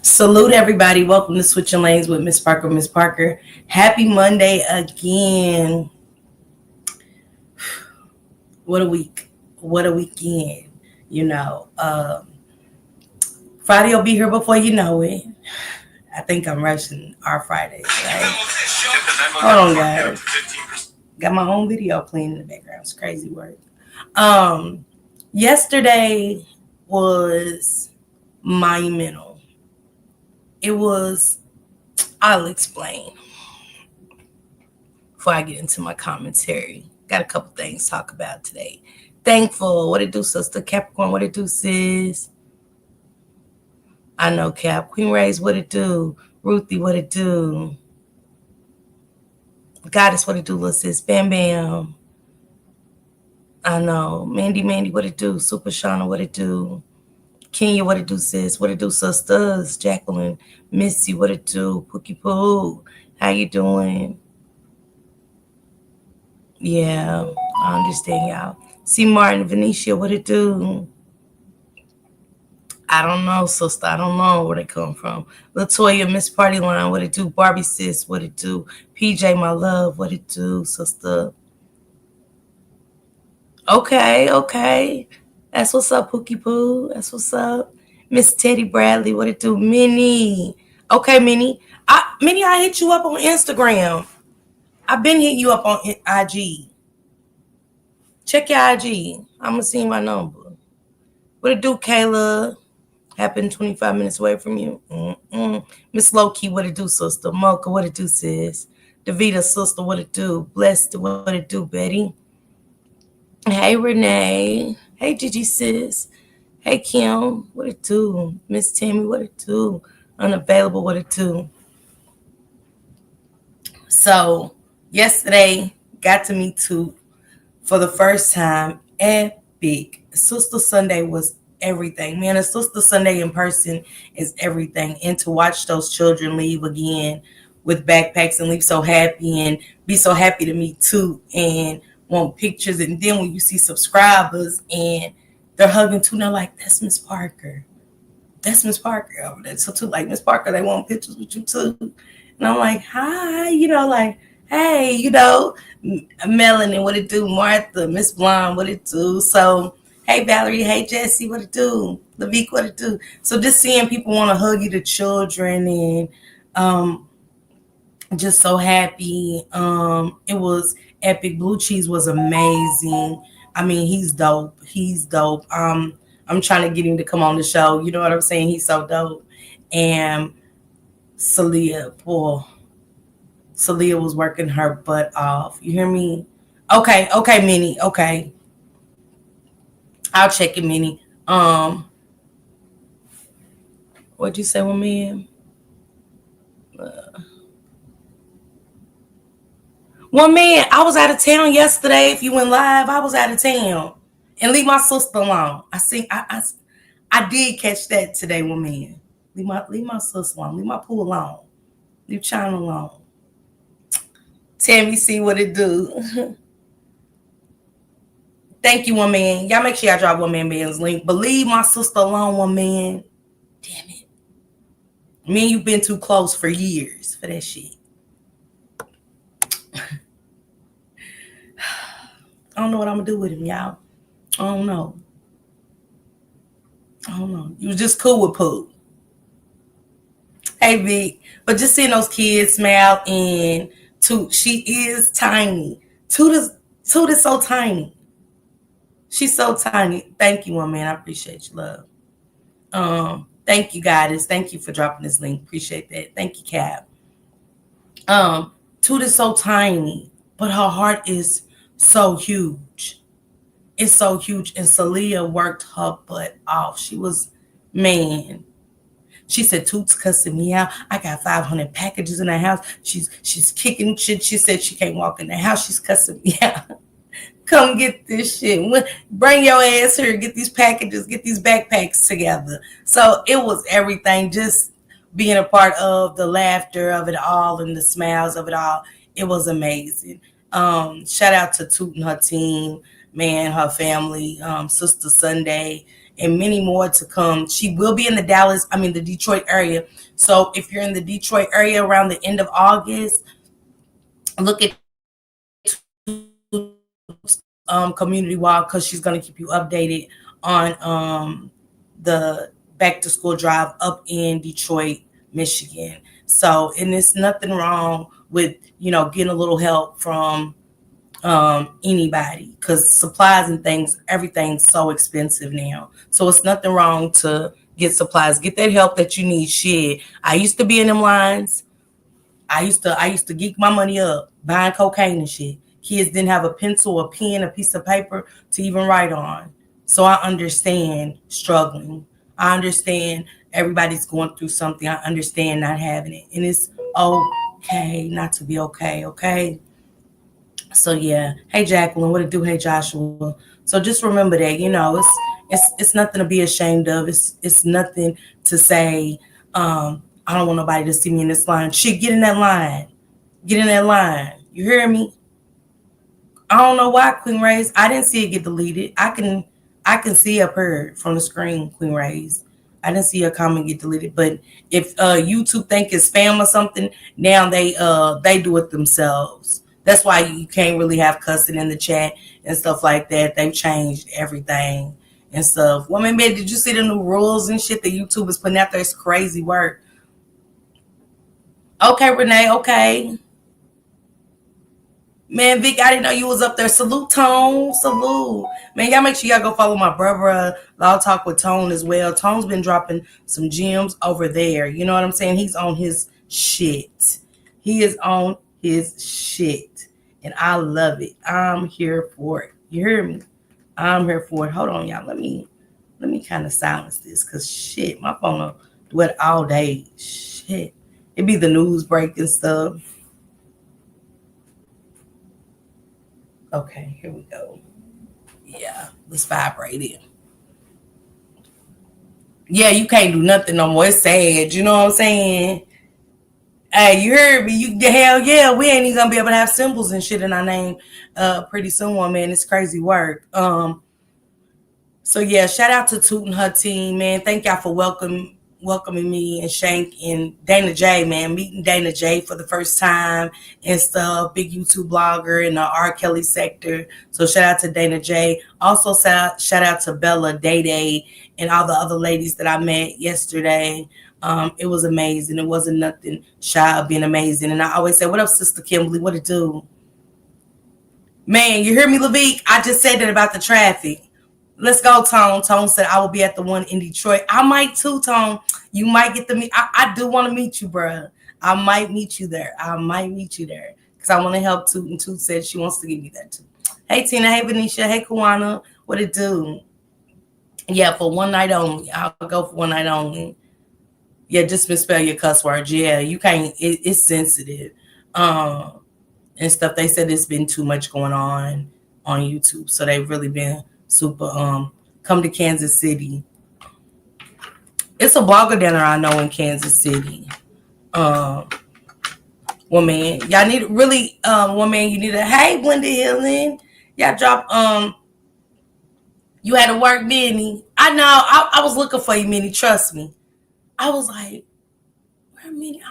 Salute everybody. Welcome to Switching Lanes with Miss Parker. Miss Parker, happy Monday again. What a week. What a weekend. Friday will be here before you know it. I think I'm rushing our Fridays, right? Hold on, guys. Got my own video playing in the background. It's crazy work. Yesterday was monumental. I'll explain before I get into my commentary. Got a couple things to talk about today. Thankful. What it do, sister? Capricorn, what it do, sis? I know, Cap. Queen Ray's, what it do? Ruthie, what it do? Goddess, what it do, little sis? Bam Bam. I know. Mandy, what it do? Super Shauna, what it do? Kenya, what it do, sis? What it do, sisters? Jacqueline, Missy, what it do? Pookie Poo, how you doing? Yeah, I understand, y'all. C. Martin, Venetia, what it do? I don't know, sister. I don't know where they come from. Latoya, Miss Party Line, what it do? Barbie, sis, what it do? PJ, my love, what it do, sister? Okay. That's what's up, Pookie Poo. That's what's up. Miss Teddy Bradley, what it do? Minnie. Okay, Minnie. Minnie, I hit you up on Instagram. I've been hitting you up on IG. Check your IG. I'm going to see my number. What it do, Kayla? Happened 25 minutes away from you. Miss Loki, what it do, sister? Mocha, what it do, sis? Davita, sister, what it do? Blessed, what it do, Betty? Hey, Renee. Hey, Gigi, sis. Hey, Kim, what it do? Miss Tammy, what it do? Unavailable, what it do? So, yesterday, got to meet Toot for the first time. Epic. Sister Sunday was everything. Man, a Sister Sunday in person is everything. And to watch those children leave again with backpacks and leave so happy and be so happy to meet Toot and want pictures, and then when you see subscribers and they're hugging Toot, and they're like, that's Miss Parker. That's Miss Parker over there. So Toot like, Miss Parker, they want pictures with you too. And I'm like, hi, like, hey, Melanie, what it do? Martha, Miss Blonde, what it do? So, hey, Valerie, hey, Jessie, what it do? Lavique, what it do? So just seeing people want to hug you, the children, and just so happy. It was epic. Blue Cheese was amazing. I mean, he's dope. I'm trying to get him to come on the show. You know what I'm saying? He's so dope. And Celia was working her butt off. You hear me? Okay, Minnie. Okay. I'll check it, Minnie. What'd you say, woman? Well, man, I was out of town yesterday. If you went live, I was out of town. And leave my sister alone. I did catch that today, woman. Leave my sister alone. Leave my poo alone. Leave China alone. Tammy, see what it do. Thank you, woman. Y'all make sure y'all drop Woman Band's link. But leave my sister alone, woman. Damn it. Me and you been too close for years for that shit. I don't know what I'm gonna do with him, y'all. I don't know. You was just cool with Pooh. Hey, Vic. But just seeing those kids smile, and Toot, she is tiny. Toot is so tiny. She's so tiny. Thank you, woman. I appreciate your love. Thank you, Goddess. Thank you for dropping this link. Appreciate that. Thank you, Cap. Toot is so tiny, but her heart is so huge. It's so huge. And Celia worked her butt off. She said, Toot's cussing me out. I got 500 packages in the house. She's kicking shit. She said she can't walk in the house. She's cussing me out. Come get this shit. Bring your ass here. Get these packages. Get these backpacks together. So it was everything. Just being a part of the laughter of it all and the smiles of it all. It was amazing. Shout out to Toot and her team, man, her family, Sister Sunday. and many more to come. She will be in the Detroit area. So if you're in the Detroit area around the end of August, look at community walk, because she's going to keep you updated on the back to school drive up in Detroit, Michigan. So, and it's nothing wrong with, getting a little help from anybody, because supplies and things, everything's so expensive now. So it's nothing wrong to get supplies, get that help that you need. Shit, I used to be in them lines. I used to geek my money up buying cocaine and shit. Kids didn't have a pencil, a pen, a piece of paper to even write on. So I understand struggling. I understand everybody's going through something. I understand not having it. And it's okay not to be okay, okay? So yeah. Hey Jacqueline, what it do? Hey Joshua. So just remember that, it's nothing to be ashamed of. It's nothing to say, I don't want nobody to see me in this line. Shit, get in that line. Get in that line. You hear me? I don't know why, Queen Rays. I didn't see it get deleted. I can see up here from the screen, Queen Rays. I didn't see a comment get deleted. But if YouTube think it's spam or something, now they do it themselves. That's why you can't really have cussing in the chat and stuff like that. They've changed everything and stuff. Well, man, did you see the new rules and shit that YouTube is putting out there? It's crazy work. Okay, Renee. Okay. Man, Vic, I didn't know you was up there. Salute, Tone. Salute. Man, y'all make sure y'all go follow my brother, Law Talk with Tone as well. Tone's been dropping some gems over there. You know what I'm saying? He's on his shit. He is on his shit. And I love it. I'm here for it. You hear me? I'm here for it. Hold on, y'all. Let me kind of silence this, because shit, my phone will do it all day. Shit. It be the news break and stuff. Okay, here we go. Yeah, let's vibrate it. Yeah, you can't do nothing no more. It's sad. You know what I'm saying? Hey, you heard me. Hell yeah, we ain't even gonna be able to have symbols and shit in our name pretty soon, man. It's crazy work. So yeah, shout out to Toot and her team, man. Thank y'all for welcoming me and Shank and Dana J, man. Meeting Dana J for the first time and stuff. Big YouTube blogger in the R. Kelly sector. So shout out to Dana J. Also shout out to Bella, Day Day, and all the other ladies that I met yesterday. It was amazing. It wasn't nothing shy of being amazing. And I always say, what up, Sister Kimberly? What it do? Man, you hear me, Levique? I just said that about the traffic. Let's go, Tone. Tone said I will be at the one in Detroit. I might too, Tone. You might get to meet. I do want to meet you, bruh. I might meet you there. Because I want to help Toot. And Toot said she wants to give me that too. Hey, Tina. Hey, Venetia. Hey, Kawana. What it do? Yeah, for one night only. I'll go for one night only. Yeah, just misspell your cuss words. Yeah, you can't. It's sensitive. And stuff. They said it's been too much going on YouTube. So they've really been super come to Kansas City. It's a blogger down there I know in Kansas City. Well, man, y'all need really well, man, you need a hey Blended Healing. Y'all drop you had to work, Minnie. I know. I was looking for you, Minnie. Trust me. I was like, where Minnie?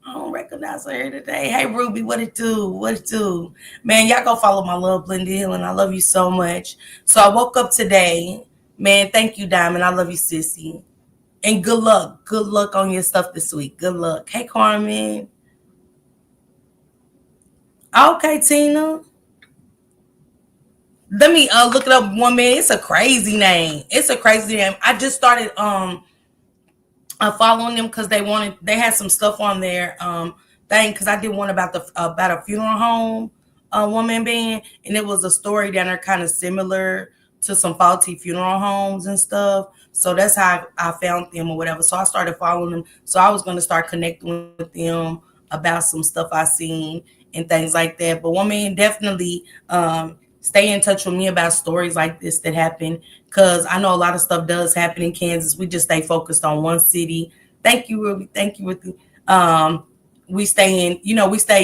I don't recognize her here today. Hey, Ruby, what it do? What it do? Man, y'all go follow my love, Blended Healing. I love you so much. So I woke up today. Man, thank you, Diamond. I love you, sissy. And good luck. Good luck on your stuff this week. Good luck. Hey, Carmen. Okay, Tina. Let me look it up, one man. It's a crazy name. I just started following them because they had some stuff on their thing, because I did one about a funeral home one man band, and it was a story down there kind of similar to some faulty funeral homes and stuff. So that's how I found them or whatever. So I started following them. So I was going to start connecting with them about some stuff I seen and things like that. But one man definitely stay in touch with me about stories like this that happen, because I know a lot of stuff does happen in Kansas. We just stay focused on one city. Thank you, Ruby. Thank you, Ruby. we stay in,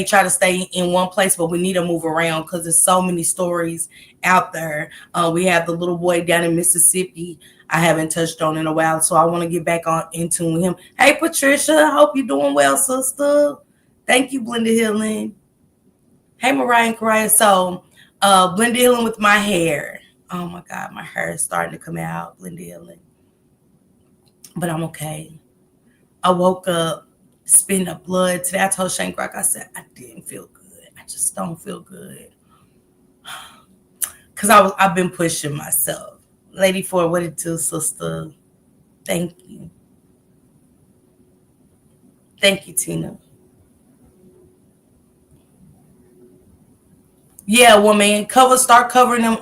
try to stay in one place, but we need to move around because there's so many stories out there. We have the little boy down in Mississippi I haven't touched on in a while, so I want to get back on into him. Hey, Patricia, I hope you're doing well, sister. Thank you, Blenda Healing. Hey, Mariah and Karaya. So, Blenda Healing with my hair. Oh my God, my hair is starting to come out. Blenda Healing, but I'm okay. I woke up, spitting up blood today. I told Shank Rock, I said I didn't feel good. I just don't feel good because I've been pushing myself. Lady Four, what it do, sister? Thank you. Thank you, Tina. Yeah, well, man, start covering them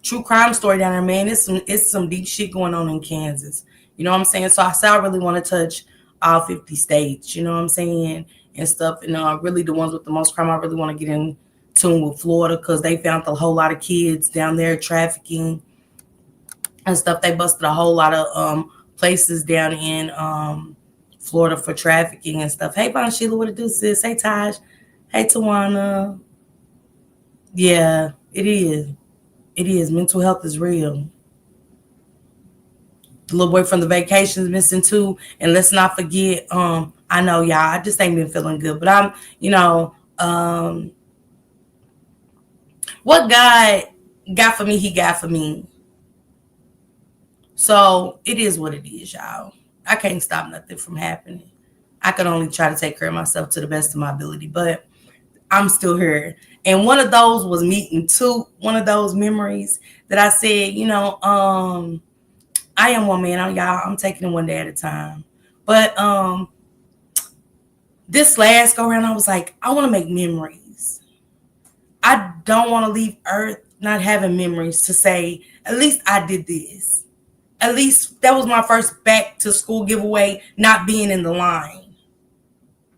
true crime story down there, man. It's some deep shit going on in Kansas. You know what I'm saying? So I say I really want to touch all 50 states. You know what I'm saying? And stuff. And really the ones with the most crime, I really want to get in tune with Florida because they found a whole lot of kids down there trafficking and stuff. They busted a whole lot of places down in Florida for trafficking and stuff. Hey, Von Sheila, what it do, sis? Hey, Taj. Hey, Tawana. Yeah, it is. It is. Mental health is real. The little boy from the vacation is missing too. And let's not forget, I know y'all, I just ain't been feeling good. But I'm, what God got for me, he got for me. So it is what it is, y'all. I can't stop nothing from happening. I can only try to take care of myself to the best of my ability. But I'm still here. And one of those was meeting Toot, one of those memories that I said, I am one man, y'all. I'm taking it one day at a time. But this last go around, I was like, I want to make memories. I don't want to leave Earth not having memories to say, at least I did this. At least that was my first back to school giveaway, not being in the line.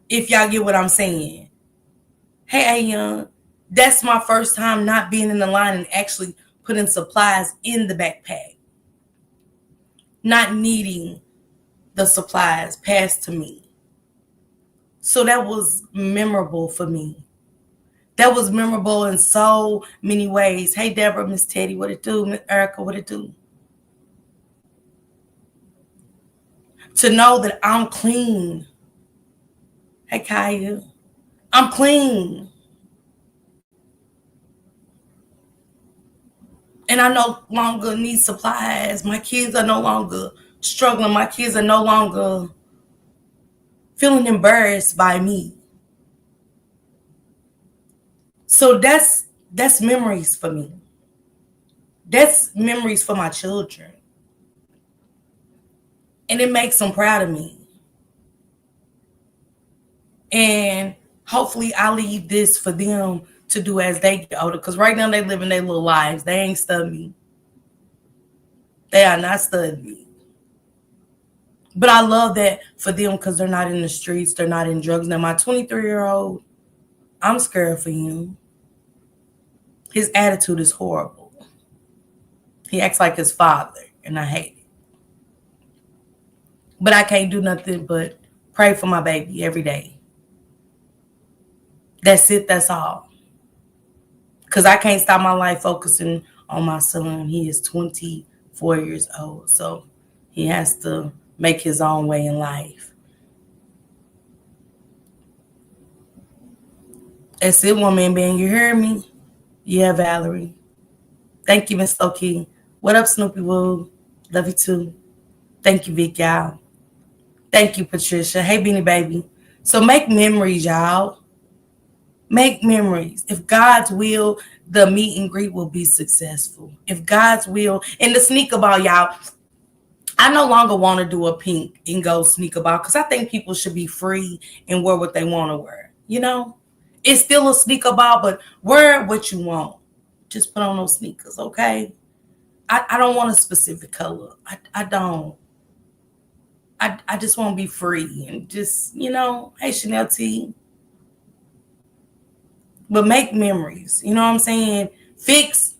If y'all get what I'm saying. Hey, Young, that's my first time not being in the line and actually putting supplies in the backpack. Not needing the supplies passed to me. So that was memorable for me. That was memorable in so many ways. Hey, Deborah, Miss Teddy, what it do? Miss Erica, what it do? To know that I'm clean. Hey, Kaya, I'm clean. And I no longer need supplies. My kids are no longer struggling. My kids are no longer feeling embarrassed by me. So that's memories for me. That's memories for my children. And it makes them proud of me. And hopefully I leave this for them to do as they get older. Because right now they living their little lives. They ain't studying me. They are not studying me. But I love that for them because they're not in the streets. They're not in drugs. Now my 23-year-old, I'm scared for him. His attitude is horrible. He acts like his father, and I hate it. But I can't do nothing but pray for my baby every day. That's it. That's all. Because I can't stop my life focusing on my son. He is 24 years old. So he has to make his own way in life. That's it, one man band. You hear me? Yeah, Valerie. Thank you, Miss Loki. What up, Snoopy Woo? Love you too. Thank you, Vic, y'all. Thank you, Patricia. Hey, Beanie Baby. So make memories, y'all. Make memories. If God's will, the meet and greet will be successful. If God's will, and the sneaker ball, y'all, I no longer want to do a pink and gold sneaker ball because I think people should be free and wear what they want to wear. It's still a sneaker ball, but wear what you want. Just put on those sneakers, okay? I don't want a specific color. I don't. I just want to be free and just, hey, Chanel T. But make memories. You know what I'm saying? Fix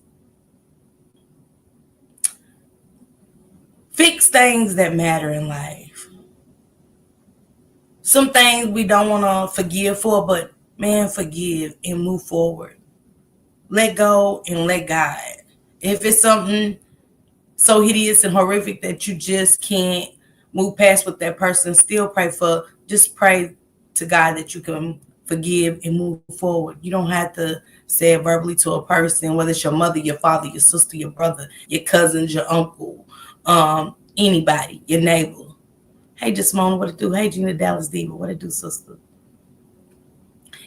things that matter in life. Some things we don't want to forgive for, but man, forgive and move forward. Let go and let God. If it's something so hideous and horrific that you just can't move past with that person, still pray for, just pray to God that you can forgive and move forward. You don't have to say it verbally to a person, whether it's your mother, your father, your sister, your brother, your cousins, your uncle, anybody, your neighbor. Hey, just Mona, what it do? Hey, Gina Dallas Diva, what it do, sister?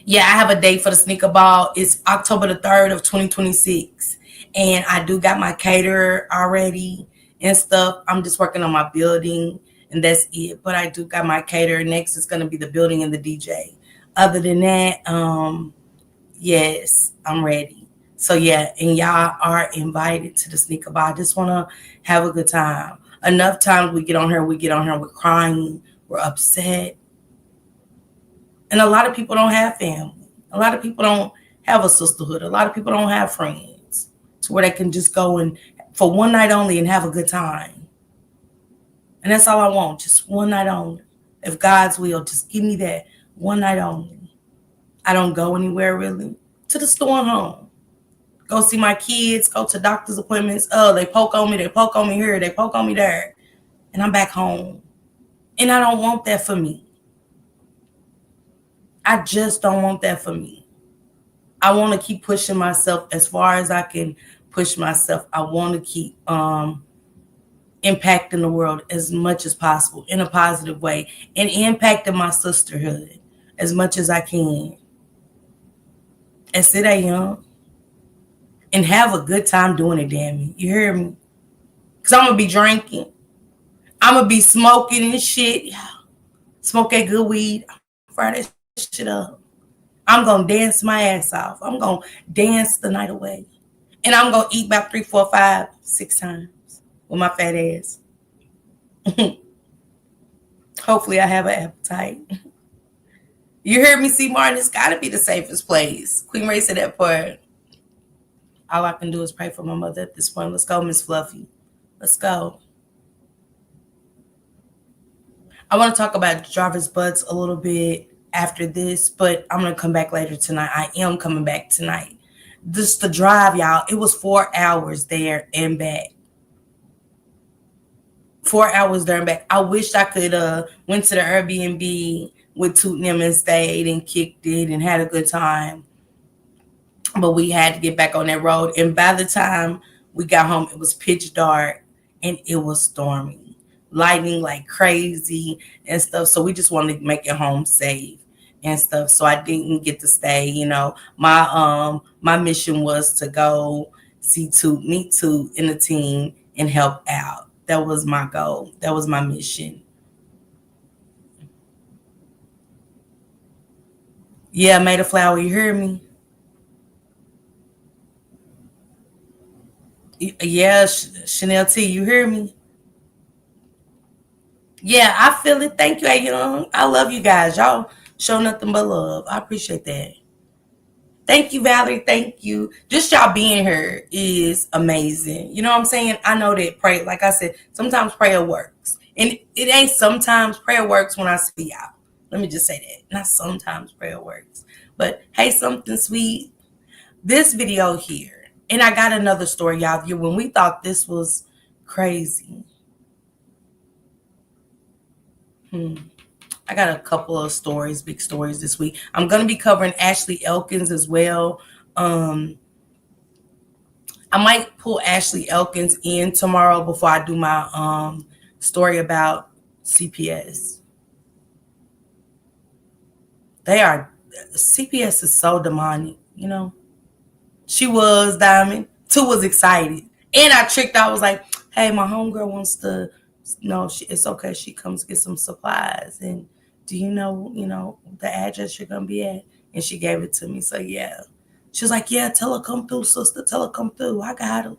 Yeah, I have a date for the sneaker ball. It's October the 3rd of 2026. And I do got my caterer already and stuff. I'm just working on my building and that's it. But I do got my caterer. Next is gonna be the building and the DJ. Other than that, yes, I'm ready. So yeah, and y'all are invited to the sneaker ball. I just wanna have a good time. Enough times we get on here, we're crying, we're upset, and a lot of people don't have family. A lot of people don't have a sisterhood. A lot of people don't have friends to where they can just go and for one night only and have a good time. And that's all I want, just one night only. If God's will, just give me that one night only. I don't go anywhere really. To the store and home. Go see my kids, go to doctor's appointments. Oh, they poke on me here, they poke on me there. And I'm back home. And I don't want that for me. I just don't want that for me. I want to keep pushing myself as far as I can push myself. I want to keep impacting the world as much as possible in a positive way and impacting my sisterhood as much as I can. And sit there young and have a good time doing it, damn it. You hear me? Because I'm going to be drinking. I'm going to be smoking and shit. Smoke that good weed. Fry that shit up. I'm going to dance my ass off. I'm going to dance the night away. And I'm going to eat about 3, 4, 5, 6 times with my fat ass. Hopefully I have an appetite. You heard me, C. Martin? It's got to be the safest place. Queen Ray said that part. All I can do is pray for my mother at this point. Let's go, Miss Fluffy. Let's go. I want to talk about Jarvis Butts a little bit after this, but I'm going to come back later tonight. I am coming back tonight. Just the drive, y'all. It was 4 hours there and back. 4 hours there and back. I wish I could went to the Airbnb with Toot and them and stayed and kicked it and had a good time. But we had to get back on that road. And by the time we got home, it was pitch dark and it was stormy. Lightning like crazy and stuff. So we just wanted to make it home safe and stuff. So I didn't get to stay. You know, my mission was to go see Toot, meet Toot and the team and help out. That was my goal. That was my mission. Yeah, Made a Flower, you hear me? Yeah, Chanel T, you hear me? Yeah, I feel it. Thank you, Young. I love you guys. Y'all show nothing but love. I appreciate that. Thank you, Valerie. Thank you. Just y'all being here is amazing. You know what I'm saying? I know that pray, like I said, sometimes prayer works. And it ain't sometimes prayer works when I see y'all. Let me just say that. Not sometimes prayer works. But hey, something sweet. This video here, and I got another story, y'all. When we thought this was crazy. I got a couple of stories, big stories this week. I'm going to be covering Ashley Elkins as well. I might pull Ashley Elkins in tomorrow before I do my story about CPS. CPS is so demonic, you know. She was Diamond. Two was excited. And I tricked. I was like, hey, my homegirl wants to, no, it's okay. She comes get some supplies. And do you know, the address you're going to be at? And she gave it to me. So, yeah. She was like, yeah, tell her come through, sister. Tell her come through. I got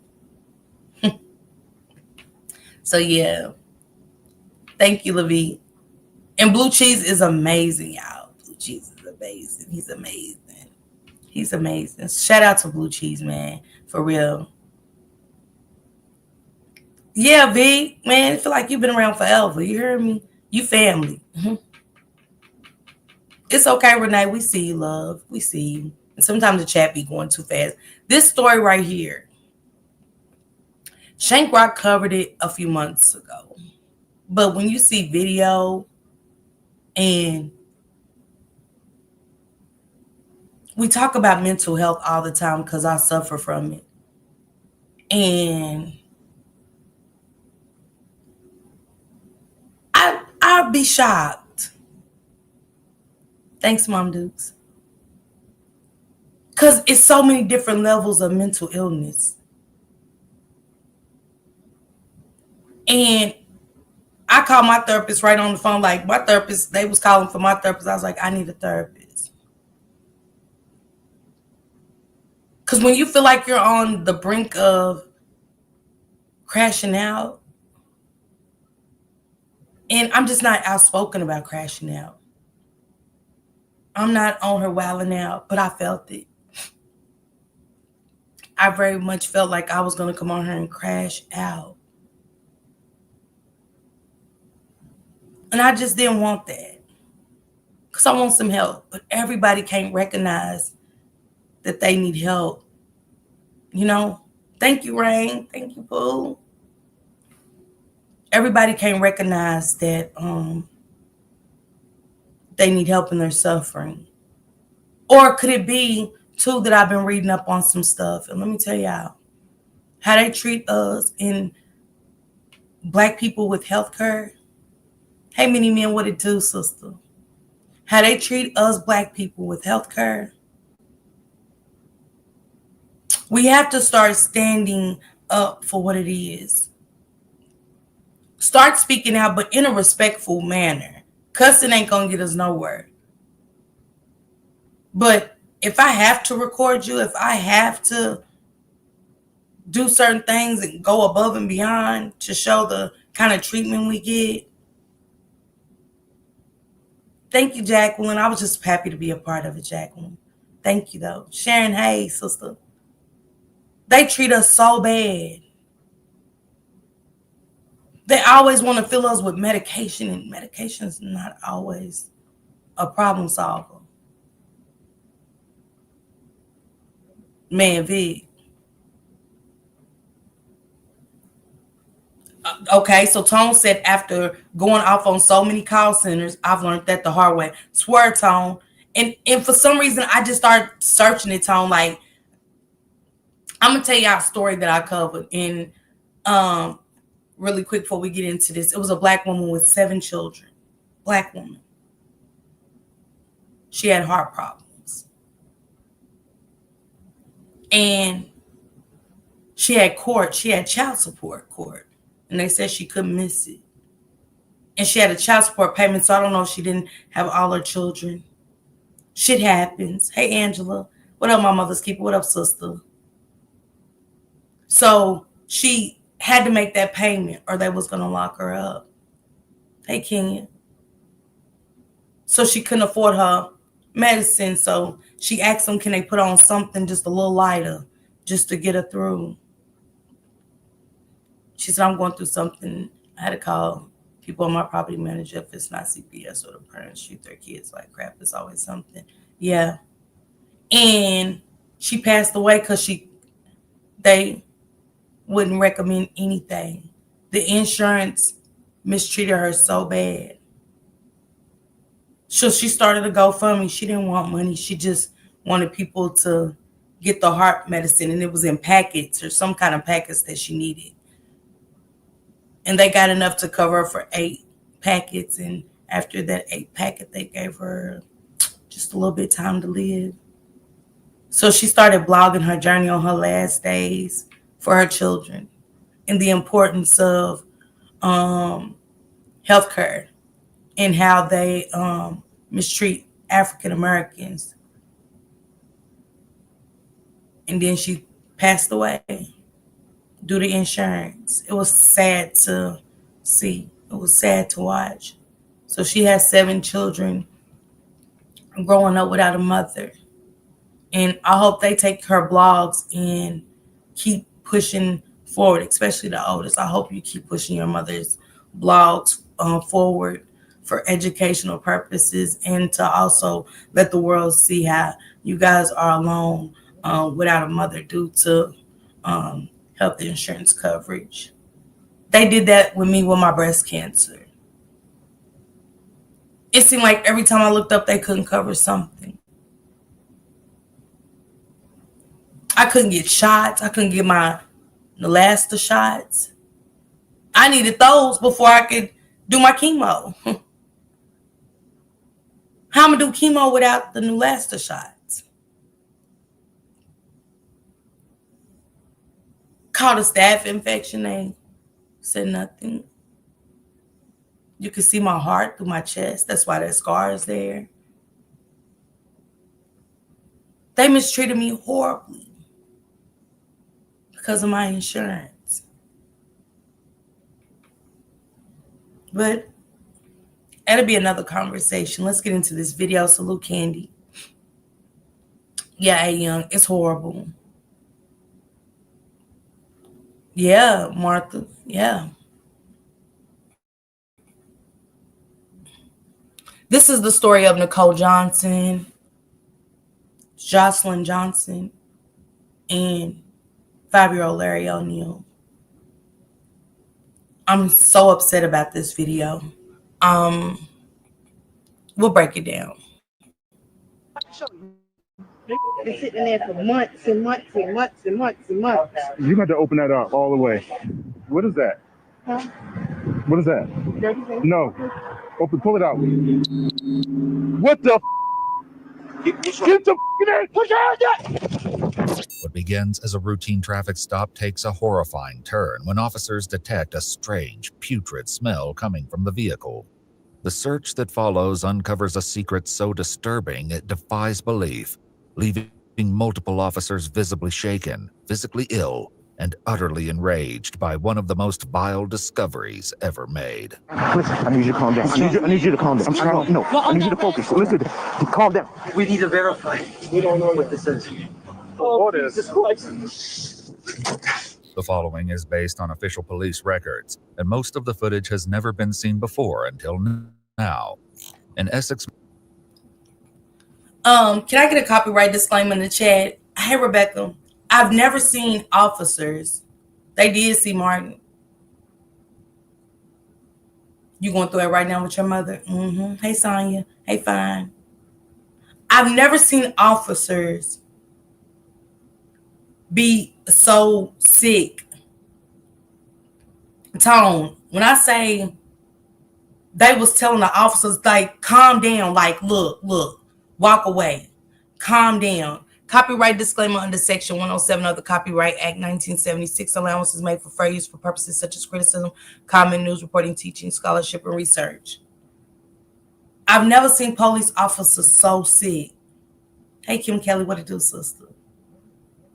her. So, yeah. Thank you, Levie. And Blue Cheese is amazing, y'all. Blue Cheese is amazing. He's amazing. He's amazing. Shout out to Blue Cheese, man. For real. Yeah, V, man, I feel like you've been around forever. You heard me? You family. It's okay, Renee. We see you, love. We see you. And sometimes the chat be going too fast. This story right here, Shank Rock covered it a few months ago. But when you see video and we talk about mental health all the time because I suffer from it. And I'd be shocked. Thanks, Mom Dukes. Because it's so many different levels of mental illness. And I called my therapist right on the phone. Like, my therapist, they was calling for my therapist. I was like, I need a therapist. Because when you feel like you're on the brink of crashing out, and I'm just not outspoken about crashing out. I'm not on her wilding out, but I felt it. I very much felt like I was going to come on her and crash out. And I just didn't want that. Because I want some help. But everybody can't recognize that they need help. You know? Thank you, Rain. Thank you, Pooh. Everybody can't recognize that they need help and they're suffering. Or could it be, too, that I've been reading up on some stuff? And let me tell y'all, how they treat us in Black people with health care. Hey, many men, what it do, sister? How they treat us Black people with health care. We have to start standing up for what it is. Start speaking out, but in a respectful manner. Cussing ain't gonna get us nowhere. But if I have to record you, if I have to do certain things and go above and beyond to show the kind of treatment we get. Thank you, Jacqueline. I was just happy to be a part of it, Jacqueline. Thank you, though. Sharon, hey, sister. They treat us so bad. They always want to fill us with medication, and medication is not always a problem solver. Man, Vic. Okay, so Tone said after going off on so many call centers, I've learned that the hard way. Swear, Tone. And for some reason, I just started searching it, Tone. Like, I'm going to tell y'all a story that I covered. And really quick before we get into this, it was a Black woman with 7 children. Black woman. She had heart problems. And she had court. She had child support court. And they said she couldn't miss it. And she had a child support payment, so I don't know if she didn't have all her children. Shit happens. Hey, Angela. What up, my mother's keeper? What up, sister? So she had to make that payment or they was going to lock her up. Hey, Kenya. So she couldn't afford her medicine, so she asked them, can they put on something just a little lighter just to get her through? She said, I'm going through something. I had to call people on my property manager if it's not CPS or the parents shoot their kids like crap. It's always something. Yeah. And she passed away because they wouldn't recommend anything. The insurance mistreated her so bad. So she started a GoFundMe. She didn't want money. She just wanted people to get the heart medicine, and it was in packets or some kind of packets that she needed. And they got enough to cover her for 8 packets. And after that 8 packet, they gave her just a little bit of time to live. So she started blogging her journey on her last days for her children and the importance of healthcare and how they mistreat African Americans. And then she passed away due to insurance. It was sad to see. It was sad to watch. So she has 7 children growing up without a mother. And I hope they take her blogs and keep pushing forward, especially the oldest. I hope you keep pushing your mother's blogs forward for educational purposes and to also let the world see how you guys are alone without a mother due to health insurance coverage. They did that with me with my breast cancer. It seemed like every time I looked up, they couldn't cover something. I couldn't get shots. I couldn't get my Neulasta shots. I needed those before I could do my chemo. How am I gonna do chemo without the Neulasta shots? Caught a staph infection. They said nothing. You can see my heart through my chest. That's why that scar is there. They mistreated me horribly because of my insurance. But that'll be another conversation. Let's get into this video. Salute, Candy. Yeah, Young, it's horrible. Yeah, Martha. Yeah. This is the story of Nicole Johnson, Jocelyn Johnson, and 5-year-old Larry O'Neal. I'm so upset about this video. We'll break it down. Been sitting there for months and months and months and months and months. You got to open that up all the way. What is that? Huh? What is that? No. Open, pull it out. What the Get the in! Push out! What begins as a routine traffic stop takes a horrifying turn when officers detect a strange, putrid smell coming from the vehicle. The search that follows uncovers a secret so disturbing it defies belief, leaving multiple officers visibly shaken, physically ill, and utterly enraged by one of the most vile discoveries ever made. Listen, I need you to calm down. I need you to calm down. I'm trying. No, I need you to focus. Listen, calm down. We need to verify. We don't know what this is. What is? The following is based on official police records, and most of the footage has never been seen before until now. In Essex. Can I get a copyright disclaimer in the chat? Hey, Rebecca. I've never seen officers. They did see Martin. You going through it right now with your mother? Mm-hmm. Hey, Sonya. Hey, fine. I've never seen officers be so sick. Tone, when I say they was telling the officers, like, calm down, like, look, walk away, calm down. Copyright disclaimer under Section 107 of the Copyright Act 1976. Allowances made for fair use for purposes such as criticism, comment, news reporting, teaching, scholarship, and research. I've never seen police officers so sick. Hey, Kim Kelly, what it do, sister?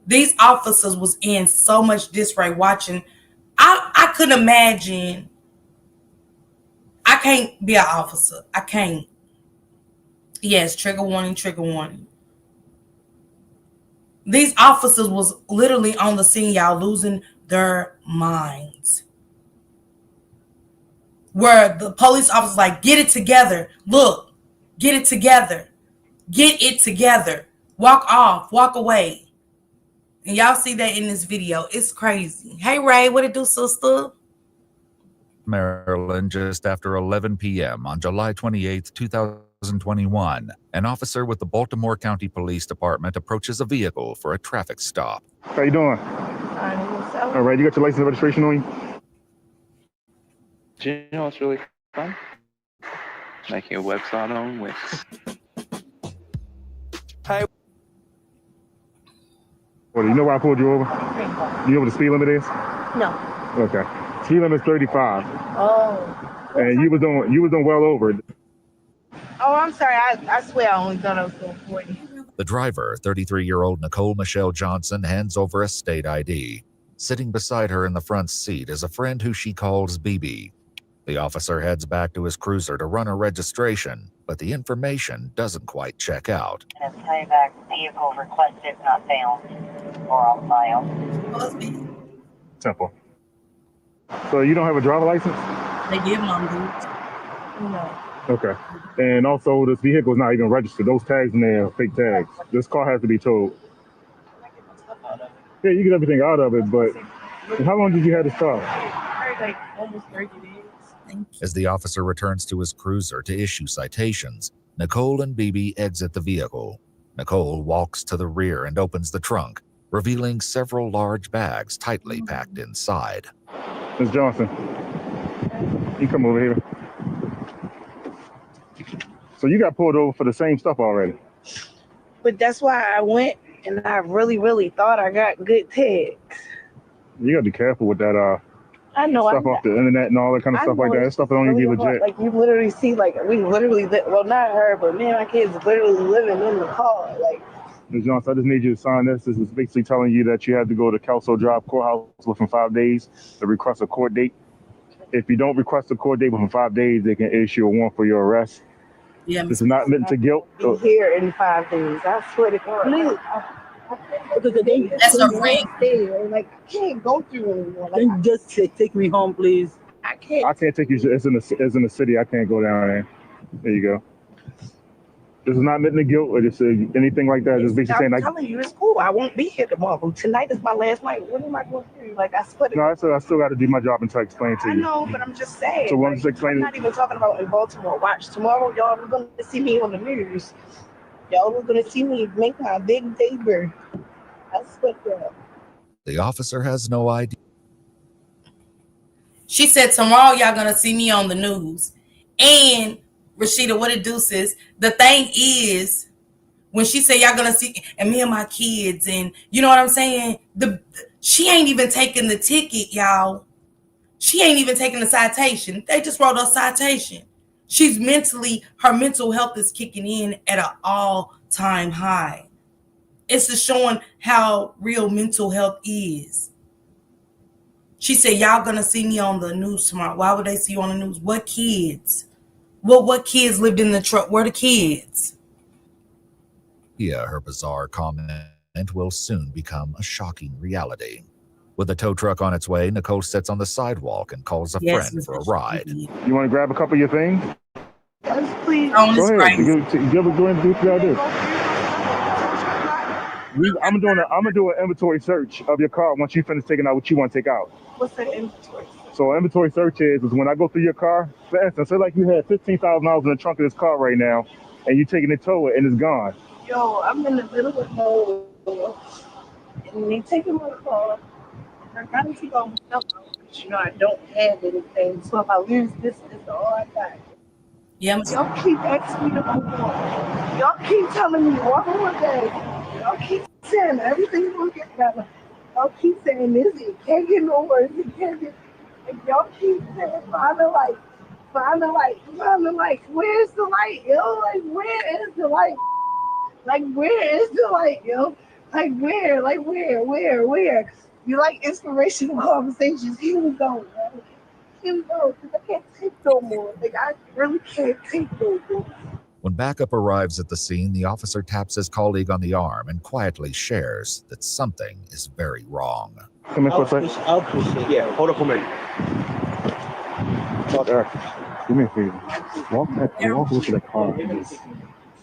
These officers was in so much disarray watching. I couldn't imagine. I can't be an officer. I can't. Yes, trigger warning, trigger warning. These officers was literally on the scene, y'all, losing their minds. Where the police officers like, get it together. Look, get it together. Get it together. Walk off, walk away. And y'all see that in this video. It's crazy. Hey, Ray, what it do, sister? Maryland, just after 11 p.m. on July 28, 2021, an officer with the Baltimore County Police Department approaches a vehicle for a traffic stop. How you doing? All right, you got your license and registration on you? Do you know what's really fun? Making a website on Wix. Hey. Well, you know why I pulled you over? You know what the speed limit is? No. Okay. Speed limit is 35. Oh. And you was on well over it. Oh, I'm sorry. I swear I only thought I was going 40. The driver, 33-year-old Nicole Michelle Johnson, hands over a state ID. Sitting beside her in the front seat is a friend who she calls BB. The officer heads back to his cruiser to run a registration, but the information doesn't quite check out. Playback vehicle requested not found or on file. Simple. So you don't have a driver license? They give mom dudes. No. Okay. And also, this vehicle is not even registered. Those tags in there are fake tags. This car has to be towed. Yeah, you get everything out of it, but how long did you have this car? Like almost 30 days. As the officer returns to his cruiser to issue citations, Nicole and BB exit the vehicle. Nicole walks to the rear and opens the trunk, revealing several large bags tightly packed inside. Ms. Johnson, you come over here. So you got pulled over for the same stuff already. But that's why I went and I really thought I got good tags. You gotta be careful with that I know stuff off the internet and all that kind of stuff like that. That stuff don't even be legit. Like you literally see, like we literally, well not her, but me and my kids literally living in the car. Like, Ms. Johnson, I just need you to sign this. This is basically telling you that you have to go to Kelso Drive Courthouse within 5 days to request a court date. If you don't request a court date within 5 days, they can issue a warrant for your arrest. Yeah, This is not meant to guilt. be here in 5 days. I swear to God. That's a ring. Like I can't go through anymore. Like, Then just take me home, please. I can't. I can't take you. It's in the city. I can't go down there. There you go. This is not meant to guilt or just anything like that. Just basically saying I'm like, telling you, it's cool. I won't be here tomorrow. Tonight is my last night. What am I going to do? Like, I swear to no, I still got to do my job until I explain to I you. know, but I'm just saying. So like, once explain I'm it- not even talking about in Baltimore. Watch tomorrow, y'all are going to see me on the news. Y'all are going to see me make my big debut. I swear to God. The officer has no idea. She said tomorrow y'all gonna see me on the news. And Rashida, what it do is the thing is when she said y'all gonna see and me and my kids and you know what I'm saying? She ain't even taking the ticket, y'all. She ain't even taking the citation. They just wrote a citation. She's her mental health is kicking in at an all-time high. It's just showing how real mental health is. She said, y'all gonna see me on the news tomorrow. Why would they see you on the news? What kids? What kids lived in the truck? Where the kids? Yeah, her bizarre comment will soon become a shocking reality. With the tow truck on its way, Nicole sits on the sidewalk and calls a friend for a ride. You want to grab a couple of your things? Yes, please. On Go this ahead. crazy. Go ahead and do what you gotta do. I'm gonna do an inventory search of your car once you finish taking out what you want to take out. What's that inventory? So an inventory search is when I go through your car, for instance, say like you had $15,000 in the trunk of this car right now, and you taking it to it and it's gone. Yo, I'm in the middle of nowhere. And they taking my car. I gotta take all my stuff out. But you know, I don't have anything. So if I lose this is all I got. Yeah, Y'all keep asking me to move on. Y'all keep telling me one more day. Y'all keep saying everything's gonna get better. Y'all keep saying this, it can't get no worse, it can't get. And y'all keep saying, find the light, find the light, find the light. Where's the light, yo? Like, where is the light? Like, where is the light, yo? Like, where? Like, where? You like inspirational conversations? Here we go, man. Here we go, because I can't take no more. Like, I really can't take no more. When backup arrives at the scene, the officer taps his colleague on the arm and quietly shares that something is very wrong. Come in for a second. I'll push it. Yeah, hold up a minute. Eric, do me a favor. Walk over to the car and just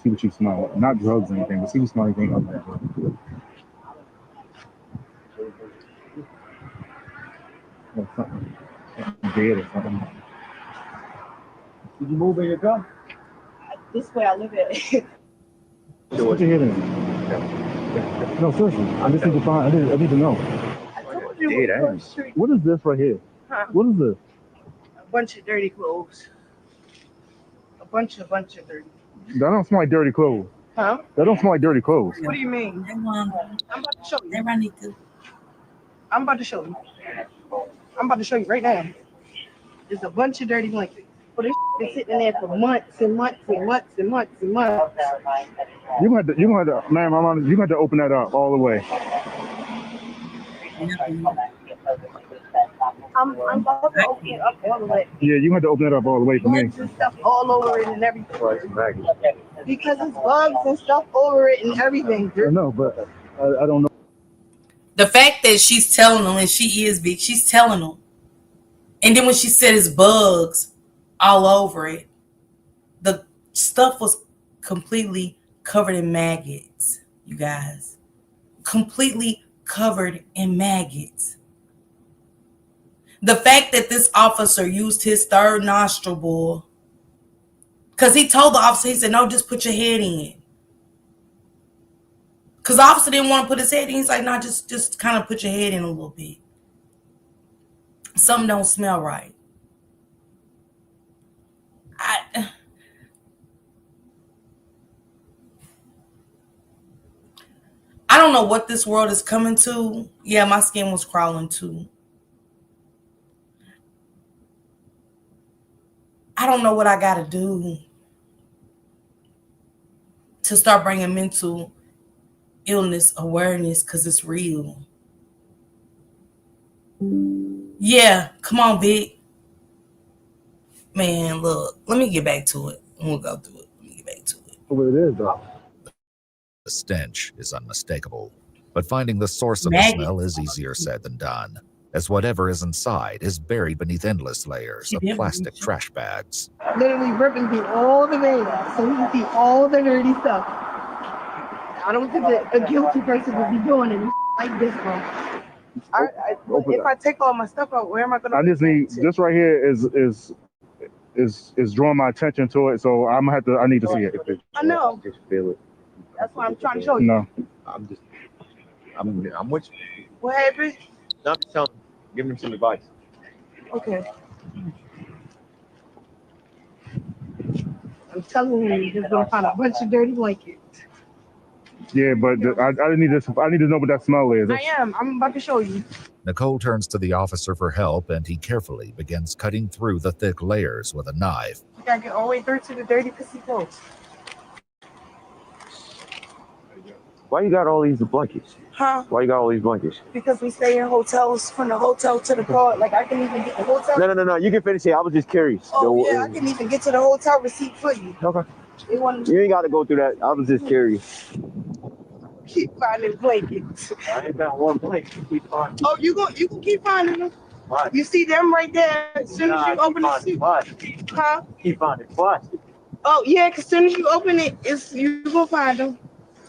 see what you smell. Not drugs or anything, but see what you smell anything other than drugs. Or something dead or something. Did you move in your car? This way I live at. Put your head in. No, seriously. I just need to find. I need to know. I told you it was street. What is this right here? Huh? What is this? A bunch of dirty clothes. A bunch of dirty. That don't smell like dirty clothes. Huh? That don't smell like dirty clothes. What do you mean? I'm about to show you. I'm about to show you. I'm about to show you right now. There's a bunch of dirty blankets. But this been sitting there for months and months and months and months and months. You gonna have to, ma'am, you gonna have to open that up all the way. I'm about to open it up all the way. Yeah, you gonna have to open it up all the way for me. Bugs and stuff all over it and everything. Because it's bugs and stuff over it and everything. I know, but I don't know. the fact that she's telling them, and she is big, she's telling them. And then when she said it's bugs all over it, The stuff was completely covered in maggots, you guys. Completely covered in maggots. The fact that this officer used his third nostril, boy, because he told the officer, he said, no, just put your head in. Because the officer didn't want to put his head in. He's like, no, just kind of put your head in a little bit. Something don't smell right. I don't know what this world is coming to. Yeah, my skin was crawling too. I don't know what I got to do to start bringing mental illness awareness, because it's real. Yeah, come on, Vic. Man, look, let me get back to it. We'll go through it. Let me get back to it. What it is, though. The stench is unmistakable, but finding the source of the Maggots. smell is easier said than done, as whatever is inside is buried beneath endless layers of plastic trash bags. Literally ripping through all the bags so we can see all the dirty stuff. I don't think that a guilty person would be doing it like this, bro. If I take all my stuff out, where am I gonna? I just need this right here is drawing my attention to it, so I'm gonna have to. I need to see it. I know. Just feel it. That's why I'm trying to show you. No, I'm with you. What happened? No, I'm just telling, giving him some advice. Okay. I'm telling you, you're just gonna find a bunch of dirty blankets. yeah, but I need this. I need to know what that smell is. I am. I'm about to show you. Nicole turns to the officer for help, and he carefully begins cutting through the thick layers with a knife. You gotta get all the way through to the dirty pissy clothes. Why you got all these blankets? Huh? Why you got all these blankets? Because we stay in hotels, from the hotel to the car. Like, I can even get the hotel. No. You can finish it. I was just curious. Oh, yeah, I can even get to the hotel receipt for you. Okay. They want You ain't got to go through that. I was just curious. keep finding blankets. I ain't got one blanket. Keep finding. Oh, you can keep finding them. Why? You see them right there. As soon as you open the suit. Huh? Keep finding plastic. Oh, yeah, because as soon as you open it, you gonna find them.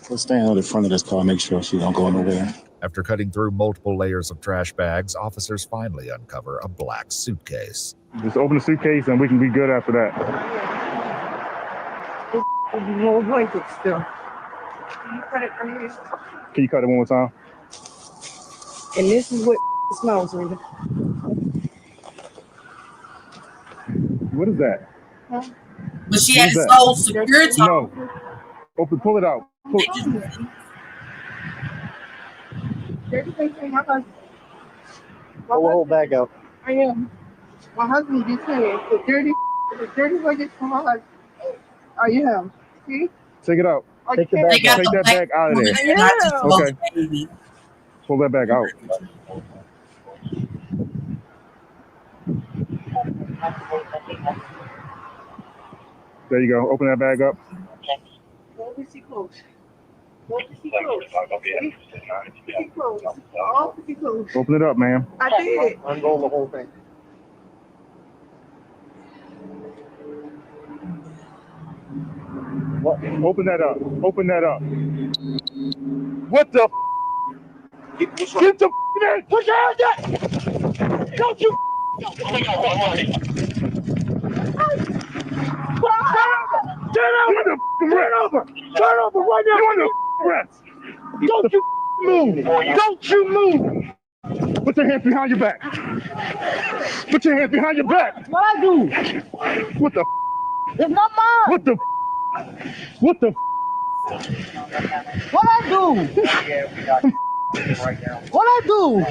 So stay on the front of this car, make sure she don't go nowhere. After cutting through multiple layers of trash bags, officers finally uncover a black suitcase. Just open the suitcase and we can be good after that. There'll be more blankets still. Can you cut it from here? Can you cut it one more time? And this is what it smells like. What is that? Huh? But she What had is his that? whole security. No. Pull it out. Pull. Dirty things from my husband. Pull the whole bag out. I am. My husband just saying the dirty blankets from my husband. Oh, yeah. See? Take it out. Take the They bag got out. Take that bag out of there. Yeah. Okay. Pull that bag out. There you go. Open that bag up. Go to see clothes. Go to see clothes. See clothes. All see clothes. Open it up, ma'am. I did. Unroll the whole thing. Open that up. Open that up. What the? Get the in! Put your hands up! Don't you? Turn over! Turn over right now! You're under arrest! Don't you move! Don't you move! Put your hands behind your back! Put your hands behind your back! What I do? What the? It's not mine. What the? What the? What I do? What I do?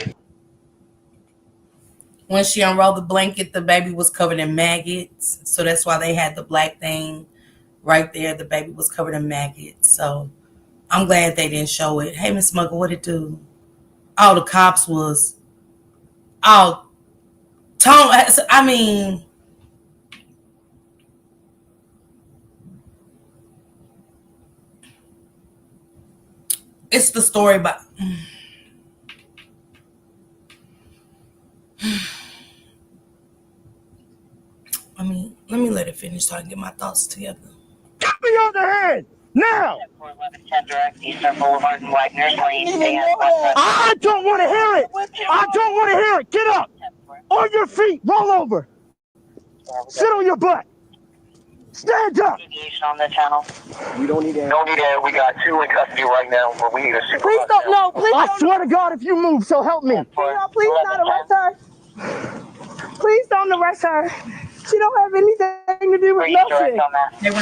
When she unrolled the blanket, the baby was covered in maggots. So that's why they had the black thing right there. The baby was covered in maggots. So I'm glad they didn't show it. Hey, Miss Mugger, what it do? Oh, the cops was... Oh, Tone, I mean... It's the story about... I mean, let me let it finish. finish so I can get my thoughts together. Get me on the hand! Now! 41110 direct, Eastern Boulevard and Wagner's Lane, and I don't want to hear it! I don't want to hear it! Get up! On your feet! Roll over! Sit on your butt! Stand up! Deviation on the channel. We don't need air. We got 2 in custody right now, but we need a super. Please don't, no, please I don't. swear to God, if you move, so help me. Please not arrest her. Please don't arrest her. She don't have anything to do with nothing.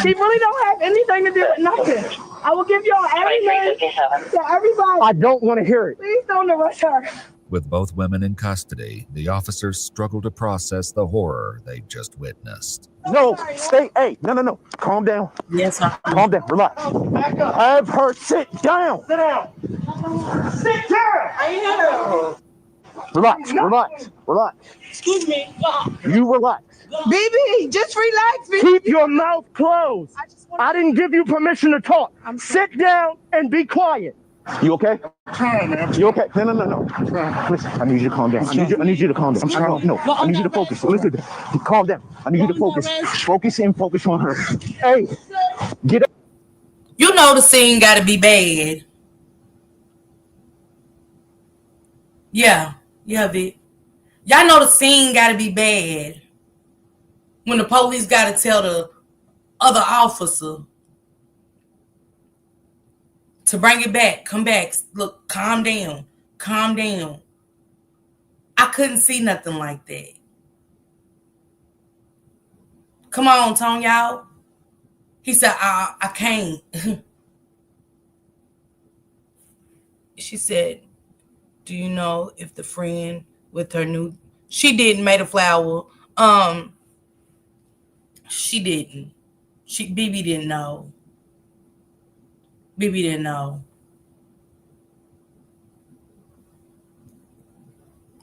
She really don't have anything to do with nothing. I will give y'all every name to everybody. I don't want to hear it. Please don't arrest her. With both women in custody, the officers struggle to process the horror they just witnessed. No, stay, hey, no. Calm down. Yes, sir. Calm down, relax. Have her sit down. Sit down. Sit down. I Relax. Excuse me. You relax. BB, just relax, BB. Keep your mouth closed. I didn't give you permission to talk. Sit down and be quiet. You okay? You okay? No. Listen, I need you to calm down. I need you to calm down. I need you to focus. Listen, calm down. I need you to focus. Focus on her. Hey, get up. You know the scene got to be bad. Yeah, Vic. Y'all know the scene got to be bad. When the police got to tell the other officer to bring it back, come back. Look, calm down. I couldn't see nothing like that. Come on, Tone, y'all. He said, I can't. She said, do you know if the friend with her new... She didn't made a flower. She didn't. BB didn't know. BB didn't know.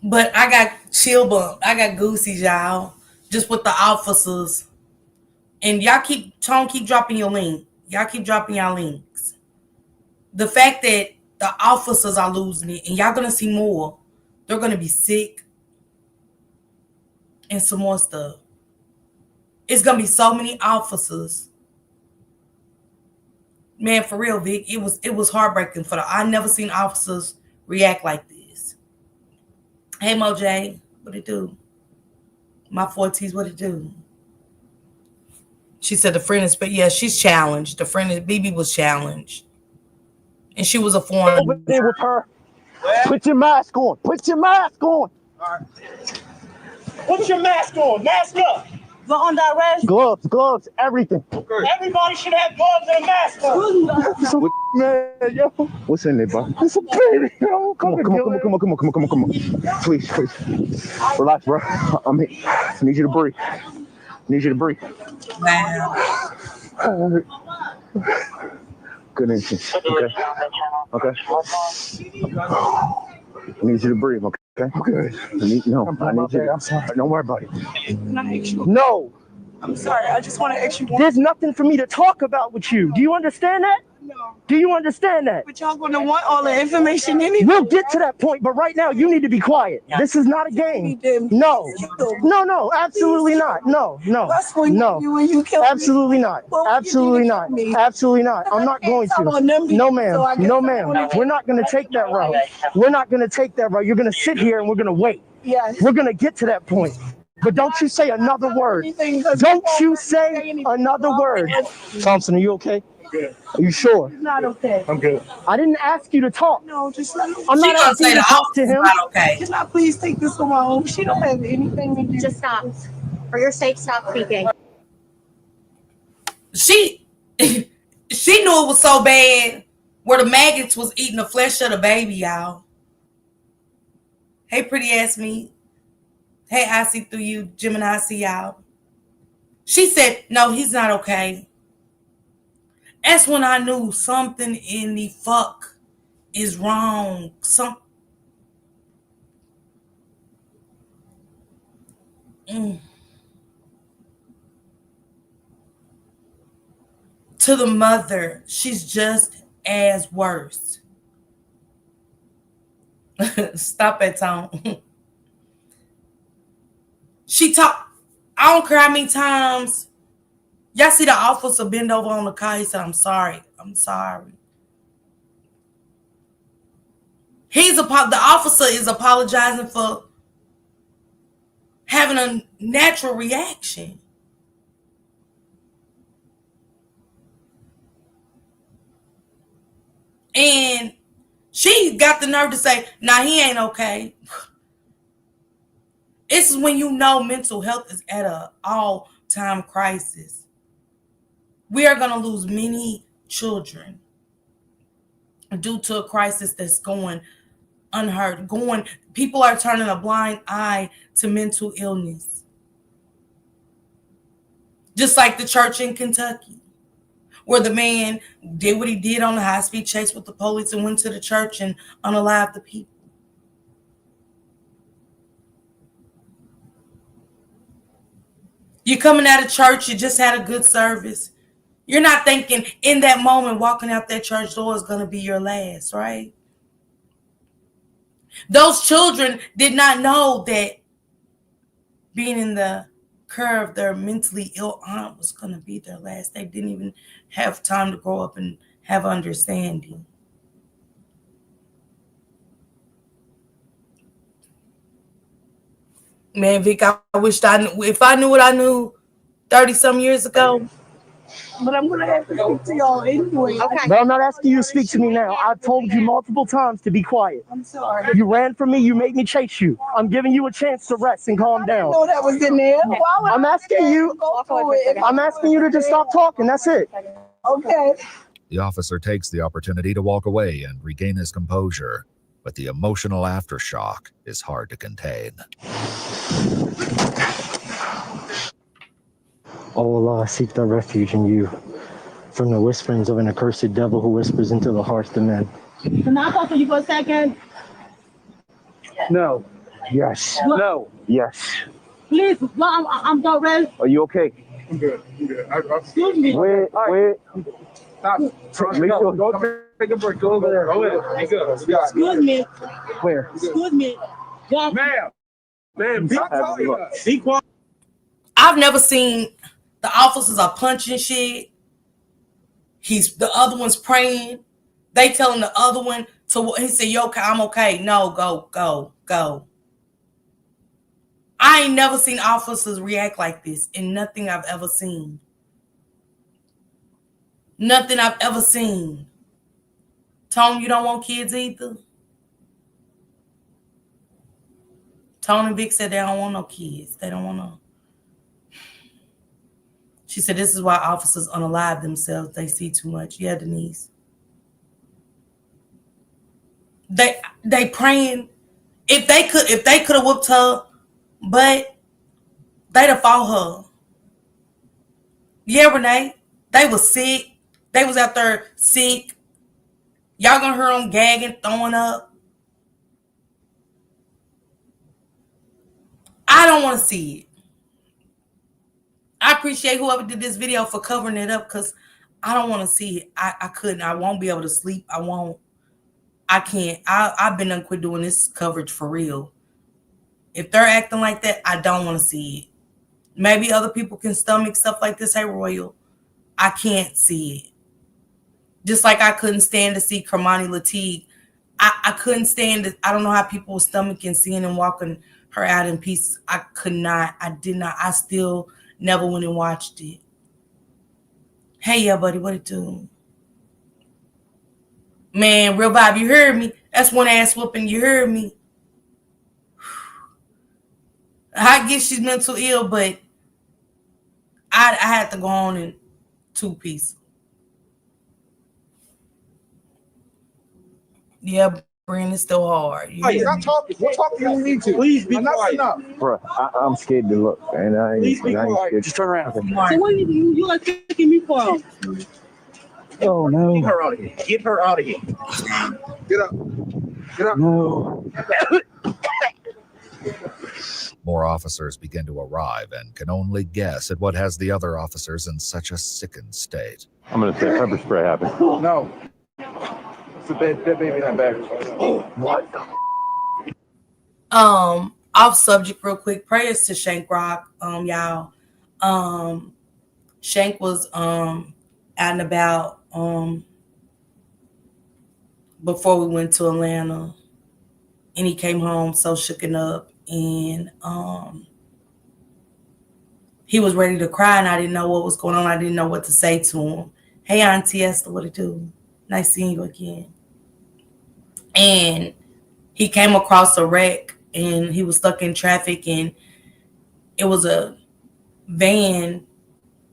But I got chill bump. I got goosies, y'all. Just with the officers. And y'all keep dropping your link. Y'all keep dropping y'all links. The fact that the officers are losing it, and y'all gonna see more. They're gonna be sick. And some more stuff. It's gonna be so many officers. Man, for real, Vic, it was heartbreaking for I never seen officers react like this. Hey, Moj, what it do? My 40s, what it do? She said the friend is, but yeah, she's challenged. The friend is, BB was challenged. And she was a foreign. Over there with her. Put your mask on. Put your mask on. All right. Put your mask on. Mask up. Go on that rest. Gloves, everything. Okay. Everybody should have gloves and a mask on. Man, yo. What's in there, bro? It's a baby, yo. Come on. Please. Relax, bro. I'm here. I need you to breathe. Wow. Good instinct. Okay. I need you to breathe, okay? I'm good. I need you. I'm sorry. Don't worry about it. Can I ask you? No. I'm sorry. I just want to ask you one. There's nothing for me to talk about with you. Do you understand that? No. Do you understand that? But y'all gonna want all the information anyway. We'll get to that point, but right now you need to be quiet. This is not a game. No, absolutely not. No. You killed Absolutely not. Absolutely not. Absolutely not. I'm not going to. No, ma'am. We're not going to take that route. You're going to sit here and we're going to wait. Yes. We're going to get to that point. But don't you say another word. Don't you say another word. Thompson, are you okay? Good. Are you sure? It's not okay. I'm good. I didn't ask you to talk. No, just let me. I'm not asking you to talk to him. Not okay. Can I please take this on my own? She don't have anything to do. Just stop. For your sake, stop speaking. She knew it was so bad where the maggots was eating the flesh of the baby, y'all. Hey, pretty ass me. Hey, I see through you, Gemini, I see y'all. She said, no, he's not okay. That's when I knew something in the fuck is wrong. To the mother, she's just as worse. Stop it, Tom. She talked. I don't care how many times Y'all see the officer bend over on the car. He said, I'm sorry. I'm sorry. The officer is apologizing for having a natural reaction. And she got the nerve to say, nah, he ain't okay. This is when you know mental health is at an all-time crisis. We are going to lose many children due to a crisis that's going unheard. People are turning a blind eye to mental illness. Just like the church in Kentucky, where the man did what he did on the high-speed chase with the police and went to the church and unalived the people. You're coming out of church, you just had a good service. You're not thinking in that moment walking out that church door is going to be your last, right? Those children did not know that being in the care of their mentally ill aunt was going to be their last. They didn't even have time to grow up and have understanding. Man, Vic, I wished if I knew what I knew 30-some years ago. But I'm going to have to speak to y'all anyway. Okay. But I'm not asking you to speak to me now. I've told you multiple times to be quiet. I'm sorry. You ran from me. You made me chase you. I'm giving you a chance to rest and calm down. I didn't know that was in there. Why would I'm asking you. I'm asking you to just stop talking. That's it. Okay. The officer takes the opportunity to walk away and regain his composure, but the emotional aftershock is hard to contain. Oh Allah, I seek thy refuge in you from the whisperings of an accursed devil who whispers into the hearts of men. Can I talk to you for a second? No. Yes. No. Yes. Please, I'm not ready. Are you okay? I'm good. Excuse me. Wait. Stop. Go take a break. Go over there. Go ahead. Be good. Excuse me. Where? Excuse me. Ma'am, be quiet. I've never seen the officers are punching shit. The other one's praying. They telling the other one he said, "You okay? I'm okay." No, go. I ain't never seen officers react like this in nothing I've ever seen. Nothing I've ever seen. Tone, you don't want kids either? Tone and Vic said they don't want no kids. They don't want no. She said this is why officers unalive themselves. They see too much. Yeah, Denise. They praying. If they could have whooped her, but they'd have fought her. Yeah, Renee. They was sick. They was out there sick. Y'all gonna hear them gagging, throwing up. I don't want to see it. I appreciate whoever did this video for covering it up because I don't want to see it. I couldn't. I won't be able to sleep. I won't. I can't. I've been quit doing this coverage for real. If they're acting like that, I don't want to see it. Maybe other people can stomach stuff like this. Hey, Royal, I can't see it. Just like I couldn't stand to see Kermani Lateef. I couldn't stand it. I don't know how people were stomaching seeing him walking her out in pieces. I could not. I did not. I still never went and watched it. Hey, yeah, buddy, what it do? Man, Real Vibe, you heard me. That's one ass whooping. You heard me. I guess she's mental ill, but I had to go on in 2 pieces. Yeah, Brandon's still hard. Hey, stop talking. We'll talk to you when we need to. Please be quiet. Enough. Bro, I'm scared to look, and I Please be quiet. Just turn around. So what are you like taking me for? Oh no! Get her out of here. Get her out of here. Get up. Get up. No. More officers begin to arrive and can only guess at what has the other officers in such a sickened state. I'm gonna say pepper spray happened. No. That baby not bad. What? Off subject real quick. Prayers to Shank Rock, y'all. Shank was out and about before we went to Atlanta, and he came home so shooken up, and he was ready to cry, and I didn't know what was going on. I didn't know what to say to him. Hey, Auntie Esther, what it do? Nice seeing you again. And he came across a wreck, and he was stuck in traffic, and it was a van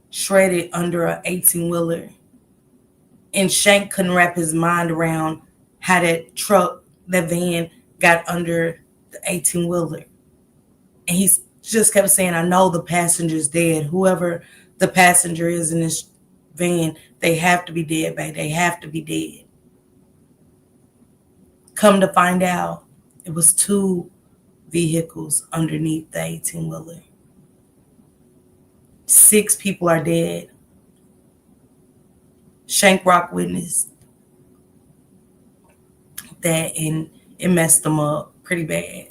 shredded under an 18-wheeler. And Shank couldn't wrap his mind around how that van got under the 18-wheeler. And he just kept saying, I know the passenger's dead. Whoever the passenger is in this van, they have to be dead, babe. They have to be dead. Come to find out, it was 2 vehicles underneath the 18-wheeler. 6 people are dead. Shank Rock witnessed that, and it messed him up pretty bad.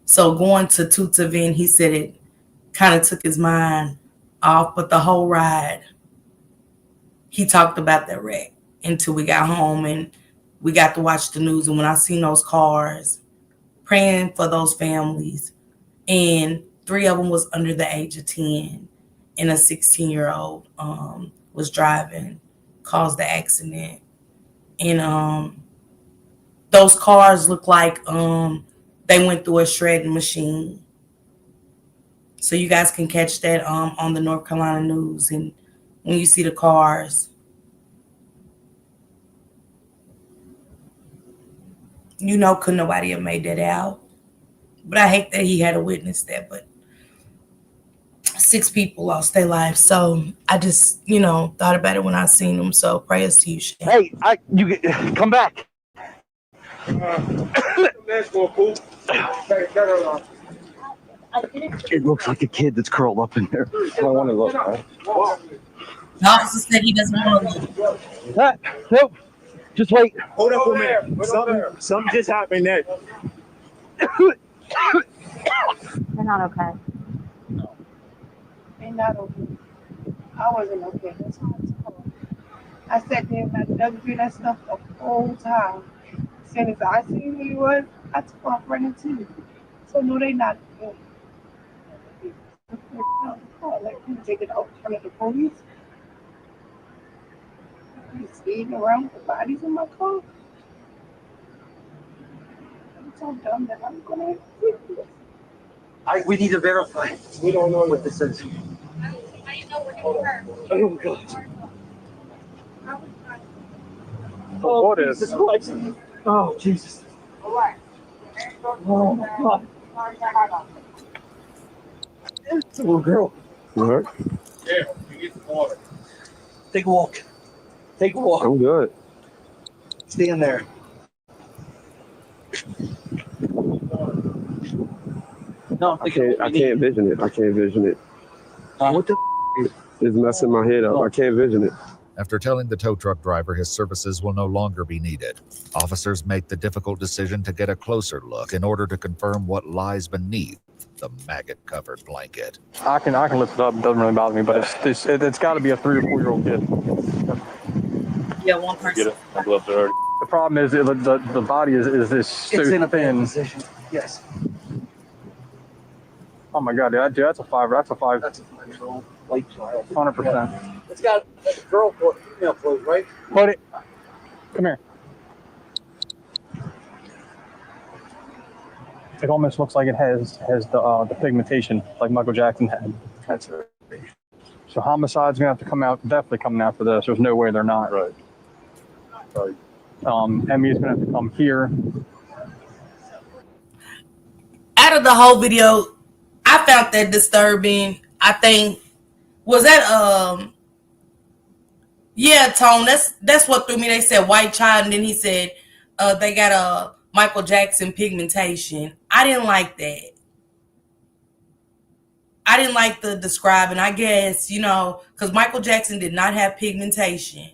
So going to Toot's event, he said it kind of took his mind off, but the whole ride, he talked about that wreck until we got home and we got to watch the news. And when I seen those cars, praying for those families, and 3 of them was under the age of 10, and a 16-year-old was driving, caused the accident. And those cars look like they went through a shredding machine. So you guys can catch that on the North Carolina news, and when you see the cars, you know, could nobody have made that out. But I hate that he had to witness that. But 6 people lost their lives. So I just, thought about it when I seen them. So prayers to you, Shank. Hey, you come back. It looks like a kid that's curled up in there. I want to look. Right? The officer said he doesn't want to look. Nope. Just wait. Hold up a minute. Something just happened there. They're not okay. They're not okay. I wasn't okay. That's all I told. I sat there and I dug through that stuff the whole time. As soon as I seen who he was, I took off running too. So no, they not good. Like you take it out in front of the police. You speeding around with the bodies in my car. I'm so dumb that I'm gonna We need to verify. We don't know what this is. Oh God. What is? Jesus Christ. Oh Jesus. Oh my God. It's a little girl. You hurt? Yeah, you get the water. Take a walk. Take a walk. I'm good. Stand there. No, I can't vision it. I can't vision it. What the It's messing my head up. I can't vision it. After telling the tow truck driver his services will no longer be needed, officers make the difficult decision to get a closer look in order to confirm what lies beneath the maggot-covered blanket. I can lift it up. It doesn't really bother me, but it's got to be a 3 or 4-year-old kid. Yeah, one person. Get it. I'm left already. The problem is the body is this so It's in a thin. position. Yes. Oh my God, dude, that's a 5. That's a 5. That's a 5-year-old white child. 100%. It's got a girl clothes, female clothes, right? Put it. Come here. It almost looks like it has the pigmentation like Michael Jackson had. That's right. So homicide's gonna have to come out, definitely coming after this. There's no way they're not. Right. Emmy's gonna have to come here. Out of the whole video, I found that disturbing. I think was that yeah, Tone. That's what threw me. They said white child, and then he said they got a Michael Jackson pigmentation. I didn't like that. I didn't like the describing. I guess, because Michael Jackson did not have pigmentation.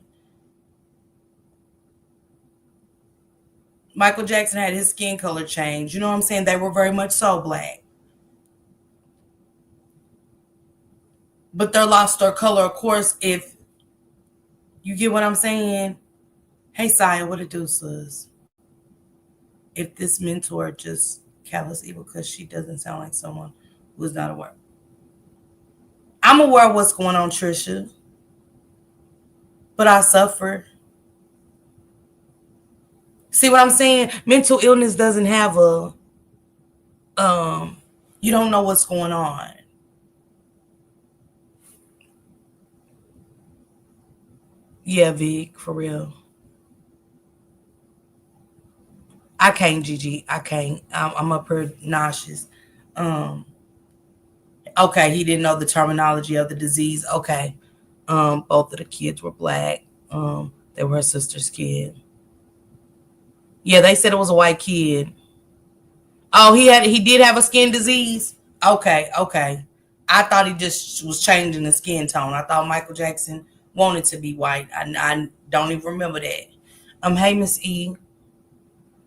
Michael Jackson had his skin color changed. You know what I'm saying? They were very much so black. but they lost their color. Of course, if you get what I'm saying. Hey, Saya, what it do, sis? If this mentor just callous evil because she doesn't sound like someone who's not aware. I'm aware of what's going on, Trisha, but I suffer. See what I'm saying? Mental illness doesn't have a you don't know what's going on. Yeah, Vic, for real. I can't, Gigi. I can't. I'm up here nauseous. Okay, he didn't know the terminology of the disease. Okay. Both of the kids were black. They were her sister's kid. Yeah, they said it was a white kid. Oh, he did have a skin disease. Okay. I thought he just was changing the skin tone. I thought Michael Jackson wanted to be white. I don't even remember that. Hey, Miss E.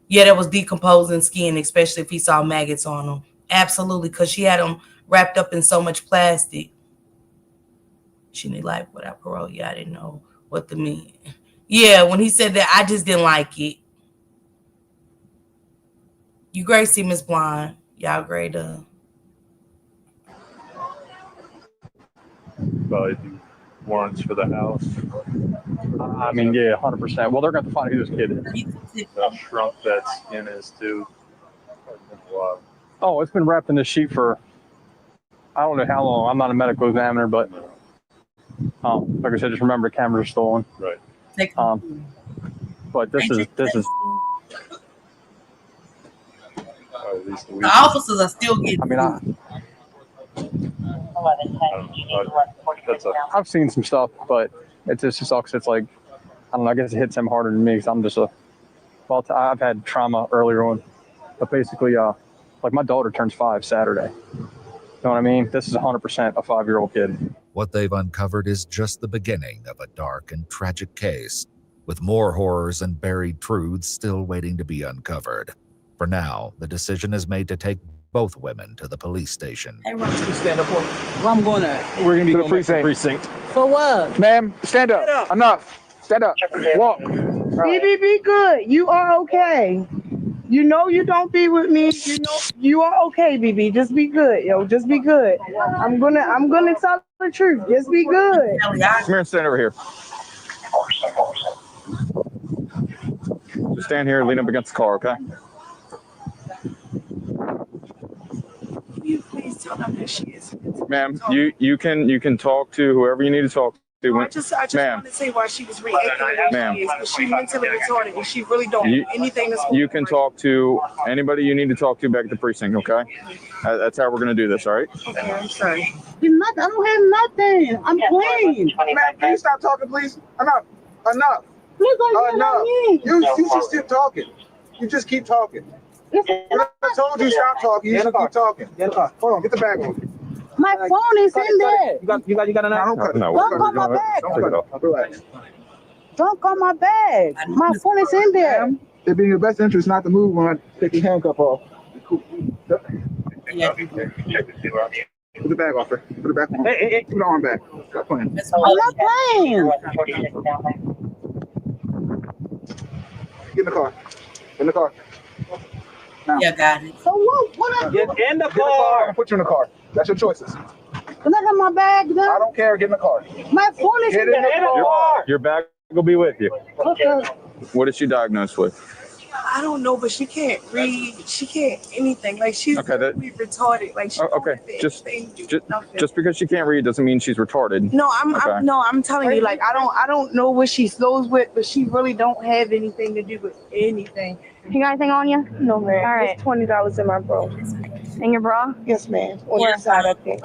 Yeah, that was decomposing skin, especially if he saw maggots on them. Absolutely, because she had them wrapped up in so much plastic. She need life without parole. Yeah, I didn't know what to mean. Yeah, when he said that, I just didn't like it. You great, see Miss Blind. Y'all great. Probably do warrants for the house. I mean, yeah, 100%. Well, they're going to find who this kid is. How shrunk that skin is too. Oh, it's been wrapped in this sheet for I don't know how long. I'm not a medical examiner, but like I said, just remember the cameras are stolen. Right. But this is. At least the officers are still getting. I mean, I've seen some stuff, but it just sucks. It's like, I don't know, I guess it hits him harder than me because I'm just I've had trauma earlier on. But basically, like my daughter turns 5 Saturday. You know what I mean? This is 100% a 5-year-old kid. What they've uncovered is just the beginning of a dark and tragic case, with more horrors and buried truths still waiting to be uncovered. For now, the decision is made to take both women to the police station. Hey, stand up. Where I'm going at? We're going to be going to the precinct. For what? Ma'am, stand up. Enough. Stand up. Walk. BB, be good. You are okay. You know you don't be with me. You know you are okay, BB. Just be good, yo. Just be good. I'm gonna tell the truth. Just be good. Come here and stand over here. Just stand here and lean up against the car, okay? Please tell them that she is. Ma'am, you can talk to whoever you need to talk to. I just want to say why she was reacting the way she is, because she's mentally retarded and she really don't do anything that's You can talk to anybody you need to talk to back at the precinct, okay? That's how we're gonna do this, all right? Okay, I'm sorry. I don't have nothing. I'm playing. Man, can you stop talking, please? Enough. Please don't yell at me. You just keep talking. You just keep talking. I told you stop talking. You just keep talking. Hold on, get the bag on. My phone is in there. You got an No. Don't call my bag. Relax. Don't call my bag. My phone is in there. It'd be in your best interest not to move when I take your handcuff off. Yeah. Put the bag off there. Put it back on. Hey, put it on back. Stop playing. I'm not playing. Get in the car. In the car. Now. Yeah, got it. So what? Get in the car. I'll put you in the car. That's your choices. Can I have my bag then? I don't care. Get in the car. My phone is Get in in the there. car. Your bag will be with you. Okay. What is she diagnosed with? I don't know, but she can't read. She can't anything. Like she's really retarded. Like she okay, just because she can't read doesn't mean she's retarded. No, I'm telling you, like I don't know what she slows with, but she really don't have anything to do with anything. You got anything on you? No, man. All right. It's $20 in my bra. In your bra? Yes, ma'am. On the side up there.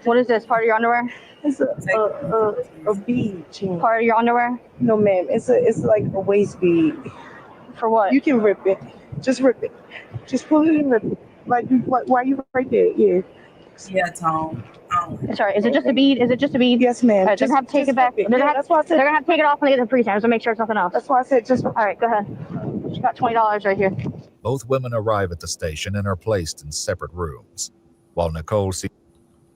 What is this? Part of your underwear? It's a bead chain. Part of your underwear? No, ma'am. It's like a waist bead. For what? You can rip it. Just rip it. Just pull it and rip it. Like why you right there? Yeah. Yeah, Tom. Sorry, is it just a bead? Is it just a bead? Yes, ma'am. They're gonna have to take it back. They're gonna have to take it off when they get to the precinct to make sure it's nothing else. That's why I said just. All right, go ahead. She got $20 right here. Both women arrive at the station and are placed in separate rooms. While Nicole sees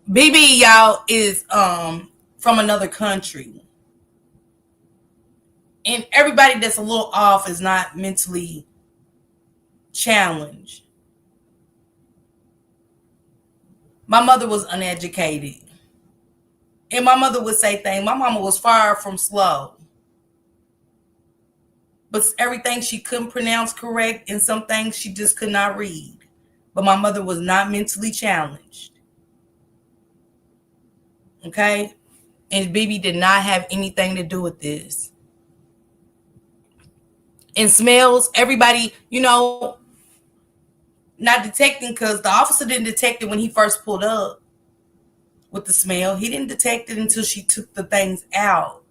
BB, y'all, is from another country. And everybody that's a little off is not mentally challenged. My mother was uneducated. And my mother would say things. My mama was far from slow. But everything she couldn't pronounce correct, and some things she just could not read. But my mother was not mentally challenged. Okay? And BB did not have anything to do with this. And smells, everybody, not detecting, because the officer didn't detect it when he first pulled up with the smell. He didn't detect it until she took the things out.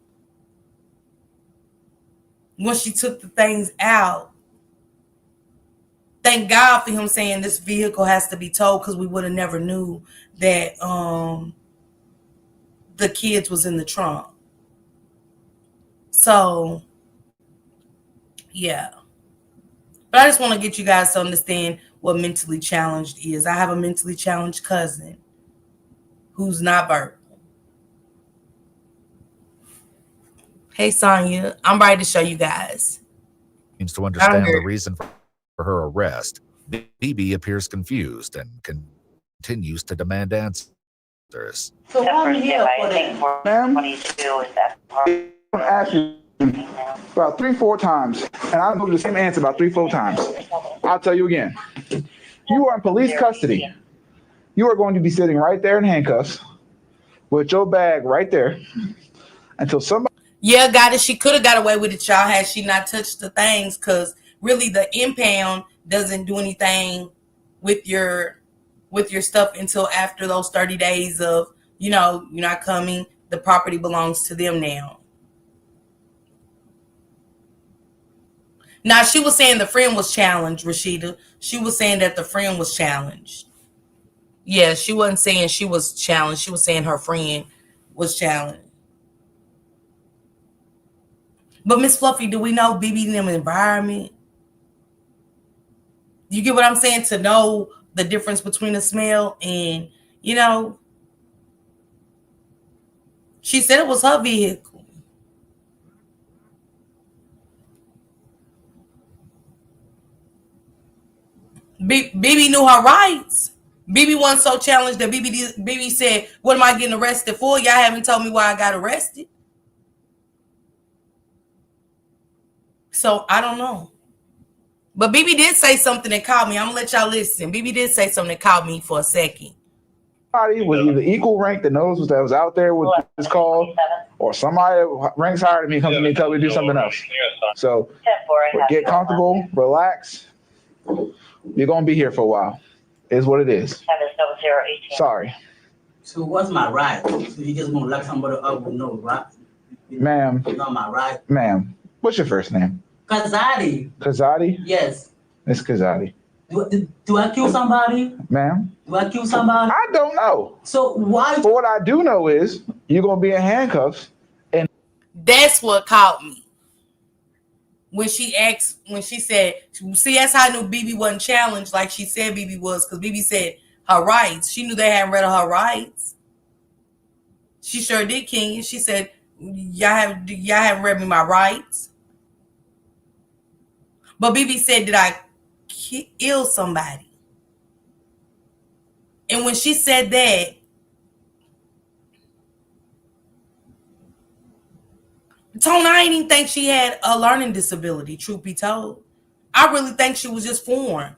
Once she took the things out, thank God for him saying this vehicle has to be towed, because we would have never knew that the kids was in the trunk. So, yeah. But I just want to get you guys to understand what mentally challenged is. I have a mentally challenged cousin who's not verbal. Hey, Sonya, I'm ready to show you guys. Seems to understand the reason for her arrest. BB appears confused and continues to demand answers. So why are you here for that? Ma'am? I'm asking about 3-4 times, and I know the same answer about 3-4 times. I'll tell you again. You are in police custody. You are going to be sitting right there in handcuffs with your bag right there until somebody. Yeah, got it. She could have got away with it, y'all, had she not touched the things, because really the impound doesn't do anything with your stuff until after those 30 days of, you're not coming. The property belongs to them now. Now, she was saying the friend was challenged, Rashida. She was saying that the friend was challenged. Yeah, she wasn't saying she was challenged. She was saying her friend was challenged. But Miss Fluffy, do we know BB in them environment? You get what I'm saying? To know the difference between a smell and, she said it was her vehicle. BB knew her rights. BB wasn't so challenged that BB said, what am I getting arrested for? Y'all haven't told me why I got arrested. So I don't know. But BB did say something that caught me. I'm going to let y'all listen. BB did say something that caught me for a second. Somebody with either equal rank that knows that was out there with this call, or somebody ranks higher than me comes to me and tells me to do something else. So get comfortable, relax. You're going to be here for a while. Is what it is. Sorry. So what's my right? So you just gonna lock somebody up with no right? Ma'am. Not my right. Ma'am. What's your first name? Kazadi. Kazadi? Yes. Miss Kazadi. Do I kill somebody? Ma'am? Do I kill somebody? I don't know. So why? But what I do know is you're going to be in handcuffs. And that's what caught me. When she said, see, that's how I knew BB wasn't challenged like she said BB was, because BB said her rights. She knew they hadn't read her rights. She sure did, King. She said, y'all haven't read me my rights. But BB said, did I kill somebody? And when she said that, Tone, I didn't even think she had a learning disability, truth be told. I really think she was just foreign.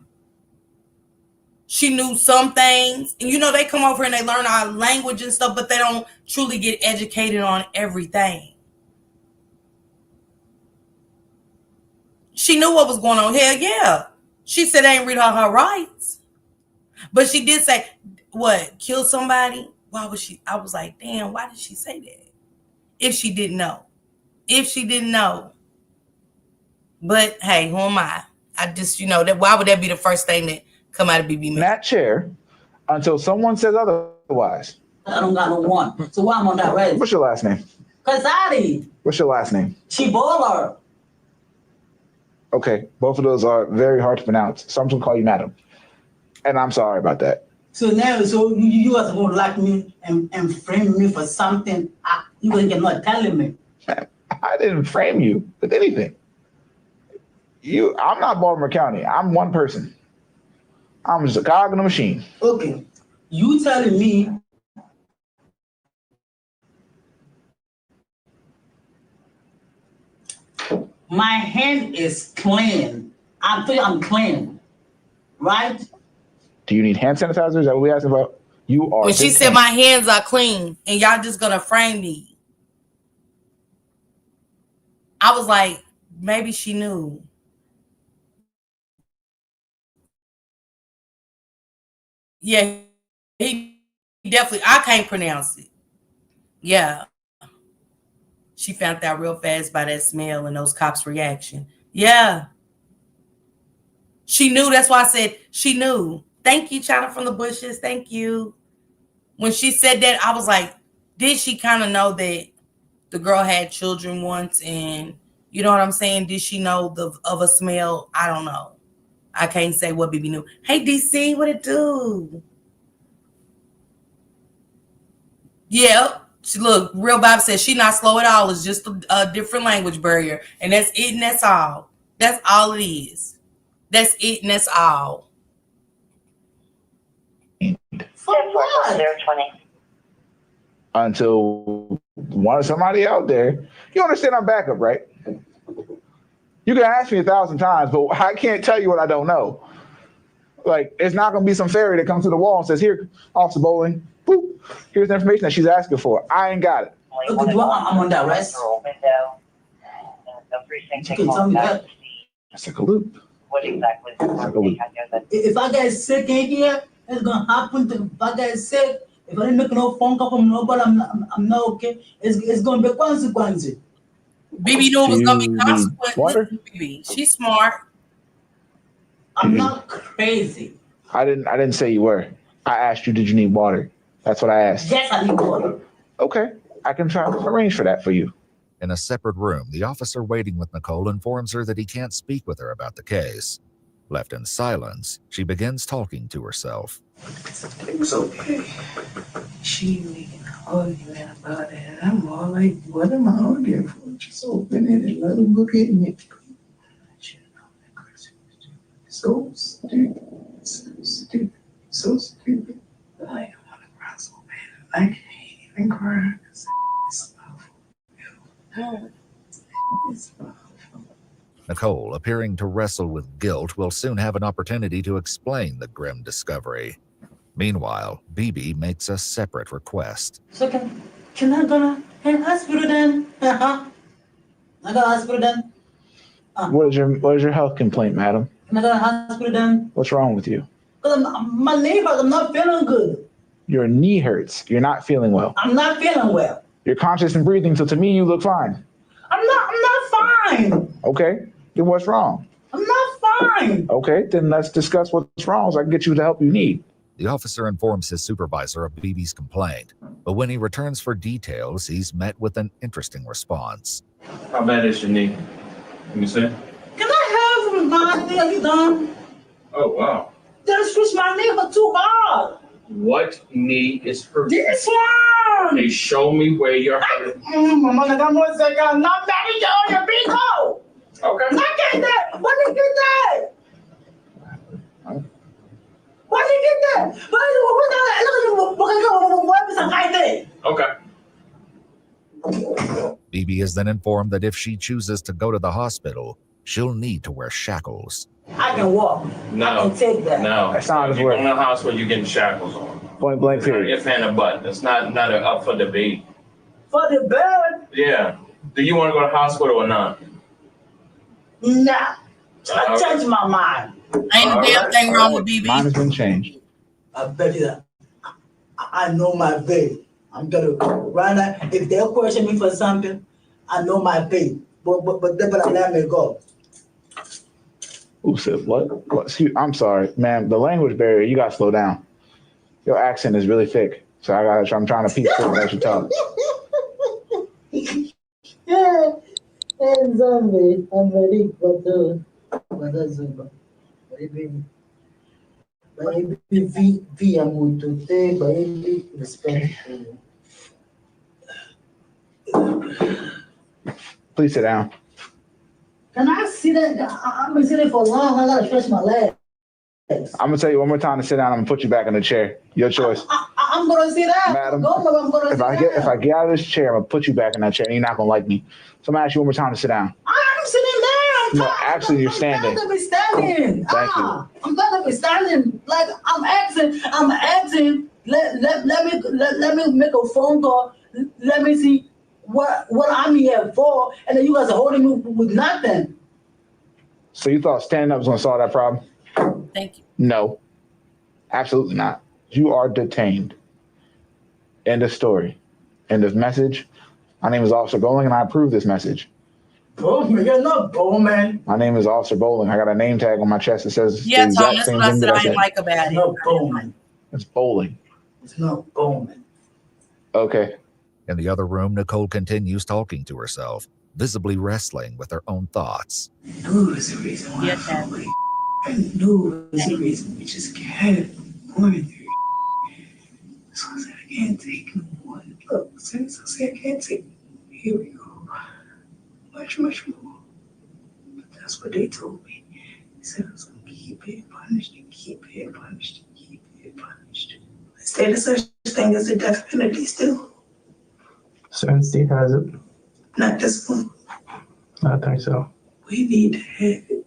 She knew some things. And they come over and they learn our language and stuff, but they don't truly get educated on everything. She knew what was going on. Hell yeah. She said they ain't read her rights. But she did say, what, kill somebody? Why was she? I was like, damn, why did she say that? If she didn't know. But hey, who am I? I just, that why would that be the first thing that come out of BB? In that chair until someone says otherwise. I don't got no one. So why I'm on that right? What's your last name? Kazadi. What's your last name? Chibola. Okay, both of those are very hard to pronounce, so I'm just gonna call you madam. And I'm sorry about that. So now, so you guys gonna lock me and frame me for something you guys cannot telling me. I didn't frame you with anything. I'm not Baltimore County. I'm one person. I'm just a cog in a machine. Okay, you telling me my hand is clean. I'm telling you I'm clean, right? Do you need hand sanitizer? Is that what we asking about? You are. When she said my hands are clean and y'all just gonna frame me, I was like, maybe she knew. Yeah, he definitely, I can't pronounce it. Yeah. She found out real fast by that smell and those cops' reaction. Yeah. She knew. That's why I said she knew. Thank you, China from the bushes. Thank you. When she said that, I was like, did she kind of know that the girl had children once? And you know what I'm saying? Did she know of a smell? I don't know. I can't say what BB knew. Hey, DC, what it do? Yeah. Look, Real Bob says she not slow at all. It's just a different language barrier. And that's it and that's all. That's all it is. That's it and that's all. For what? Until somebody out there, you understand I'm backup, right? You can ask me 1,000 times, but I can't tell you what I don't know. Like, it's not going to be some fairy that comes to the wall and says, here, Officer Bowling, boop, here's the information that she's asking for. I ain't got it. Okay, I'm on that rest. You can tell me that. That's like a loop. What exactly? Like a loop. If I get sick in here, it's gonna happen. If I get sick, if I didn't make no phone call from nobody, I'm not okay. It's gonna be consequences. BB knew it was gonna be consequences. Listen, BB, she's smart. I'm not crazy. I didn't say you were. I asked you, did you need water? That's what I asked. Yes, I need water. Okay, I can try to arrange for that for you. In a separate room, the officer waiting with Nicole informs her that he can't speak with her about the case. Left in silence, she begins talking to herself. It's okay. She making an argument about it. I'm all like, what am I arguing for? Just open it and let them look at me. So stupid. So stupid. So stupid. I am on the ground so bad. I can't even cry. Nicole, appearing to wrestle with guilt, will soon have an opportunity to explain the grim discovery. Meanwhile, BB makes a separate request. So can I go to hospital then? I go to hospital then. What is your health complaint, madam? Can I go to hospital then? What's wrong with you? Because my knee hurts. I'm not feeling good. Your knee hurts. You're not feeling well. I'm not feeling well. You're conscious and breathing, so to me, you look fine. I'm not fine. Okay, then what's wrong? I'm not fine. Okay, then let's discuss what's wrong so I can get you the help you need. The officer informs his supervisor of BB's complaint, but when he returns for details, he's met with an interesting response. How bad is your knee? Let me see. Can I have my knee? Are you done? Oh, wow. They switch my knee for too hard. What knee is hurt? This one. Hey, show me where you're hurt. Mama, not married on your big hole. Okay. Not get that. When did you get that? When did you get that? Okay. BB is then informed that if she chooses to go to the hospital, she'll need to wear shackles. I can walk. No. I can take that. No. That's not his If word. you're in the hospital, you're getting shackles on. Point blank period. If and a butt. It's not up for debate. For the bed? Yeah. Do you want to go to the hospital or not? Nah. I changed my mind. Ain't a damn thing wrong with BB. Mine has been changed. I bet you that I know my pay. I'm gonna right now. If they question me for something, I know my pay. But they better let me go. Who said what? Excuse, I'm sorry, ma'am. The language barrier, you gotta slow down. Your accent is really thick, so I'm trying to peek through as you talk. Yeah, and zombie. I'm ready for the. What is it? Baby, via muito te, baby, respeito. Please sit down. Can I sit that? I've been sitting for long. I gotta stretch my legs. I'm gonna tell you one more time to sit down. I'm gonna put you back in the chair. Your choice. I'm gonna sit down. Madam, I'm gonna sit down. If I get out of this chair, I'm gonna put you back in that chair and you're not gonna like me. So I'm gonna ask you one more time to sit down. I'm sitting down. No, actually you're standing. I'm gonna be standing. Thank you. I'm gonna be standing. Like I'm asking. Let me make a phone call. Let me see what I'm here for, and then you guys are holding me with nothing. So you thought standing up was gonna solve that problem? Thank you. No, absolutely not. You are detained. End of story. End of message. My name is Officer Bowling, and I approve this message. Bowman, you're not Bowman. My name is Officer Bowling. I got a name tag on my chest that says Yeah, the Tom, exact that's same what I thing said that I didn't like about it. No Bowman. It's bowling. It's not Bowman. Okay. In the other room, Nicole continues talking to herself, visibly wrestling with her own thoughts. I knew there's a reason why I knew there's a reason we just can't more than three. So I said I can't take no more. Look, since I said I can't take no more, here we go. Much more. But that's what they told me. They said I was gonna keep it punished and keep it punished and keep it punished. Is there such thing as a death penalty still? Certain state has it. Not this one. I think so. We need to have it.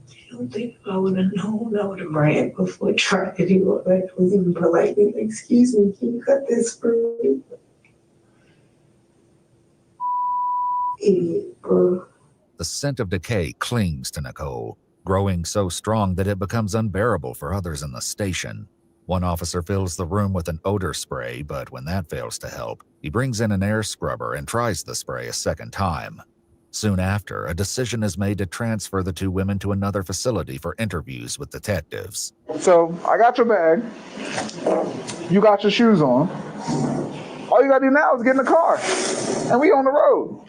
You don't think if I would have known, I would have ran before trying to do it. Like, I was even politely like, excuse me, can you cut this for me? Idiot, bro. The scent of decay clings to Nicole, growing so strong that it becomes unbearable for others in the station. One officer fills the room with an odor spray, but when that fails to help, he brings in an air scrubber and tries the spray a second time. Soon after, a decision is made to transfer the two women to another facility for interviews with detectives. So I got your bag. You got your shoes on. All you gotta do now is get in the car, and we on the road.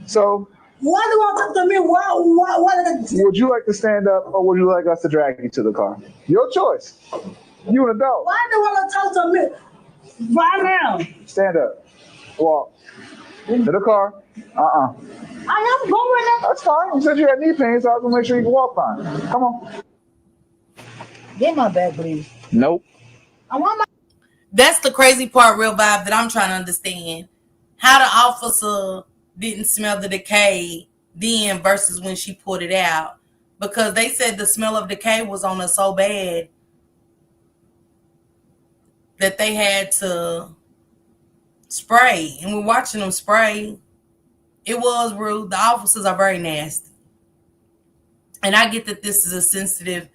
So. Why do you want to talk to me? Why? Would you like to stand up, or would you like us to drag you to the car? Your choice. You an adult. Why do you want to talk to me? Right now. Stand up. Walk. To the car. I am going. That's fine. You said you had knee pain, so I was gonna make sure you can walk fine. Come on. Get my bag, please. Nope. I want my. That's the crazy part, real vibe, that I'm trying to understand. How the officer didn't smell the decay then versus when she pulled it out. Because they said the smell of decay was on her so bad that they had to spray. And we're watching them spray. It was rude. The officers are very nasty. And I get that this is a sensitive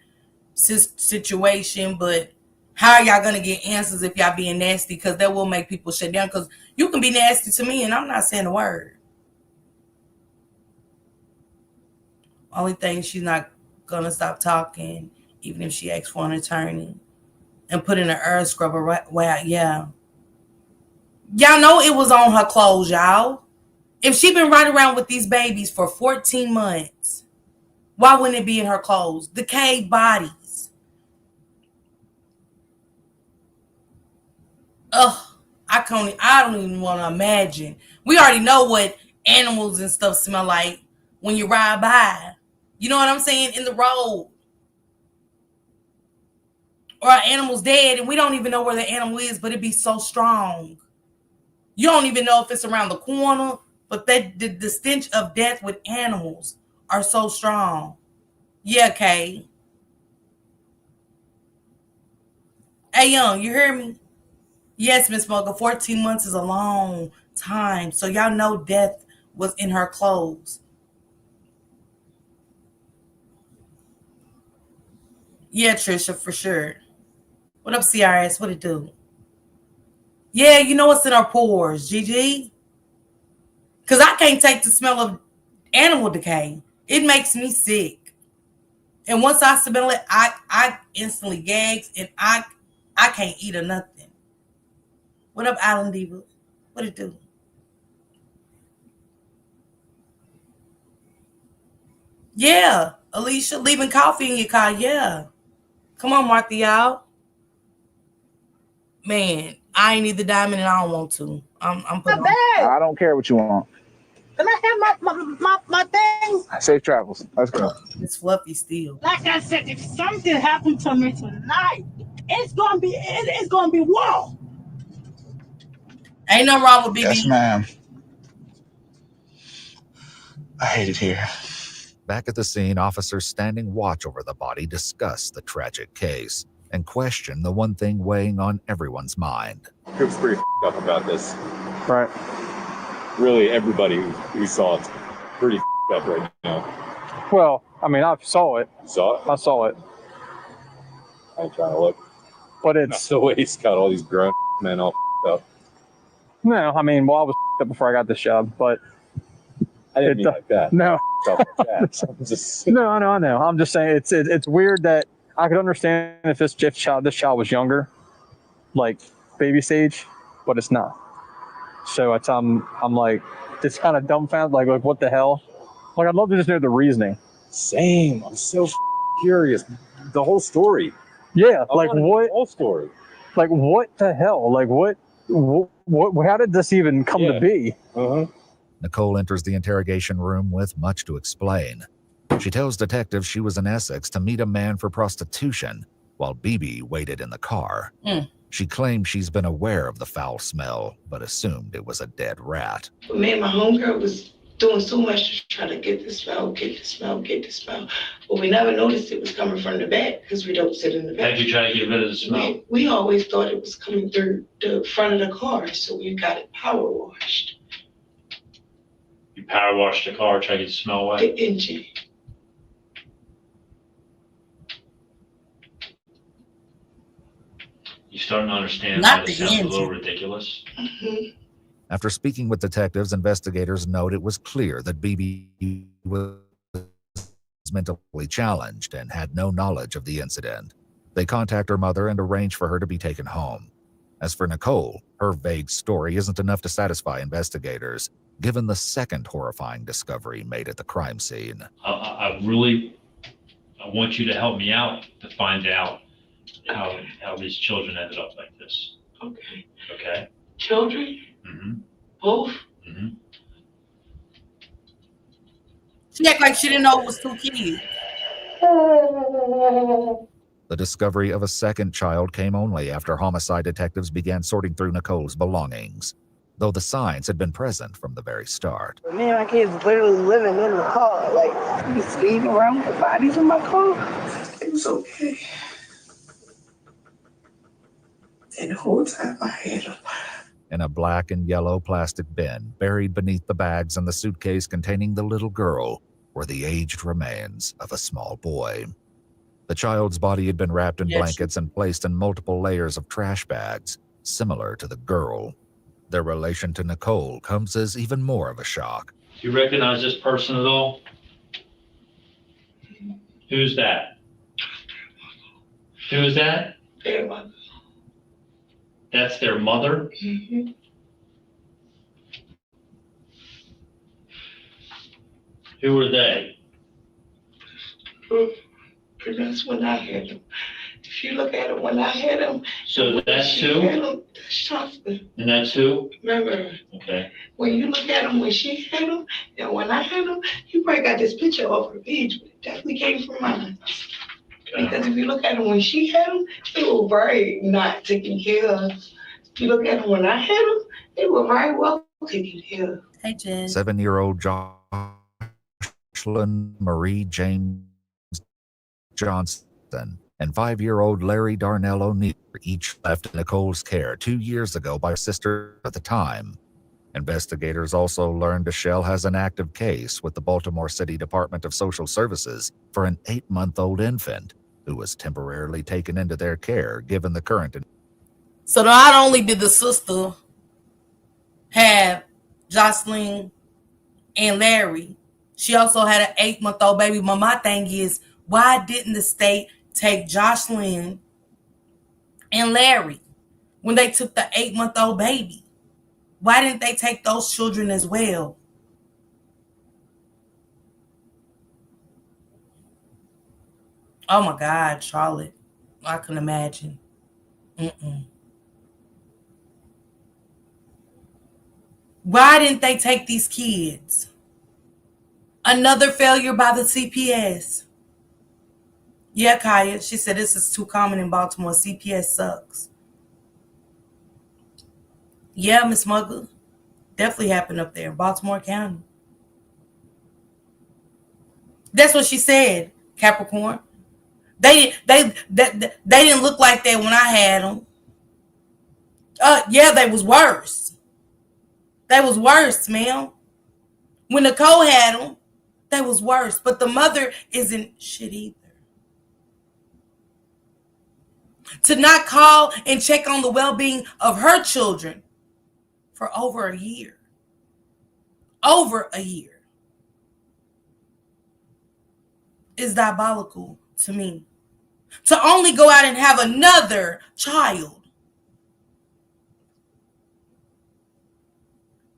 situation, but how are y'all going to get answers if y'all being nasty? Because that will make people shut down. Because you can be nasty to me and I'm not saying a word. Only thing, she's not going to stop talking, even if she asks for an attorney. And put in an air scrubber. Right? Wow, yeah. Y'all know it was on her clothes, y'all. If she been right around with these babies for 14 months, why wouldn't it be in her clothes? Decayed bodies. Ugh, I don't even want to imagine. We already know what animals and stuff smell like when you ride by. You know what I'm saying? In the road. Or an animal's dead and we don't even know where the animal is, but it be so strong. You don't even know if it's around the corner, but the stench of death with animals are so strong. Yeah, Kay. Hey, Young, you hear me? Yes, Miss Mocha, 14 months is a long time. So y'all know death was in her clothes. Yeah, Trisha, for sure. What up, CRS? What it do? Yeah, you know what's in our pores, GG? Because I can't take the smell of animal decay. It makes me sick. And once I smell it, I instantly gags and I can't eat or nothing. What up, Island Diva? What it do? Yeah, Alicia, leaving coffee in your car, yeah. Come on, Martha, y'all. Man, I ain't need the diamond and I don't want to. I'm putting I don't care what you want. Can I have my things? Safe travels. Let's go. It's fluffy still. Like I said, if something happened to me tonight, it's gonna be war. Ain't nothing wrong with BB. Yes, ma'am. I hate it here. Back at the scene, officers standing watch over the body discuss the tragic case and question the one thing weighing on everyone's mind. Group's pretty up about this. Right. Really, everybody who saw it's pretty up right now. Well, I mean, I saw it. Saw it? I saw it. I ain't trying to look. But it's the way he's got all these grown men all up. No, I mean, well, I was up before I got this job, but I didn't mean like that. No. I'm just... No, I know. I'm just saying it's weird that I could understand if this child was younger, like baby stage, but it's not. So I'm like, it's kind of dumbfounded, like what the hell? Like, I'd love to just know the reasoning. Same. I'm so curious. The whole story. Yeah, I like wanna know what? The whole story. Like what the hell? Like what? How did this even come to be? Nicole enters the interrogation room with much to explain. She tells detectives she was in Essex to meet a man for prostitution, while BB waited in the car. She claims she's been aware of the foul smell, but assumed it was a dead rat. Me and my homegirl was doing so much to try to get the smell. But we never noticed it was coming from the back because we don't sit in the back. How'd you try to get rid of the smell? We always thought it was coming through the front of the car, so we got it power washed. You power washed the car, try to get the smell away? The engine. You starting to understand Not that the it sounds a little engine. ridiculous? After speaking with detectives, investigators note it was clear that BB was mentally challenged and had no knowledge of the incident. They contact her mother and arrange for her to be taken home. As for Nicole, her vague story isn't enough to satisfy investigators, given the second horrifying discovery made at the crime scene. I want you to help me out to find out how these children ended up like this. Okay. Okay? Children? Mm-hmm. Both? Mm-hmm. She act like she didn't know it was 2 kids. The discovery of a second child came only after homicide detectives began sorting through Nicole's belongings, though the signs had been present from the very start. Me and my kids literally living in the car. Like, we sleeping around with the bodies in my car. It was okay. And the whole time I had them. In a black and yellow plastic bin, buried beneath the bags and the suitcase containing the little girl, were the aged remains of a small boy. The child's body had been wrapped in blankets and placed in multiple layers of trash bags, similar to the girl. Their relation to Nicole comes as even more of a shock. Do you recognize this person at all? Who's that? Who is that? Their mother. That's their mother? Mm-hmm. Who are they? But that's when I had them. If you look at them when I had them. So that's who? That's Shasta. And that's who? Remember, Okay. when you look at them when she had them and when I had them, you probably got this picture off her page, but it definitely came from mine. Okay. Because if you look at them when she had them, they were very not taken care of. If you look at them when I had them, they were very well taken care of. Hey, Jen. 7-year-old Jocelyn Marie James Johnston and 5-year-old Larry Darnell O'Neill were each left in Nicole's care 2 years ago by her sister at the time. Investigators also learned Michelle has an active case with the Baltimore City Department of Social Services for an 8-month-old infant who was temporarily taken into their care given the current. So not only did the sister have Jocelyn and Larry, she also had an 8-month-old baby. But my thing is, why didn't the state take Jocelyn and Larry when they took the 8-month-old baby? Why didn't they take those children as well? Oh my God, Charlotte. I can imagine. Why didn't they take these kids? Another failure by the CPS. Yeah, Kaya. She said this is too common in Baltimore. CPS sucks. Yeah, Miss Mugger. Definitely happened up there, Baltimore County. That's what she said, Capricorn. They didn't look like that when I had them. Yeah, they was worse. They was worse, ma'am. When Nicole had them, they was worse. But the mother isn't shit either. To not call and check on the well-being of her children for over a year. Over a year. Is diabolical to me. To only go out and have another child.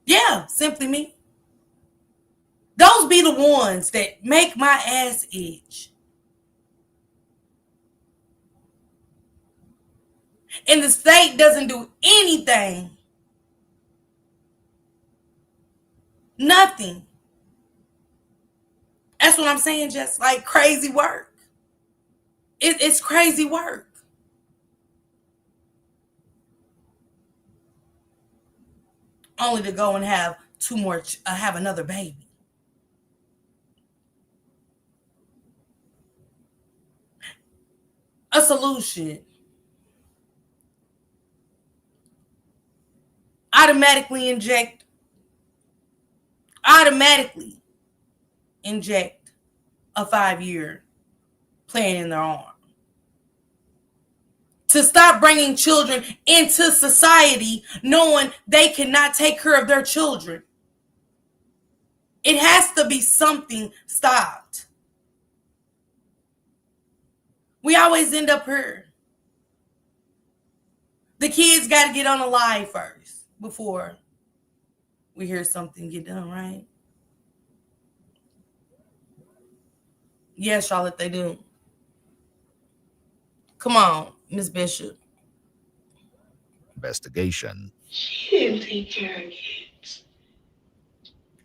Yeah, simply me. Those be the ones that make my ass itch. And the state doesn't do anything. Nothing. That's what I'm saying, just like crazy work. It's crazy work. Only to go and have have another baby. A solution. Automatically inject a 5-year plan in their arm. To stop bringing children into society knowing they cannot take care of their children. It has to be something stopped. We always end up here. The kids got to get on the line first before we hear something get done, right? Yeah, Charlotte, they do. Come on, Miss Bishop. Investigation. She didn't take care of kids.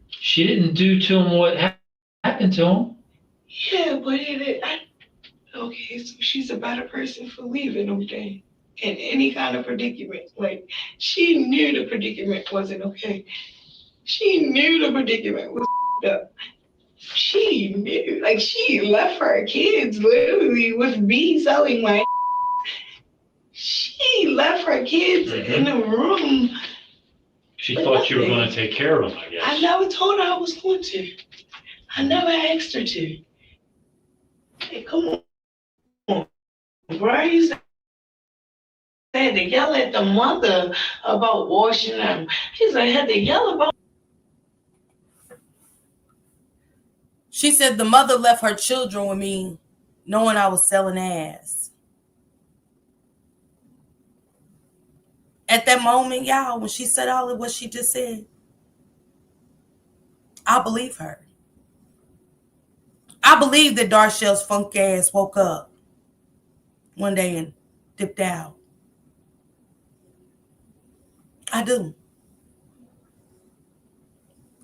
She didn't do to him what happened to him. Yeah, but okay, so she's a better person for leaving, okay? In any kind of predicament. Like, she knew the predicament wasn't okay. She knew the predicament was up. She knew. Like, she left her kids literally with me selling my. She left her kids in the room. She thought you were going to take care of them, I guess. I never told her I was going to. I never asked her to. Hey, come on. Bro, you said to yell at the mother about washing them. She said I had to yell about. She said the mother left her children with me knowing I was selling ass. At that moment, y'all, when she said all of what she just said, I believe her. I believe that Darshell's funk ass woke up one day and dipped out. I do.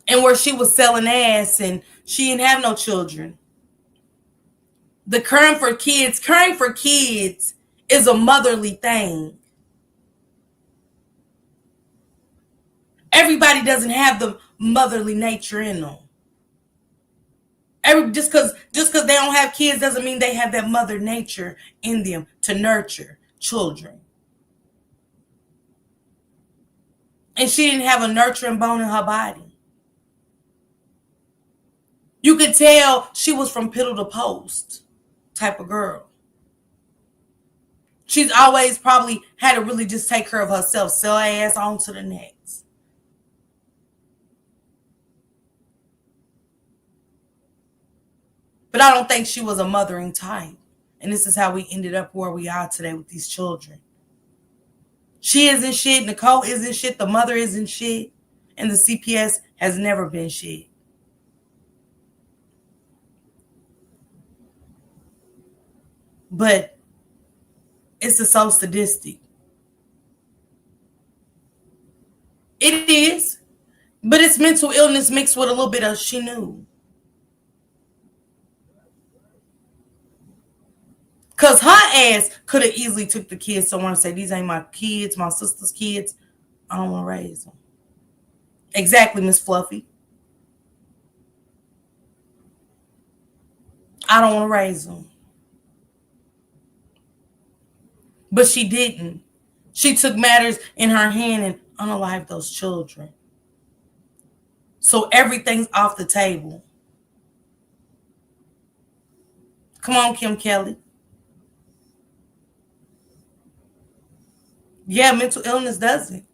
And where she was selling ass and she didn't have no children. The caring for kids is a motherly thing. Everybody doesn't have the motherly nature in them. Just because they don't have kids doesn't mean they have that mother nature in them to nurture children. And she didn't have a nurturing bone in her body. You could tell she was from piddle to post type of girl. She's always probably had to really just take care of herself, sell her ass on to the next. But I don't think she was a mothering type. And this is how we ended up where we are today with these children. She isn't shit. Nicole isn't shit. The mother isn't shit. And the CPS has never been shit. But It's so sadistic. It is. But it's mental illness mixed with a little bit of she knew. Because her ass could have easily took the kids somewhere and say, these ain't my kids, my sister's kids. I don't want to raise them. Exactly, Miss Fluffy. I don't want to raise them. But she didn't. She took matters in her hand and unalived those children. So everything's off the table. Come on, Kim Kelly. Yeah, mental illness doesn't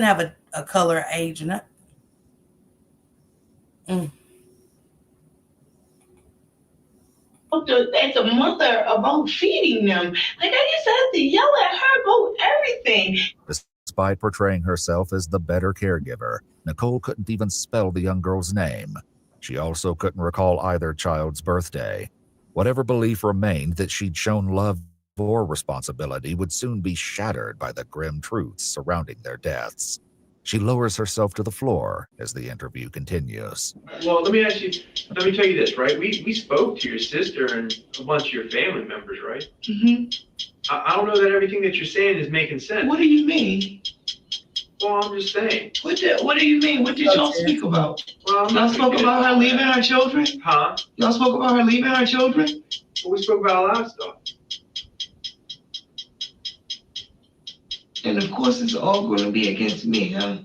have a color, age, or nothing. As a mother about feeding them. Like, I used to have to yell at her about everything. Despite portraying herself as the better caregiver, Nicole couldn't even spell the young girl's name. She also couldn't recall either child's birthday. Whatever belief remained that she'd shown love or responsibility would soon be shattered by the grim truths surrounding their deaths. She lowers herself to the floor as the interview continues. Well, let me tell you this, right? We spoke to your sister and a bunch of your family members, right? Mm-hmm. I don't know that everything that you're saying is making sense. What do you mean? Well, I'm just saying. What do you mean? What did y'all speak about? Well, y'all spoke about her leaving her children? Huh? Y'all spoke about her leaving her children? Well, we spoke about a lot of stuff. And of course it's all going to be against me, huh?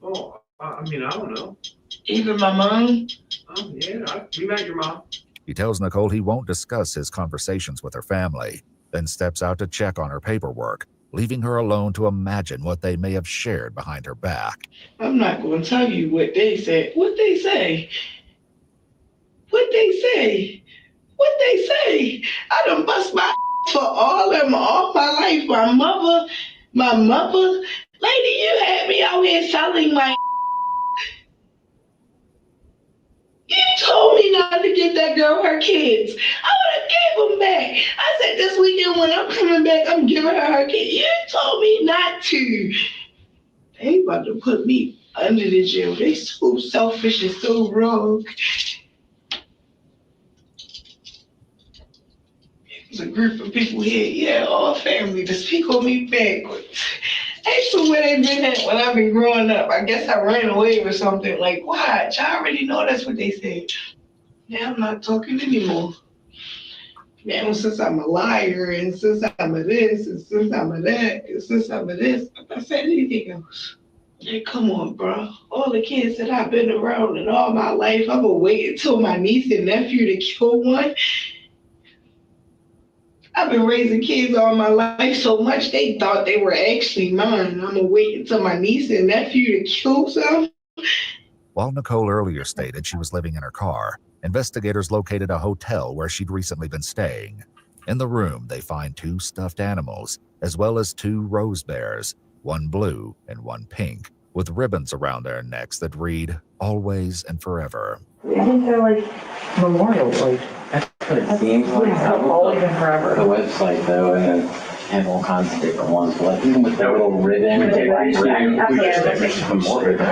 Oh, I mean, I don't know. Even my mom? Yeah, we met your mom. He tells Nicole he won't discuss his conversations with her family, then steps out to check on her paperwork, leaving her alone to imagine what they may have shared behind her back. I'm not going to tell you what they said. What they say? What they say? What they say? I done bust my for all my life. My mother. Lady, you had me out here selling my. You told me not to give that girl her kids. I would have gave them back. I said this weekend when I'm coming back, I'm giving her kids. You told me not to. They about to put me under the jail. They so selfish and so wrong. There's a group of people here, yeah, all family, to speak on me backwards. Ask them where they been at when I've been growing up. I guess I ran away or something. Like, watch, I already know that's what they said. Now I'm not talking anymore. Now since I'm a liar, and since I'm a this, and since I'm a that, and since I'm a this, I'm not saying anything else. Hey, come on, bro. All the kids that I've been around in all my life, I'm gonna wait until my niece and nephew to kill one. I've been raising kids all my life so much they thought they were actually mine. I'm gonna wait until my niece and nephew to kill some. While Nicole earlier stated she was living in her car, investigators located a hotel where she'd recently been staying. In the room, they find 2 stuffed animals, as well as 2 rose bears, one blue and one pink, with ribbons around their necks that read, "Always and Forever." I think they're like memorials, like that's what it seems like. Always and Forever. The website though, and have all kinds of different ones, but even with that little ribbon, they like some more ribbon.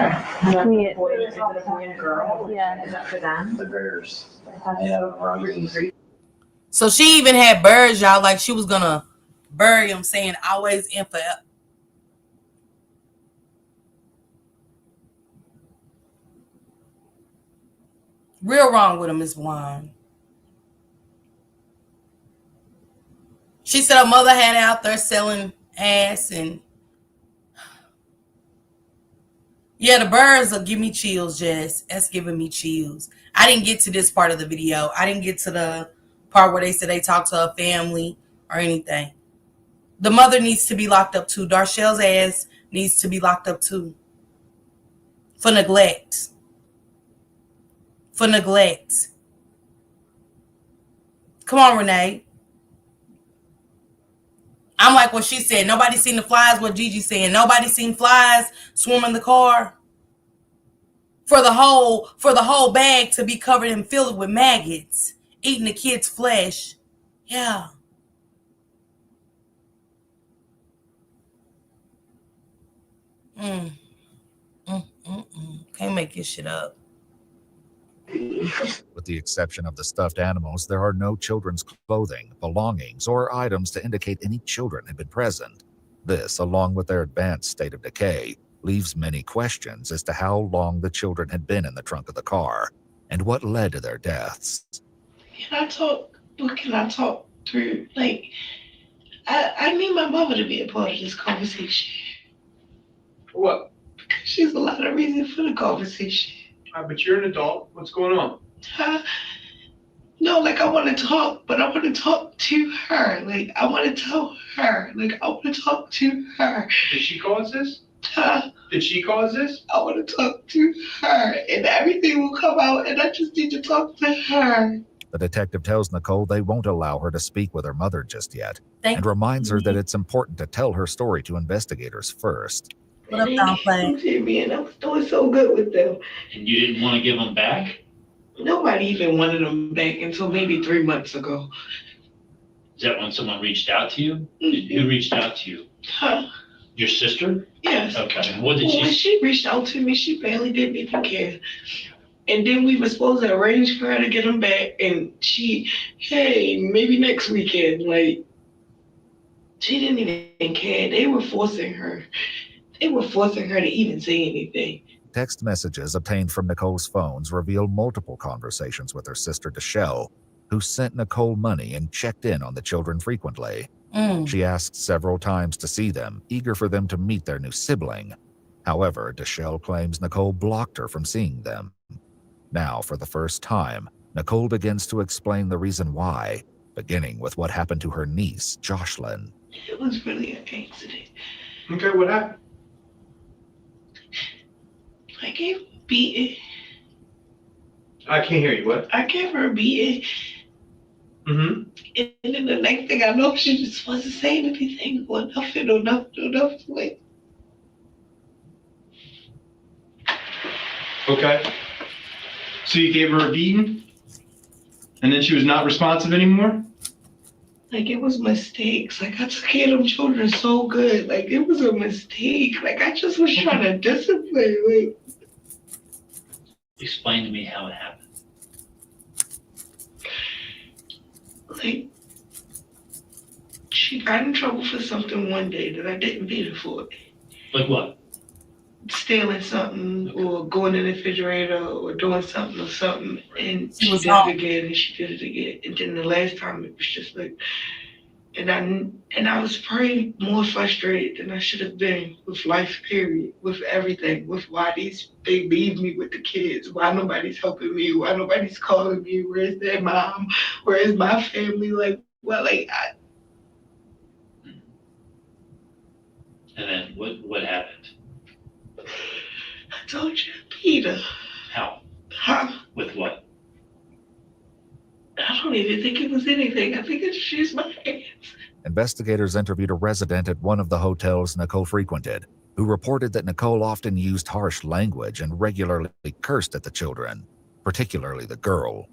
Yeah. Is that for them? The bears. Roses. So she even had birds, y'all, like she was gonna bury them, saying always and forever. Real wrong with him, Miss Wine. She said her mother had out there selling ass, and yeah, the birds will give me chills, Jess. That's giving me chills. I didn't get to this part of the video. I didn't get to the part where they said they talked to her family or anything. The mother needs to be locked up too. Darchelle's ass needs to be locked up too. For neglect. For neglect. Come on, Renee. I'm like what she said. Nobody seen the flies. What Gigi saying. Nobody seen flies swarming the car. For the whole bag to be covered and filled with maggots, eating the kid's flesh. Yeah. Mm, Can't make this shit up. With the exception of the stuffed animals, there are no children's clothing, belongings, or items to indicate any children had been present. This, along with their advanced state of decay, leaves many questions as to how long the children had been in the trunk of the car and what led to their deaths. Can I talk? What can I talk through? Like, I need my mother to be a part of this conversation. What? Because she's a lot of reason for the conversation. But you're an adult. What's going on? No, like I want to talk, but I want to talk to her. Like I want to tell her. Like I want to talk to her. Did she cause this? Did she cause this? I want to talk to her, and everything will come out, and I just need to talk to her. The detective tells Nicole they won't allow her to speak with her mother just yet, and reminds her that it's important to tell her story to investigators first. What up, Tom? Jimmy, and I was doing so good with them. And you didn't want to give them back? Nobody even wanted them back until maybe 3 months ago. Is that when someone reached out to you? Who reached out to you? Your sister? Yes. Okay. What did When she reached out to me, she barely didn't even care. And then we were supposed to arrange for her to get them back, and hey, maybe next weekend. Like, she didn't even care. They were forcing her. They were forcing her to even say anything. Text messages obtained from Nicole's phones reveal multiple conversations with her sister, Deshelle, who sent Nicole money and checked in on the children frequently. She asked several times to see them, eager for them to meet their new sibling. However, Deshelle claims Nicole blocked her from seeing them. Now, for the first time, Nicole begins to explain the reason why, beginning with what happened to her niece, Jocelyn. It was really an accident. Okay, what happened? I gave her a beating. I can't hear you. What? I gave her a beating. Mm-hmm. And then the next thing I know, she just wasn't saying anything or nothing or nothing. Like, Okay. So you gave her a beating? And then she was not responsive anymore? Like it was mistakes. Like I took care of them children so good. Like it was a mistake. Like I just was trying to discipline. Like, Explain to me how it happened. like she got in trouble for something one day that I didn't beat her for. Like what? Stealing something or going in the refrigerator or doing something. And she was did wrong. it again and she did it again. And then the last time it was just like, and I was probably more frustrated than I should have been with life, period, with everything, with why they leave me with the kids, why nobody's helping me, why nobody's calling me, where's their mom, where's my family, like, well, like, And then what happened? I told you, Peter. How? With what? I don't even think it was anything. I think it's just my hands. Investigators interviewed a resident at one of the hotels Nicole frequented, who reported that Nicole often used harsh language and regularly cursed at the children, particularly the girl.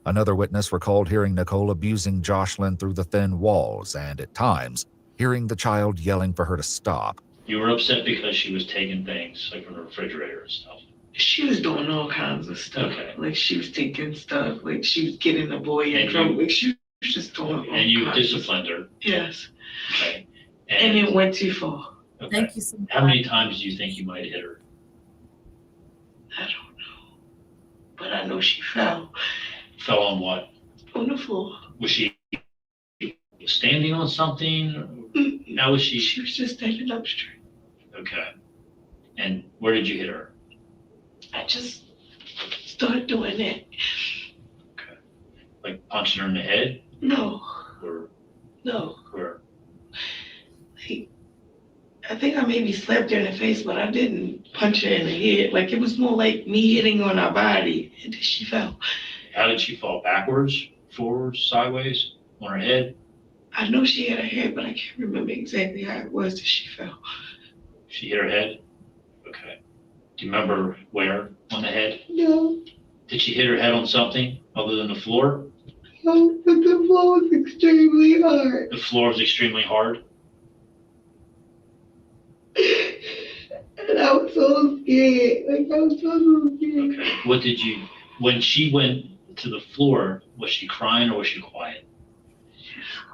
Another witness recalled hearing Nicole abusing Jocelyn through the thin walls and, at times, hearing the child yelling for her to stop. You were upset because she was taking things like from the refrigerator and stuff. She was doing all kinds of stuff. Okay. Like she was taking stuff. Like she was getting the boy in trouble. Like she was just doing all And you kinds disciplined her. Yes. Okay. And it went too far. Okay. Thank you so much. How many times do you think you might have hit her? I don't know. But I know she fell Fell on what? on the floor. Was she standing on something? How was she? She was just standing up straight. Okay. And where did you hit her? I just started doing that. Okay. Like punching her in the head? No. Or No. where? Like, I think I maybe slapped her in the face, but I didn't punch her in the head. Like it was more like me hitting on her body, and then she fell. How did she fall? Backwards, forwards, sideways, on her head? I know she had a head, but I can't remember exactly how it was that she fell. She hit her head? Okay. Do you remember where on the head? No. Did she hit her head on something other than the floor? No, but the floor was extremely hard. The floor was extremely hard. And I was so scared. Like, I was so scared. Okay. What did you, when she went to the floor, was she crying or was she quiet?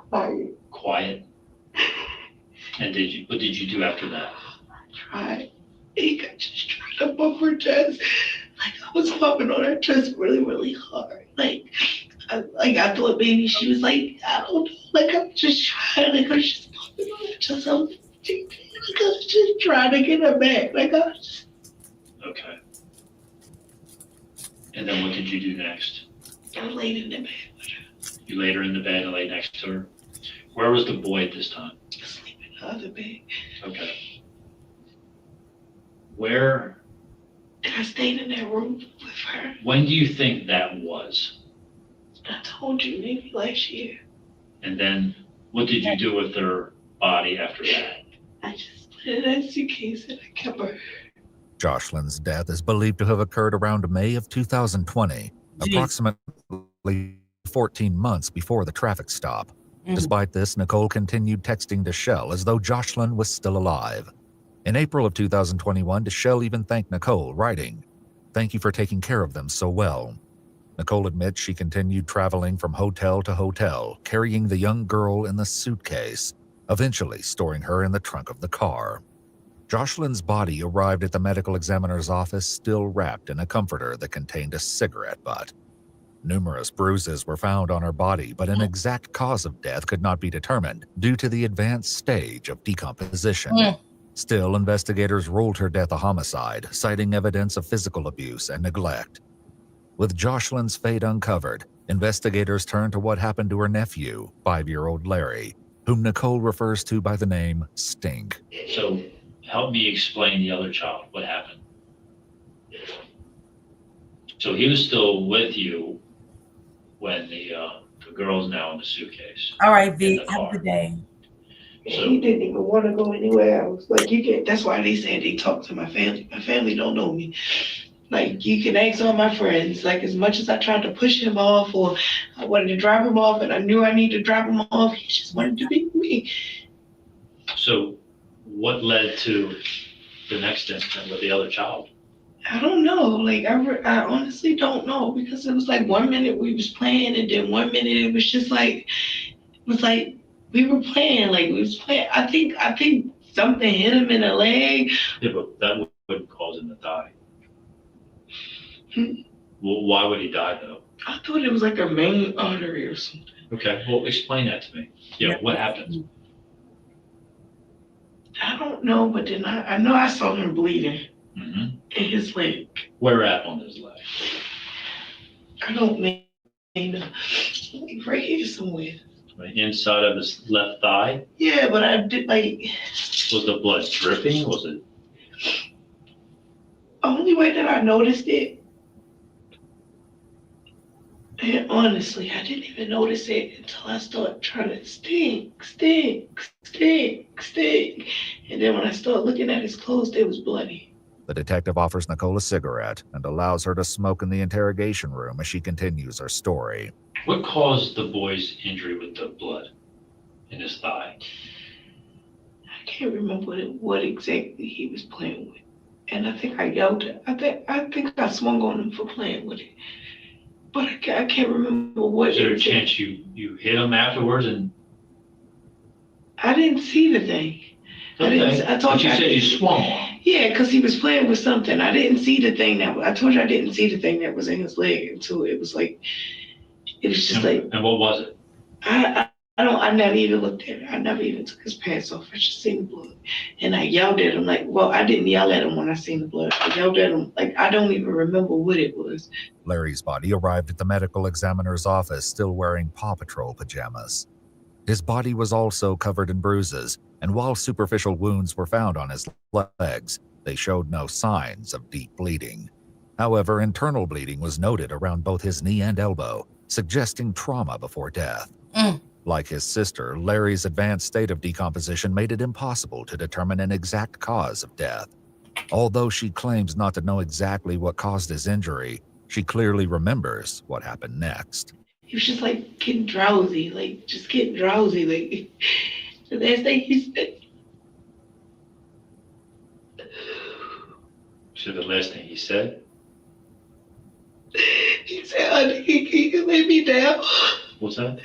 Quiet. Quiet? And what did you do after that? I tried. I just tried to bump her chest. Like, I was bumping on her chest really, really hard. Like, I thought maybe she was like, I don't know. Like, I'm just trying. Like, I was just bumping on her chest. I was just trying to get her back. Like, I was just... Okay. And then what did you do next? I laid in the bed with her. You laid her in the bed and laid next to her? Where was the boy at this time? Asleep in the other bed. Okay. Where? And I stayed in that room with her. When do you think that was? I told you, maybe last year. And then what did you do with her body after that? I just put it in a suitcase and I kept her. Jocelyn's death is believed to have occurred around May of 2020, approximately 14 months before the traffic stop. Despite this, Nicole continued texting Deshelle as though Jocelyn was still alive. In April of 2021, Deshelle even thanked Nicole, writing, "Thank you for taking care of them so well." Nicole admits she continued traveling from hotel to hotel, carrying the young girl in the suitcase, eventually storing her in the trunk of the car. Jocelyn's body arrived at the medical examiner's office still wrapped in a comforter that contained a cigarette butt. Numerous bruises were found on her body, but an exact cause of death could not be determined due to the advanced stage of decomposition. Still, investigators ruled her death a homicide, citing evidence of physical abuse and neglect. With Jocelyn's fate uncovered, investigators turned to what happened to her nephew, 5-year-old Larry, whom Nicole refers to by the name Stink. So help me explain the other child. What happened? So he was still with you when the girl's now in the suitcase. All right, Vic, have a good day. So, he didn't even want to go anywhere else. Like, you can, that's why they said they talk to my family. My family don't know me. Like, you can ask all my friends. Like, as much as I tried to push him off or I wanted to drop him off and I knew I needed to drop him off, he just wanted to be with me. so what led to the next incident with the other child? I don't know. Like, I honestly don't know, because it was like 1 minute we was playing and then 1 minute it was just like, it was like we were playing, like we was playing. I think something hit him in the leg. Yeah, but that wouldn't cause him to die. Well, why would he die though? I thought it was like a main artery or something. Okay, well, explain that to me. Yeah, what happened? I don't know, but then I know I saw him bleeding in his leg. Where at on his leg? I don't know. Like right here somewhere. Right inside of his left thigh? Yeah, but I did like. Was the blood dripping? Was it? Only way that I noticed it, and honestly, I didn't even notice it until I started trying to stink. And then when I started looking at his clothes, they was bloody. The detective offers Nicole a cigarette and allows her to smoke in the interrogation room as she continues her story. What caused the boy's injury with the blood in his thigh? I can't remember what exactly he was playing with. And I think I yelled it. I think I swung on him for playing with it. But I can't remember what. Is there a chance you hit him afterwards? And I didn't see the thing. okay. I told you. You said you swung on him. Yeah, because he was playing with something. I didn't see the thing I told you I didn't see the thing that was in his leg until it was like, it was just like. And what was it? I never even looked at it. I never even took his pants off. I just seen the blood. And I yelled at him like, well, I didn't yell at him when I seen the blood. I yelled at him like, I don't even remember what it was. Larry's body arrived at the medical examiner's office still wearing Paw Patrol pajamas. His body was also covered in bruises, and while superficial wounds were found on his legs, they showed no signs of deep bleeding. However, internal bleeding was noted around both his knee and elbow, suggesting trauma before death. Like his sister, Larry's advanced state of decomposition made it impossible to determine an exact cause of death. Although she claims not to know exactly what caused his injury, she clearly remembers what happened next. He was just like getting drowsy, like just getting drowsy. Like the last thing he said, So the last thing he said? He said, honey, can you lay me down? What's that?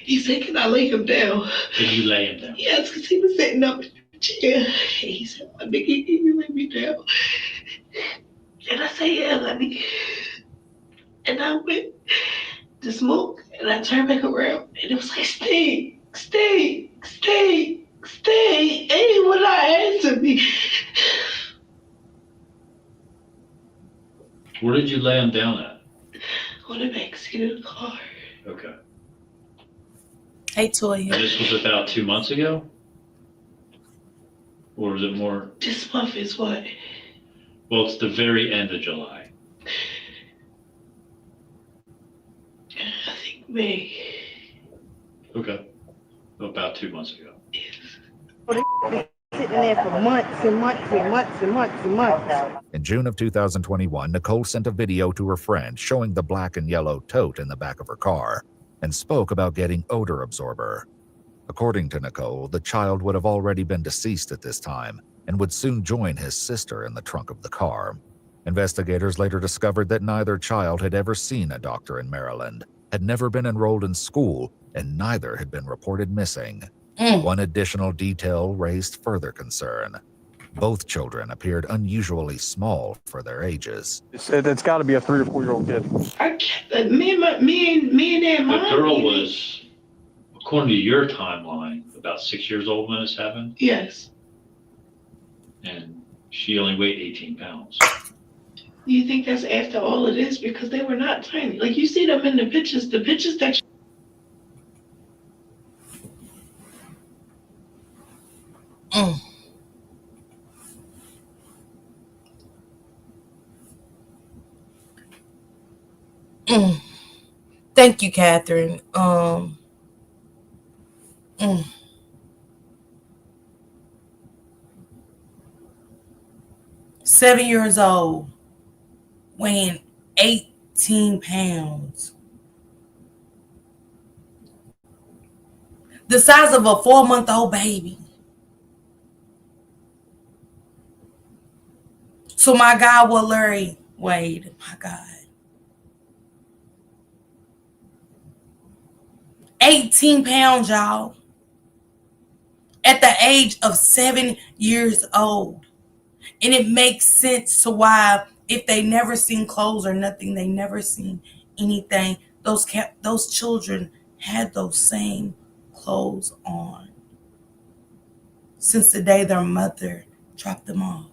He said, can I lay him down? Did you lay him down? Yes, because he was sitting up in the chair. He said, honey, can you lay me down? And I said, yeah, honey. And I went to smoke, and I turned back around, and it was like, stay. Ain't what I answered me. Where did you lay him down at? On the backseat of the car. Okay. Hey, Toya. And this was about 2 months ago? Or was it more? This month is what? Well, it's the very end of July. I think May. Okay. About 2 months ago. Sitting there for months and months and months and months and months. In June of 2021, Nicole sent a video to her friend showing the black and yellow tote in the back of her car and spoke about getting odor absorber. According to Nicole, the child would have already been deceased at this time and would soon join his sister in the trunk of the car. Investigators later discovered that neither child had ever seen a doctor in Maryland, had never been enrolled in school, and neither had been reported missing. One additional detail raised further concern. Both children appeared unusually small for their ages. It's got to be a 3 or 4 year old kid. Me and that mom. The girl was, according to your timeline, about 6 years old when this happened. Yes. And she only weighed 18 pounds. You think that's after all of this? Because they were not tiny. Like, you see them in the pictures that Thank you, Catherine. 7 years old, weighing 18 pounds. The size of a 4-month-old baby. So my God, what Larry weighed, my God. 18 pounds, y'all. At the age of 7 years old. And it makes sense to why, if they never seen clothes or nothing, they never seen anything, those children had those same clothes on since the day their mother dropped them off.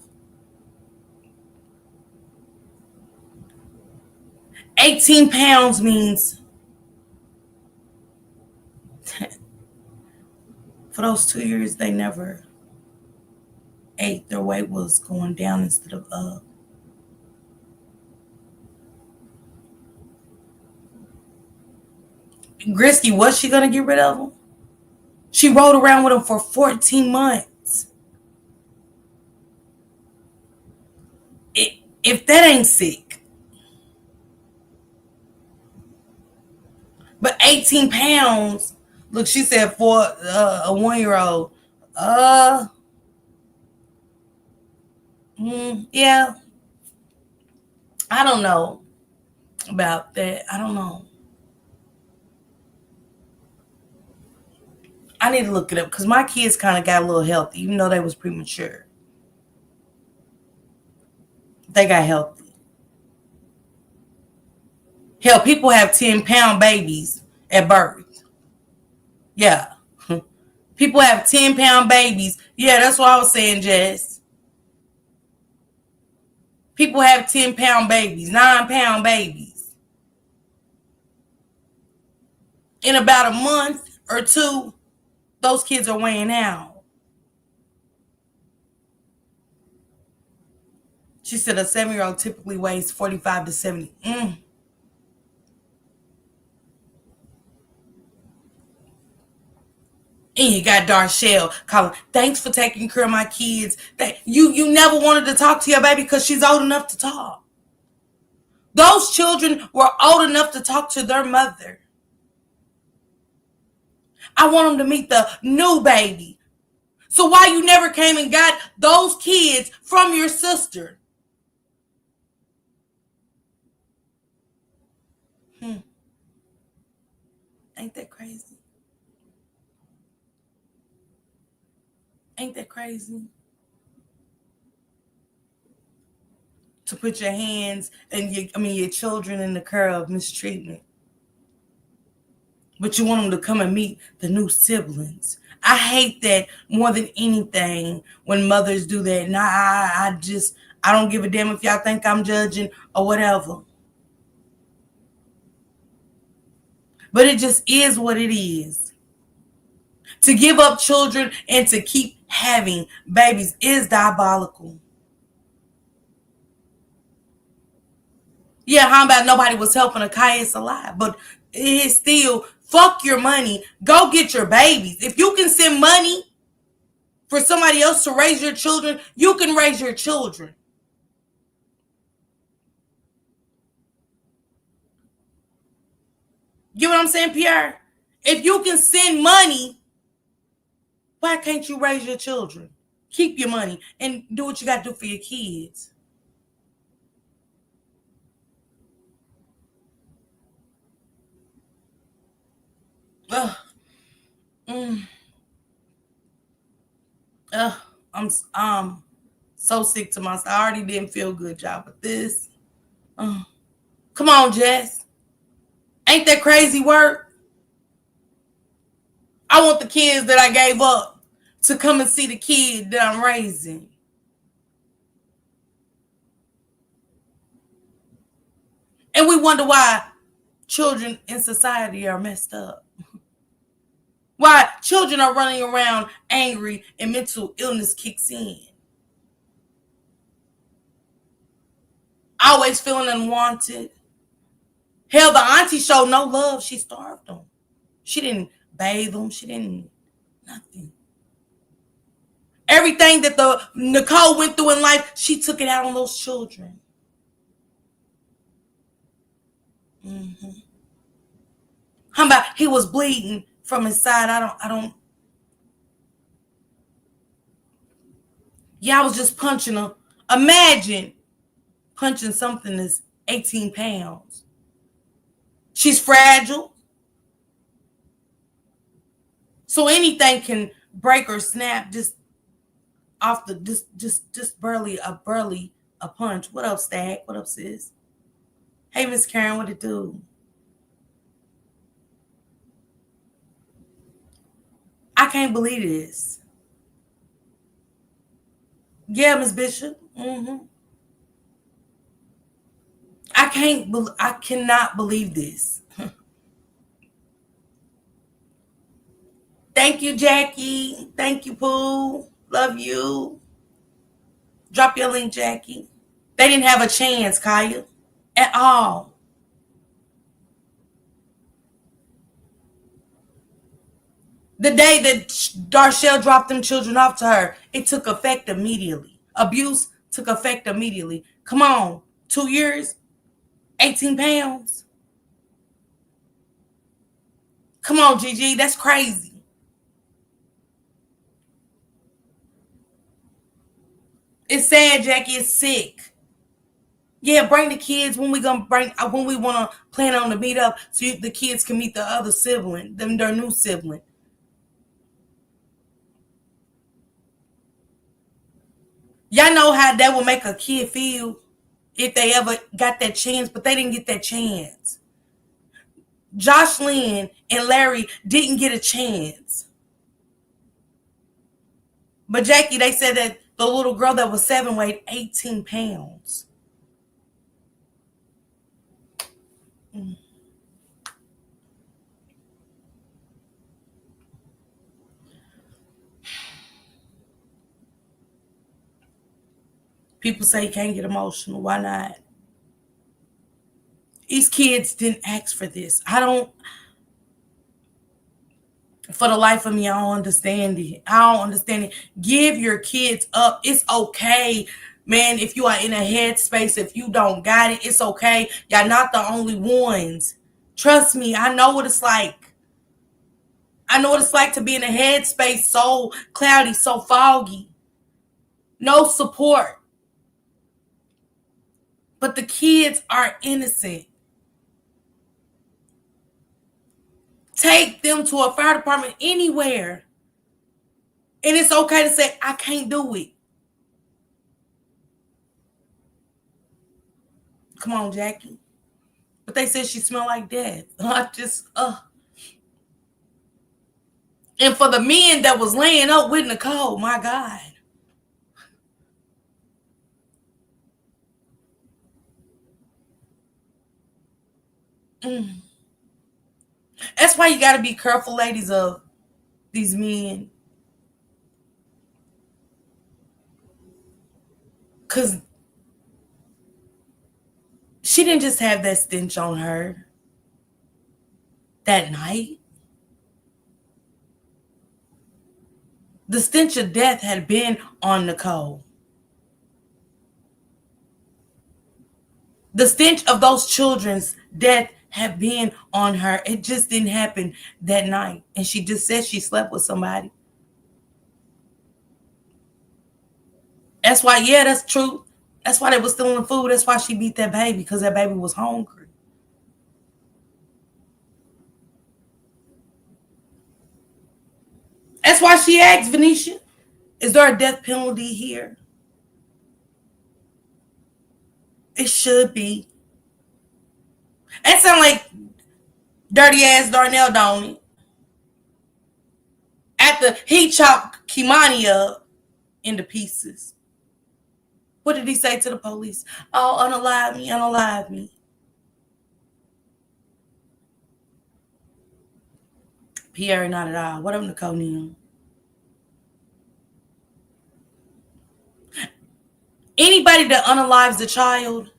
18 pounds means for those 2 years they never ate. Their weight was going down instead of up. Grisky, was she gonna get rid of him? She rode around with him for 14 months. If that ain't sick. But 18 pounds, look, she said for a 1-year-old. Yeah. I don't know about that. I don't know. I need to look it up because my kids kind of got a little healthy, even though they was premature. They got healthy. Hell, people have 10-pound babies at birth. Yeah. People have 10-pound babies. Yeah, that's what I was saying, Jess. People have 10-pound babies, 9-pound babies. In about a month or two, those kids are weighing out. She said a 7-year-old typically weighs 45 to 70. And you got Darshell calling, thanks for taking care of my kids. You never wanted to talk to your baby because she's old enough to talk. Those children were old enough to talk to their mother. I want them to meet the new baby. So why you never came and got those kids from your sister? Ain't that crazy? Ain't that crazy? To put your hands and your children in the care of mistreatment. But you want them to come and meet the new siblings. I hate that more than anything when mothers do that. And I don't give a damn if y'all think I'm judging or whatever. But it just is what it is. To give up children and to keep having babies is diabolical. Yeah, how about nobody was helping Achaeus alive? But it's still, fuck your money. Go get your babies. If you can send money for somebody else to raise your children, you can raise your children. You know what I'm saying, Pierre? If you can send money, why can't you raise your children? Keep your money and do what you got to do for your kids. Ugh. I'm so sick to myself. I already didn't feel good, y'all, but this. Come on, Jess. Ain't that crazy work? I want the kids that I gave up to come and see the kid that I'm raising. And we wonder why children in society are messed up. Why children are running around angry and mental illness kicks in. Always feeling unwanted. Hell, the auntie showed no love. She starved them. She didn't bathe them. She didn't, nothing. Everything that the Nicole went through in life, she took it out on those children. How about he was bleeding from his side? I don't. Yeah, I was just punching him. Imagine punching something that's 18 pounds. She's fragile. So anything can break or snap just off the just barely a punch. What up, Stag? What up, sis? Hey, Miss Karen, what it do? I can't believe this. Yeah, Miss Bishop. I cannot believe this. Thank you, Jackie. Thank you, Pooh. Love you. Drop your link, Jackie. They didn't have a chance, Kaya, at all. The day that Darshell dropped them children off to her, it took effect immediately. Abuse took effect immediately. Come on, 2 years, 18 pounds. Come on, Gigi, that's crazy. It's sad, Jackie. It's sick. Yeah, bring the kids when we want to plan on to meet up so the kids can meet the other sibling, their new sibling. Y'all know how that would make a kid feel if they ever got that chance, but they didn't get that chance. Jocelyn and Larry didn't get a chance. But Jackie, they said that the little girl that was 7 weighed 18 pounds. People say you can't get emotional. Why not? These kids didn't ask for this. For the life of me, I don't understand it. Give your kids up. It's okay, man. If you are in a headspace, if you don't got it, it's okay. Y'all not the only ones. Trust me, I know what it's like. I know what it's like to be in a headspace so cloudy, so foggy. No support. But the kids are innocent. take them to a fire department anywhere. And it's okay to say, I can't do it. Come on, Jackie. But they said she smelled like death. I just, And for the men that was laying up with Nicole, my God. That's why you got to be careful, ladies, of these men. Because she didn't just have that stench on her that night. The stench of death had been on Nicole. The stench of those children's death had been on her. It just didn't happen that night. And she just said she slept with somebody. That's why, yeah, that's true. That's why they was stealing food. That's why she beat that baby, because that baby was hungry. That's why she asked Venetia, is there a death penalty here? It should be. That sound like dirty ass Darnell, don't it? After he chopped Kimani up into pieces. What did he say to the police? Oh, unalive me, unalive me. Pierre, not at all. What up, Nicole Neal? Anybody that unalives a child,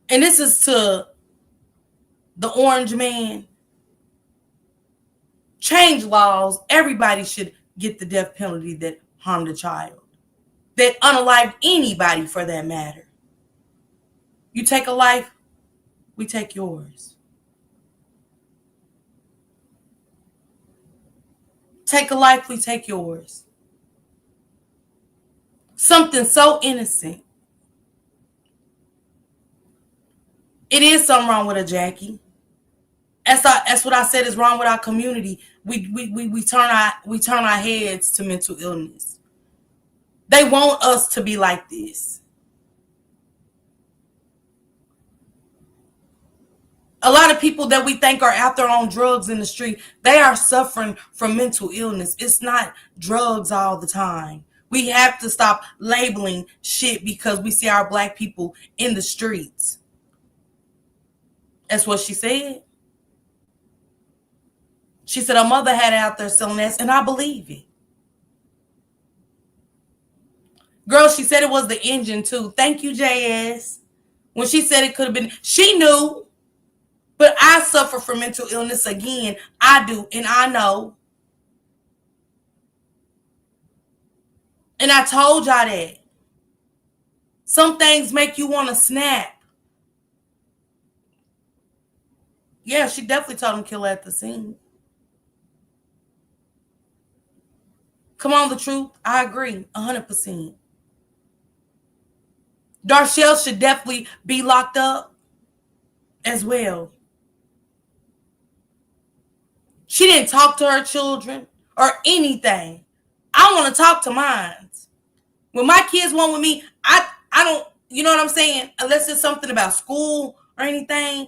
and this is to the orange man, change laws. Everybody should get the death penalty that harmed a child, that unalived anybody for that matter. You take a life, we take yours. Take a life, we take yours. Something so innocent. It is something wrong with a Jackie. That's what I said is wrong with our community. We turn our heads to mental illness. They want us to be like this. A lot of people that we think are out there on drugs in the street, they are suffering from mental illness. It's not drugs all the time. We have to stop labeling shit because we see our black people in the streets. That's what she said. She said her mother had it out there selling that, and I believe it. Girl, she said it was the engine too. Thank you, JS. When she said it could have been, she knew. But I suffer from mental illness again. I do, and I know. And I told y'all that. Some things make you want to snap. Yeah, she definitely told him to kill her at the scene. Come on, the truth. I agree, 100%. Darshell should definitely be locked up as well. She didn't talk to her children or anything. I want to talk to mine. When my kids want with me, I don't, you know what I'm saying? Unless it's something about school or anything.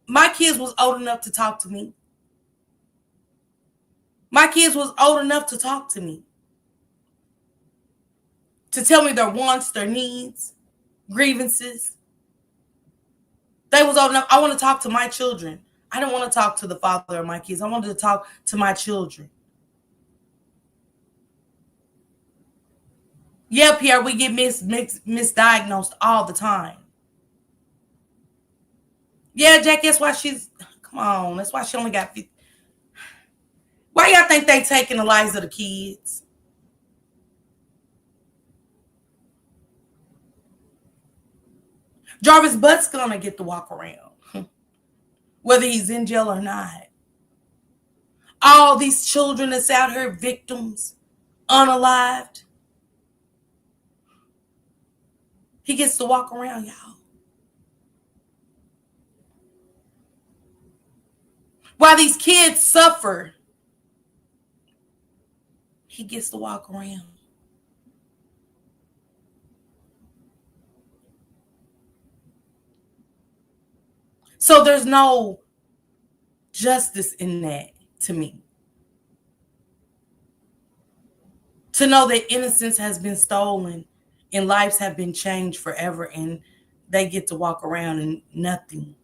My kids was old enough to talk to me. My kids was old enough to talk to me. To tell me their wants, their needs, grievances. They was old enough. I want to talk to my children. I don't want to talk to the father of my kids. I wanted to talk to my children. Yeah, Pierre, we get misdiagnosed all the time. Yeah, Jack, that's why she's, come on, that's why she only got 50. Why y'all think they taking the lives of the kids? Jarvis Butt's gonna get to walk around, whether he's in jail or not. All these children that's out here, victims, unalived. He gets to walk around, y'all. While these kids suffer, he gets to walk around. So there's no justice in that to me. To know that innocence has been stolen and lives have been changed forever and they get to walk around and nothing.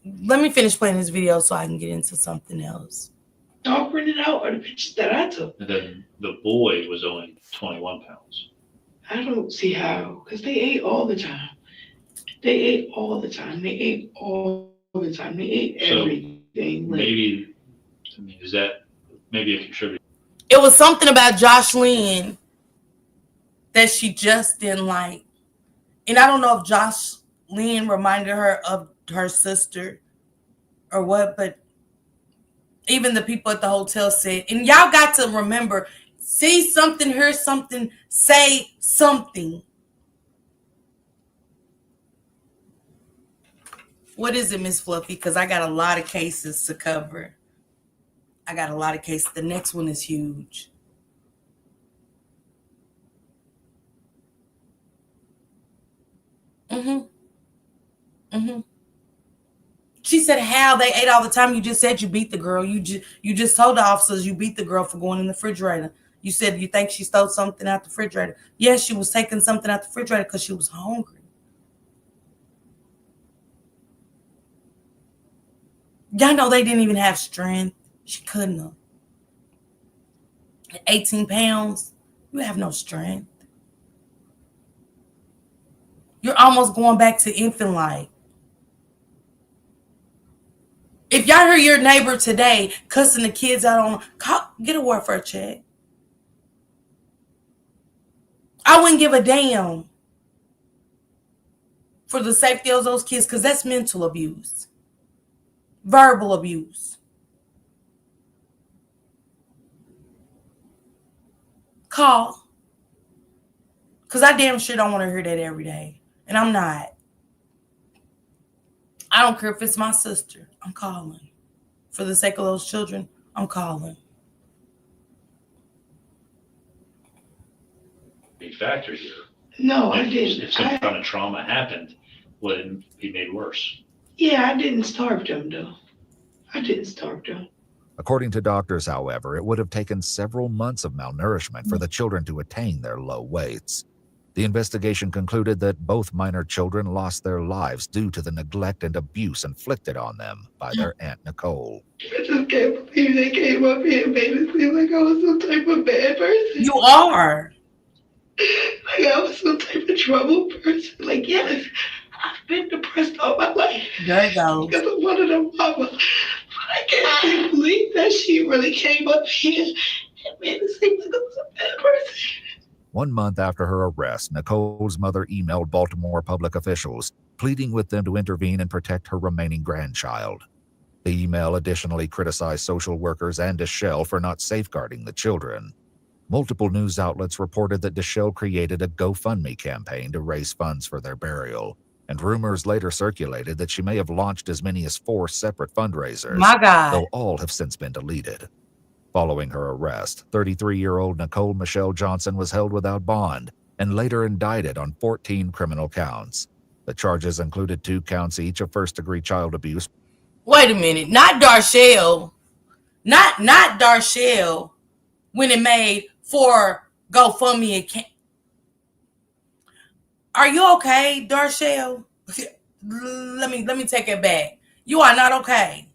Let me finish playing this video so I can get into something else. All printed out are the pictures that I took. And then the boy was only 21 pounds. I don't see how, because they ate all the time. They ate all the time. They ate all the time. They ate everything. Maybe, I mean, is that maybe a contributor? It was something about Jocelyn that she just didn't like. And I don't know if Jocelyn reminded her of her sister or what, but even the people at the hotel said, and y'all got to remember, see something, hear something, say something. What is it, Miss Fluffy? Because I got a lot of cases to cover. I got a lot of cases. The next one is huge. She said, how they ate all the time. You just said you beat the girl. You just told the officers you beat the girl for going in the refrigerator. You said you think she stole something out the refrigerator. Yes, she was taking something out the refrigerator because she was hungry. Y'all know they didn't even have strength. She couldn't have. At 18 pounds, you have no strength. You're almost going back to infant life. If y'all hear your neighbor today cussing the kids out on, get a welfare check. I wouldn't give a damn for the safety of those kids because that's mental abuse, verbal abuse. Call. Because I damn sure don't want to hear that every day. And I'm not. I don't care if it's my sister. I'm calling. For the sake of those children, I'm calling. Big factor here. No, I didn't. If some kind of trauma happened, would it be made worse? Yeah, I didn't starve them, though. I didn't starve them. According to doctors, however, it would have taken several months of malnourishment for the children to attain their low weights. The investigation concluded that both minor children lost their lives due to the neglect and abuse inflicted on them by their Aunt Nicole. I just can't believe they came up here and made it seem like I was some type of bad person. You are. Like I was some type of trouble person. Like, yes, I've been depressed all my life. There you go. Because of one of them mama. But I can't believe that she really came up here and made it seem like I was a bad person. 1 month after her arrest, Nicole's mother emailed Baltimore public officials, pleading with them to intervene and protect her remaining grandchild. The email additionally criticized social workers and Deschelle for not safeguarding the children. Multiple news outlets reported that Deschelle created a GoFundMe campaign to raise funds for their burial, and rumors later circulated that she may have launched as many as 4 separate fundraisers, My God. though all have since been deleted. Following her arrest, 33-year-old Nicole Michelle Johnson was held without bond and later indicted on 14 criminal counts. The charges included 2 counts each of first-degree child abuse. Wait a minute. Not Darshell. Not Darshell when it made 4 GoFundMe account. Are you okay, Darshell? Let me take it back. You are not okay.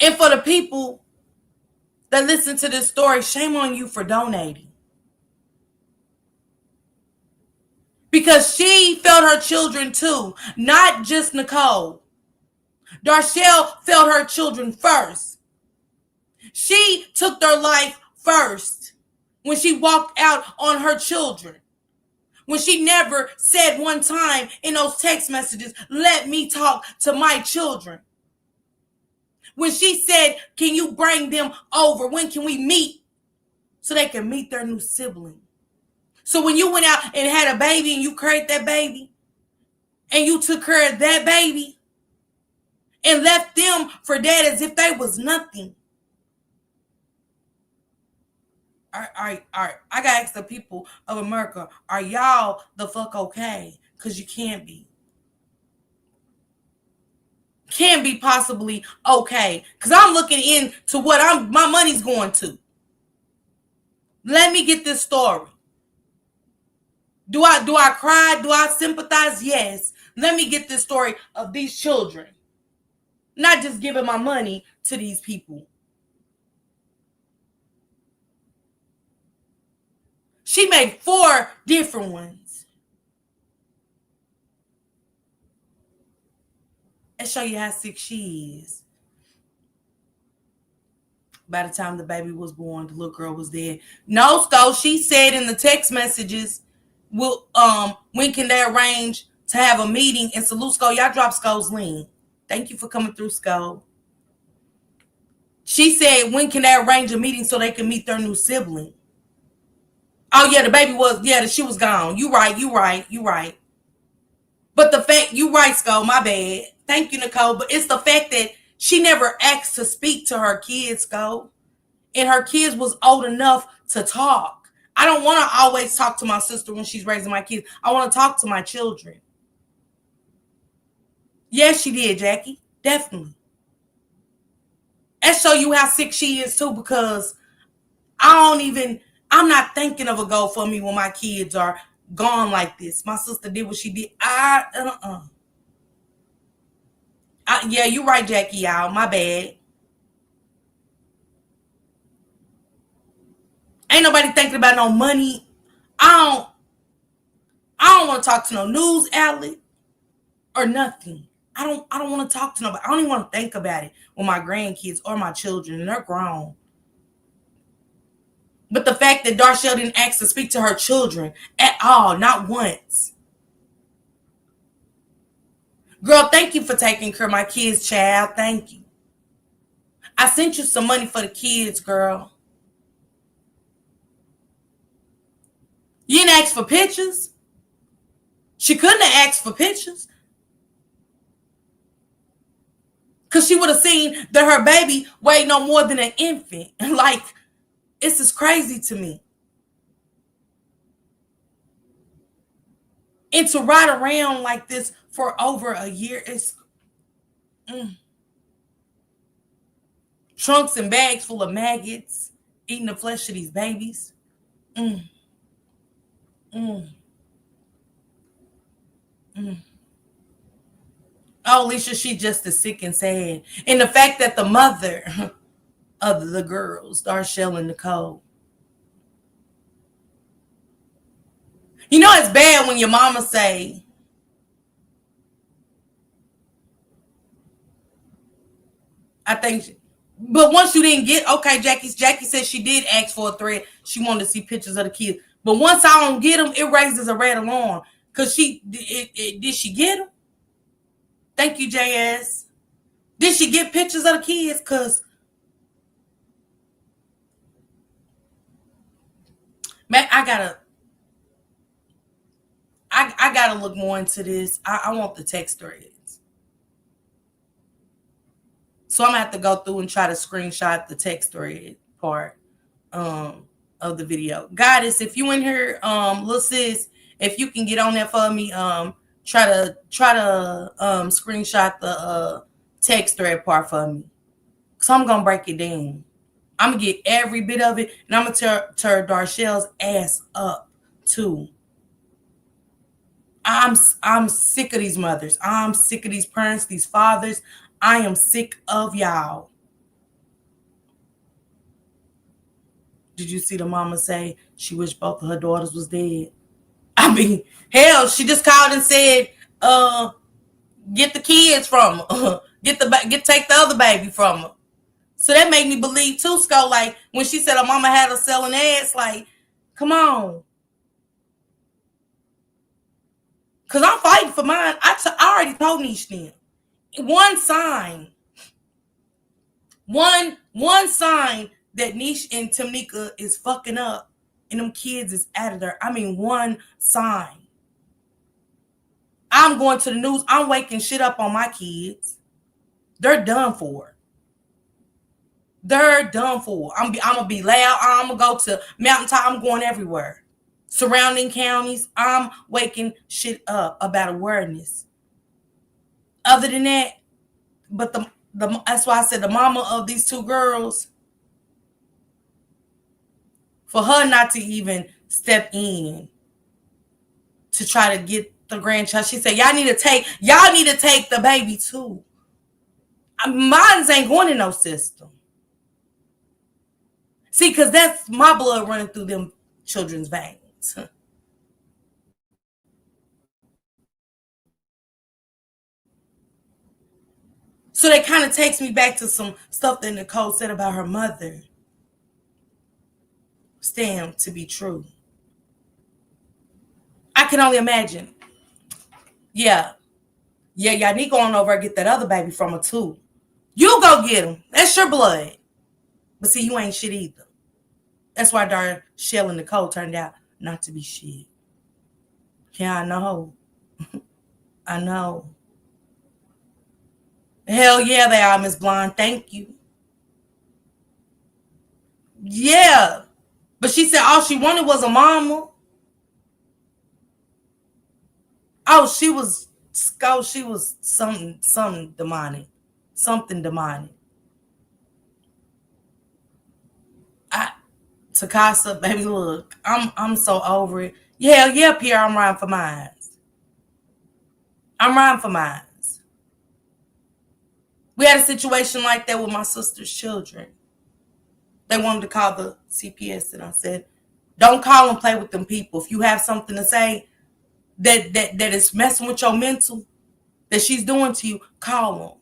And for the people that listen to this story, shame on you for donating. Because she failed her children too, not just Nicole. Darshell failed her children first. She took their life first when she walked out on her children. When she never said one time in those text messages, let me talk to my children. When she said, can you bring them over? When can we meet? So they can meet their new sibling. So when you went out and had a baby and you carried that baby and you took care of that baby and left them for dead as if they was nothing. All right. I gotta ask the people of America, are y'all the fuck okay? Because you can't be. Can't be possibly okay. Because I'm looking into what my money's going to. Let me get this story. Do I cry? Do I sympathize? Yes. Let me get this story of these children. Not just giving my money to these people. She made 4 different ones. And show you how sick she is. By the time the baby was born, the little girl was dead. No, Sco, she said in the text messages, when can they arrange to have a meeting? And salute, Sco. Y'all drop Sco's link. Thank you for coming through, Sco. She said, when can they arrange a meeting so they can meet their new sibling? Oh, yeah, the baby she was gone. You right. But the fact, you right, Sco, my bad. Thank you, Nicole. But it's the fact that she never asked to speak to her kids, Sco. And her kids was old enough to talk. I don't want to always talk to my sister when she's raising my kids. I want to talk to my children. Yes, she did, Jackie. Definitely. That show you how sick she is, too, because I'm not thinking of a GoFundMe when my kids are gone like this. My sister did what she did. Yeah, you're right, Jackie, y'all. My bad. Ain't nobody thinking about no money. I don't want to talk to no news outlet or nothing. I don't want to talk to nobody. I don't even want to think about it with my grandkids or my children, and they're grown. But the fact that Darshell didn't ask to speak to her children at all, not once. Girl, thank you for taking care of my kids, child. Thank you. I sent you some money for the kids, girl. You didn't ask for pictures? She couldn't have asked for pictures. Because she would have seen that her baby weighed no more than an infant. Like, this is crazy to me. And to ride around like this for over a year, it's... Trunks and bags full of maggots, eating the flesh of these babies. Oh, Alicia, she's just as sick and sad. And the fact that the mother of the girls, Darshell and Nicole. You know it's bad when your mama say, I think, but once you didn't get, okay, Jackie said she did ask for a thread. She wanted to see pictures of the kids. But once I don't get them, it raises a red alarm. Because did she get them? Thank you, JS. Did she get pictures of the kids? Because, man, I gotta look more into this. I want the text threads. So I'm gonna have to go through and try to screenshot the text thread part of the video. Goddess, if you in here, little sis, if you can get on there for me, try to screenshot the text thread part for me. So I'm gonna break it down. I'm gonna get every bit of it, and I'm gonna tear Darshell's ass up too. I'm sick of these mothers. I'm sick of these parents, these fathers. I am sick of y'all. Did you see the mama say she wished both of her daughters was dead? I mean, hell, she just called and said, get the kids from her. Take the other baby from her. So that made me believe too, Sco, like when she said her mama had her selling ass, like, come on. Because I'm fighting for mine. I already told Niche them. One sign that Niche and Tamika is fucking up and them kids is out of there. I mean, one sign. I'm going to the news. I'm waking shit up on my kids. They're done for. They're done for. I'm gonna be loud. I'm gonna go to mountaintop. I'm going everywhere. Surrounding counties. I'm waking shit up about awareness. Other than that, but the that's why I said the mama of these two girls, for her not to even step in to try to get the grandchild, she said, y'all need to take the baby too. Mine ain't going in no system. See, because that's my blood running through them children's veins. So that kind of takes me back to some stuff that Nicole said about her mother. Stand to be true. I can only imagine. Yeah, y'all need going over and get that other baby from her too. You go get him. That's your blood. But see, you ain't shit either. That's why darn Shell and Nicole turned out not to be shit. Yeah, I know. I know. Hell yeah, they are, Miss Blonde. Thank you. Yeah. But she said all she wanted was a mama. She was something demonic. Something demonic. Takasa, baby, look, I'm so over it. Yeah, Pierre, I'm riding for mine. We had a situation like that with my sister's children. They wanted to call the CPS, and I said, don't call and play with them people. If you have something to say that is messing with your mental, that she's doing to you, call them.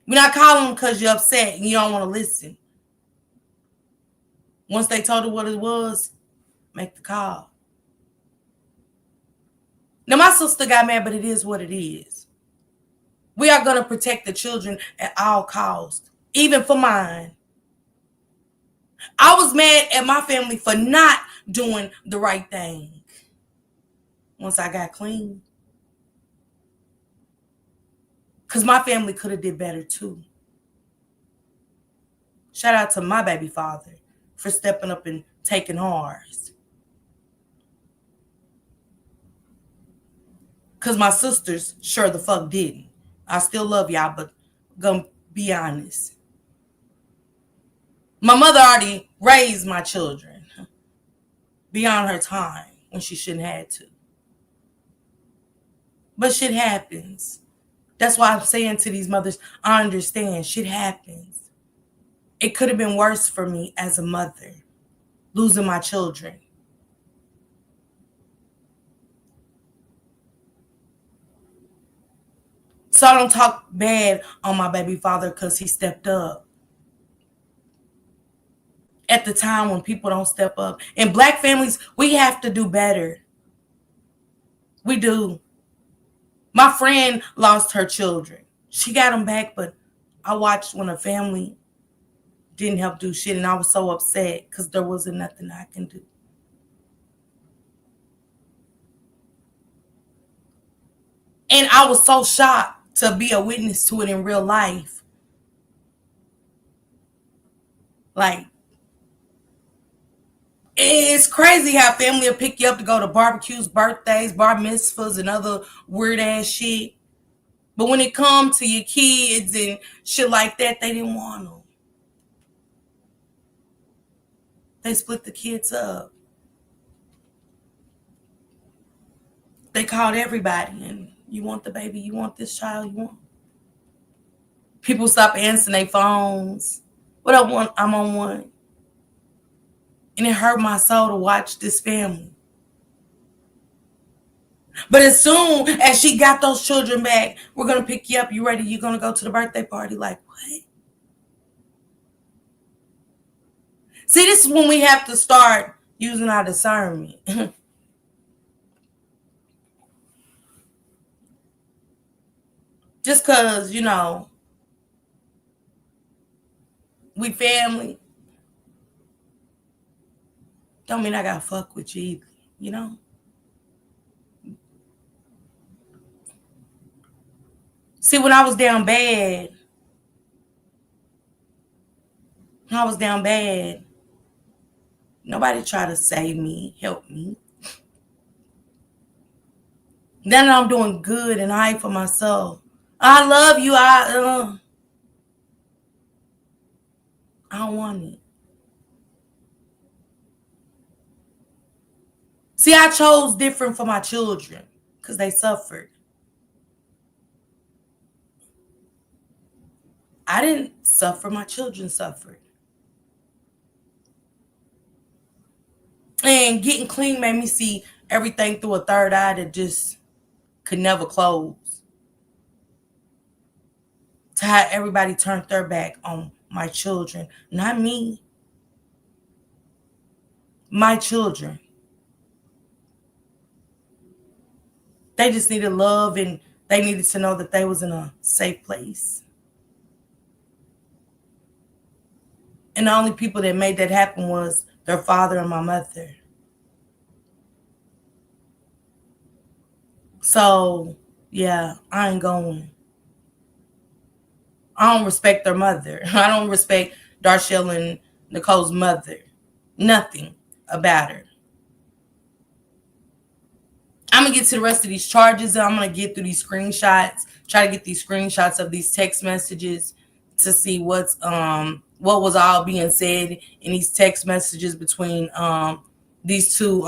We're not calling them because you're upset and you don't want to listen. Once they told her what it was, make the call. Now, my sister got mad, but it is what it is. We are going to protect the children at all costs, even for mine. I was mad at my family for not doing the right thing once I got clean. Because my family could have did better too. Shout out to my baby father for stepping up and taking ours. Because my sisters sure the fuck didn't. I still love y'all, but gonna be honest. My mother already raised my children beyond her time when she shouldn't have to. But shit happens. That's why I'm saying to these mothers, I understand. Shit happens. It could have been worse for me as a mother, losing my children. So I don't talk bad on my baby father because he stepped up. At the time when people don't step up. In Black families, we have to do better. We do. My friend lost her children. She got them back, but I watched when her family didn't help do shit, and I was so upset because there wasn't nothing I can do. And I was so shocked to be a witness to it in real life. Like, it's crazy how family will pick you up to go to barbecues, birthdays, bar mitzvahs, and other weird ass shit. But when it comes to your kids and shit like that, they didn't want them. They split the kids up. They called everybody, and you want the baby, you want this child, you want. People stop answering their phones. What I want, I'm on one. And it hurt my soul to watch this family. But as soon as she got those children back, we're going to pick you up. You ready? You're going to go to the birthday party. Like, what? See, this is when we have to start using our discernment. Just because, we family, don't mean I got to fuck with you either, See, when I was down bad, nobody tried to save me, help me. Then I'm doing good and I for myself. I love you. I don't want it. See, I chose different for my children because they suffered. I didn't suffer. My children suffered. And getting clean made me see everything through a third eye that just could never close. To how everybody turned their back on my children. Not me. My children. They just needed love and they needed to know that they was in a safe place. And the only people that made that happen was their father and my mother. So, yeah, I ain't going. I don't respect their mother. I don't respect Darshell and Nicole's mother. Nothing about her. I'm going to get to the rest of these charges. I'm going to get through these screenshots, try to get these screenshots of these text messages to see what was all being said in these text messages between these two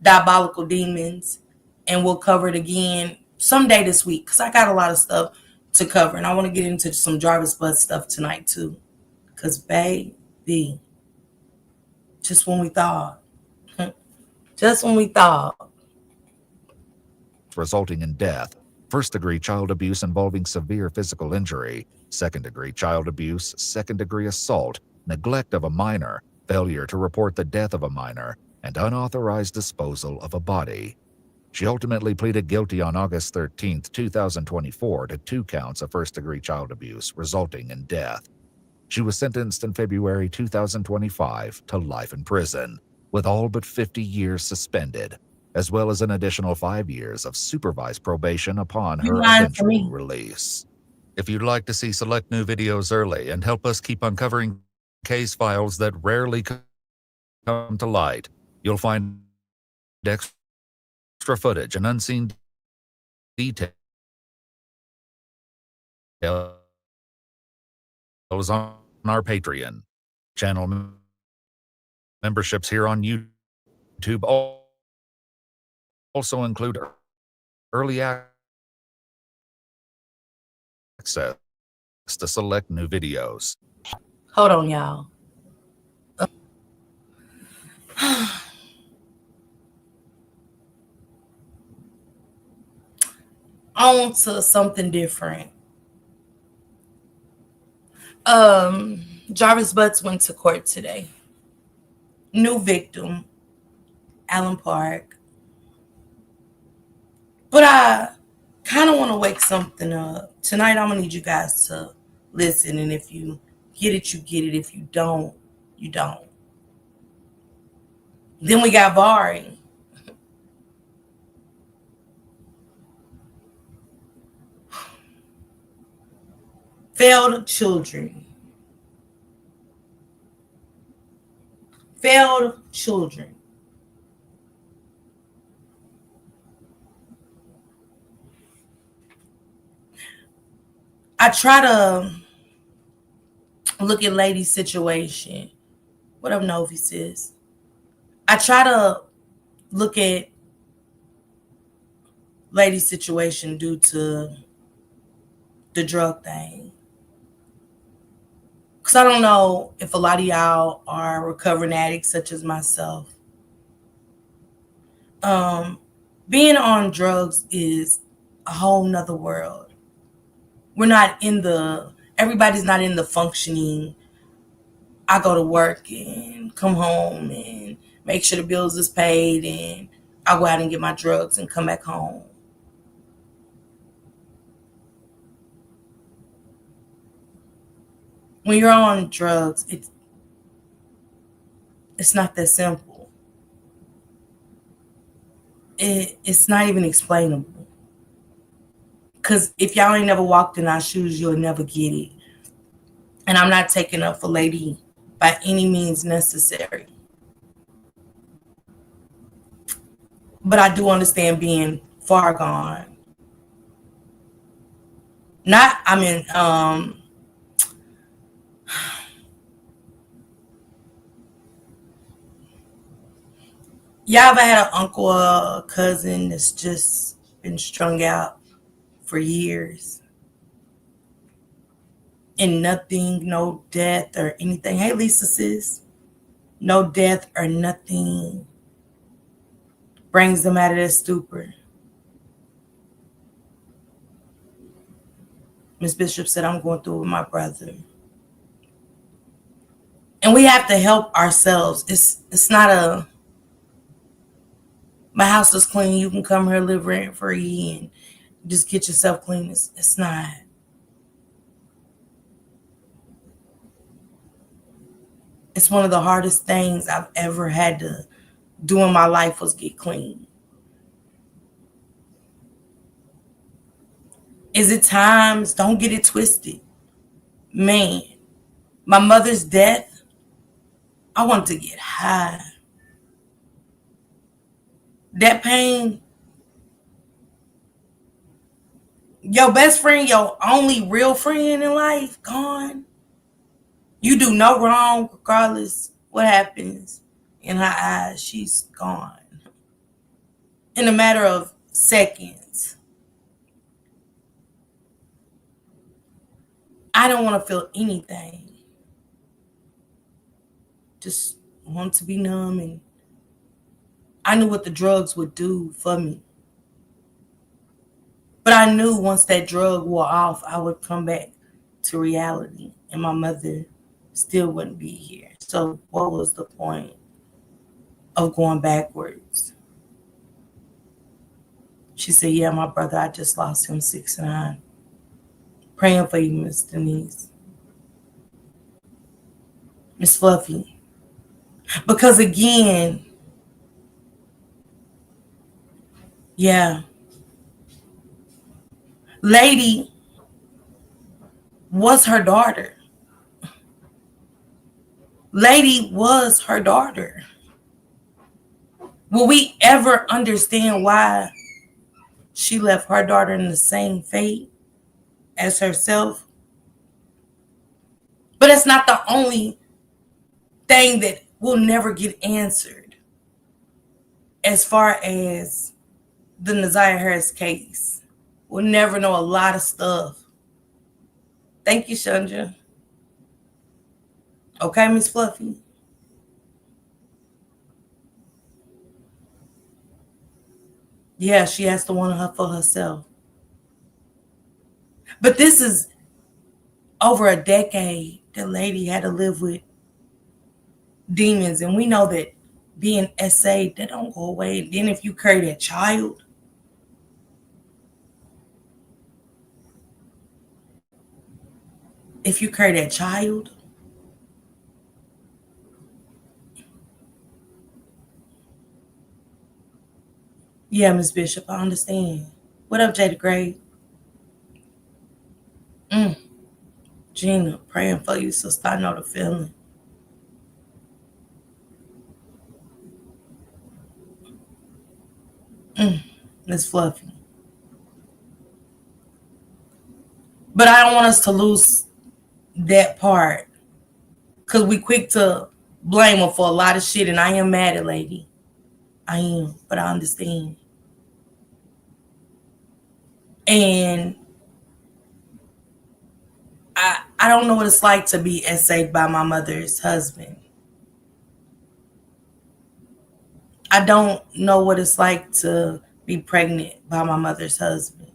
diabolical demons. And we'll cover it again someday this week because I got a lot of stuff to cover. And I want to get into some Jarvis Bud stuff tonight too. Because baby, just when we thought. Just when we thought. Resulting in death, first-degree child abuse involving severe physical injury, second-degree child abuse, second-degree assault, neglect of a minor, failure to report the death of a minor, and unauthorized disposal of a body. She ultimately pleaded guilty on August 13, 2024 to 2 counts of first-degree child abuse, resulting in death. She was sentenced in February 2025 to life in prison, with all but 50 years suspended, as well as an additional 5 years of supervised probation upon her eventual release. If you'd like to see select new videos early and help us keep uncovering case files that rarely come to light, you'll find extra footage and unseen details on our Patreon channel. Memberships here on YouTube also include early access to select new videos. Hold on, y'all. On to something different. Jarvis Butts went to court today. New victim, Allen Park. But I kind of want to wake something up. Tonight, I'm going to need you guys to listen. And if you get it, you get it. If you don't, you don't. Then we got Vari. Failed children. Failed children. I try to look at Lady's situation. What up, Novi sis? I try to look at Lady's situation due to the drug thing. Because I don't know if a lot of y'all are recovering addicts such as myself. Being on drugs is a whole nother world. Everybody's not in the functioning. I go to work and come home and make sure the bills is paid and I go out and get my drugs and come back home. When you're on drugs, it's not that simple. It's not even explainable. Because if y'all ain't never walked in our shoes, you'll never get it. And I'm not taking up for Lady by any means necessary. But I do understand being far gone. Y'all ever had an uncle or a cousin that's just been strung out for years? And nothing, no death or anything. Hey, Lisa, sis. No death or nothing brings them out of their stupor. Miss Bishop said, I'm going through with my brother. And we have to help ourselves. It's not a, my house is clean, you can come here, live rent free, and just get yourself clean. It's not. It's one of the hardest things I've ever had to do in my life was get clean. Is it times? Don't get it twisted. Man, my mother's death, I wanted to get high. That pain, your best friend, your only real friend in life, gone. You do no wrong, regardless what happens. In her eyes, she's gone. In a matter of seconds. I don't want to feel anything. Just want to be numb, and I knew what the drugs would do for me. But I knew once that drug wore off, I would come back to reality, and my mother still wouldn't be here. So what was the point of going backwards? She said, yeah, my brother, I just lost him 6'9". Praying for you, Miss Denise. Miss Fluffy. Because again, yeah, Lady was her daughter. Lady was her daughter. Will we ever understand why she left her daughter in the same fate as herself? But it's not the only thing that will never get answered as far as the Naziah Harris case. We'll never know a lot of stuff. Thank you, Chandra. Okay, Miss Fluffy. Yeah, she has to want her for herself. But this is over a decade. The lady had to live with demons, and we know that being SA, they don't go away. And then if you carry that child, yeah, Miss Bishop, I understand. What up, Jada Gray? Gina, praying for you, sister. I know the feeling. Miss Fluffy. But I don't want us to lose that part, because we quick to blame her for a lot of shit, and I am mad at Lady. I am, but I understand. And I don't know what it's like to be essayed by my mother's husband. I don't know what it's like to be pregnant by my mother's husband.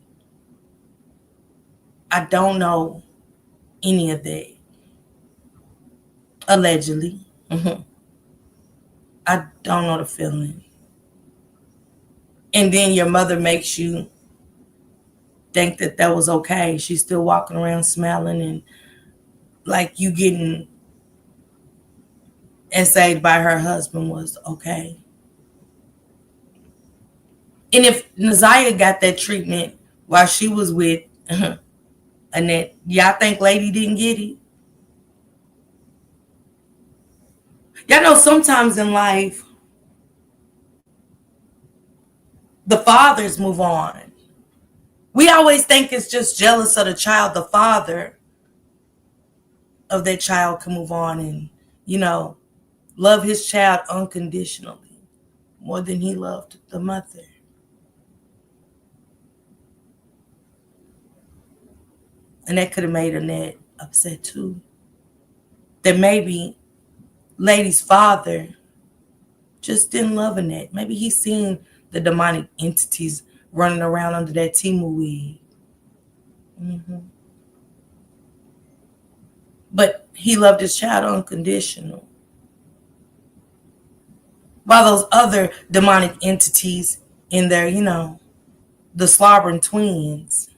I don't know any of that. Allegedly. I don't know the feeling. And then your mother makes you think that that was okay. She's still walking around smiling, and like you getting essayed by her husband was okay. And if Naziah got that treatment while she was with Annette. Y'all think Lady didn't get it? Y'all know sometimes in life, the fathers move on. We always think it's just jealous of the child. The father of that child can move on and, love his child unconditionally more than he loved the mother. And that could have made Annette upset too. That maybe Lady's father just didn't love Annette. Maybe he seen the demonic entities running around under that Timu wig. But he loved his child unconditional. While those other demonic entities in there, the slobbering twins,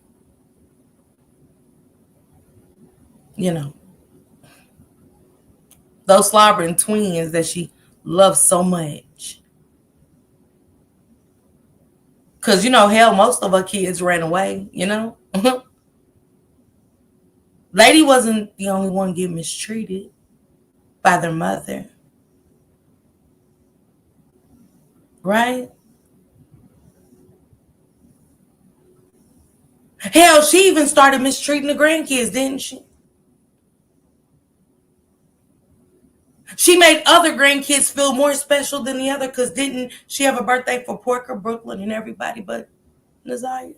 those slobbering twins that she loved so much. Because, hell, most of her kids ran away, Lady wasn't the only one getting mistreated by their mother. Right? Hell, she even started mistreating the grandkids, didn't she? She made other grandkids feel more special than the other because didn't she have a birthday for Porker, Brooklyn, and everybody but Naziah?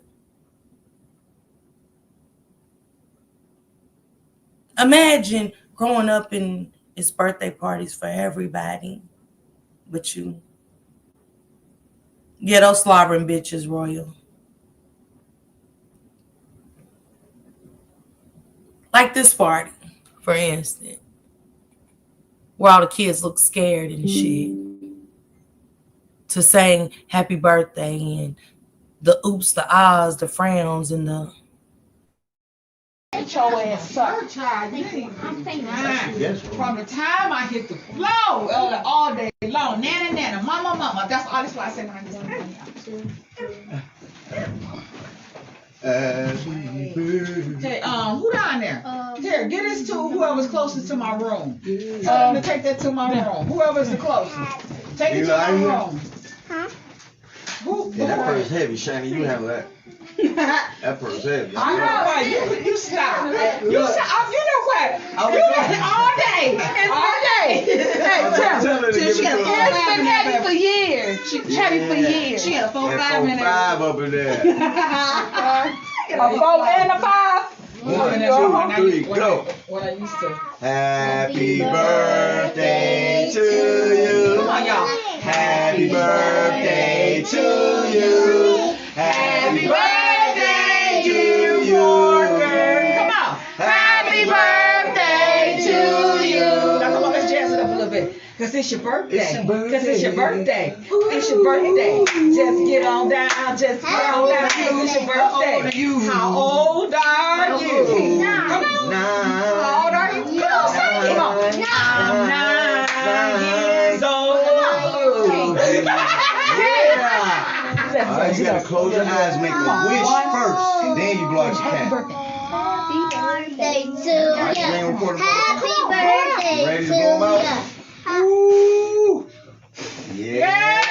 Imagine growing up in it's birthday parties for everybody but you. Yeah, those slobbering bitches, Royal. Like this party, for instance, where all the kids look scared and shit. To saying happy birthday and the oops, the ahs, the frowns, and the... Get your ass up. I'm from the time I hit the floor all day long, nana, mama. That's why I say when I get Okay, who down there? Here, get this to whoever's closest to my room. Tell them to take that to my room. Whoever's the closest. Take it to my room. Huh? Yeah, that purse heavy, Shani. You handle that. That purse heavy. I know what. You stop. You stop. You know what? You all day. Hey, tell her. She had a 4-5 been heavy for years. She heavy for years. She had a 4-5 in there. 4-5 up in there. A 4 and a 5. 1, 2, 3, go. What I used to. Happy birthday to you. Come on, y'all. Happy birthday to you. Happy birthday, dear Porker. Come on. Happy birthday to you. Now come on, let's jazz it up a little bit. Because it's your birthday. It's your birthday. It's your birthday. It's your birthday. Just get on down. Just get on down. It's your birthday. How old are you? Come on. How old are you? Come on, say it. Come on. I'm 9 years old. All right, you gotta close your eyes, make a wish first, and then you blow out your candle. Happy birthday to you. Happy birthday to you. Ooh. Yeah.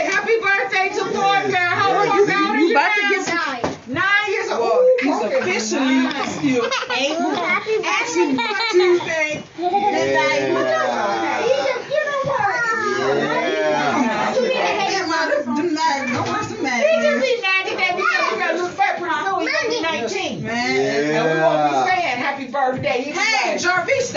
Happy birthday to Porker. How old you got? You about to get 9 years old. Well, he's officially still 8. Happy Tuesday. Birthday. Hey, Jarvis,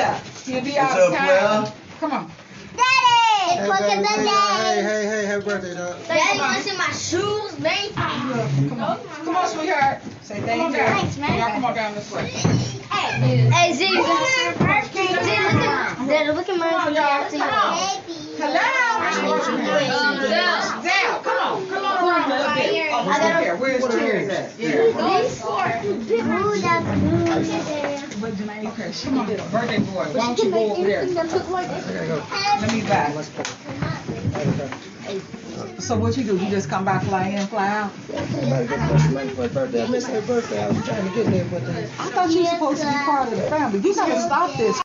he'll be out of town. Come on. Daddy! It's fucking birthday! Hey, happy birthday, dog. Daddy, you want to see my shoes? Thank you. Come on, sweetheart. Say thank you. Thanks, man. Y'all come on down this way. Hey, Z, look at mine from here to you. Hello. Zell, come on around a little bit. Oh, where's Cheers at? Yeah. Okay, she did a birthday boy. Why don't you go over there? Let me back. So what you do? You just come by, fly in, fly out? My birthday. I missed her birthday. I was trying to get there, but I thought you were supposed to be part of the family. You gotta stop this.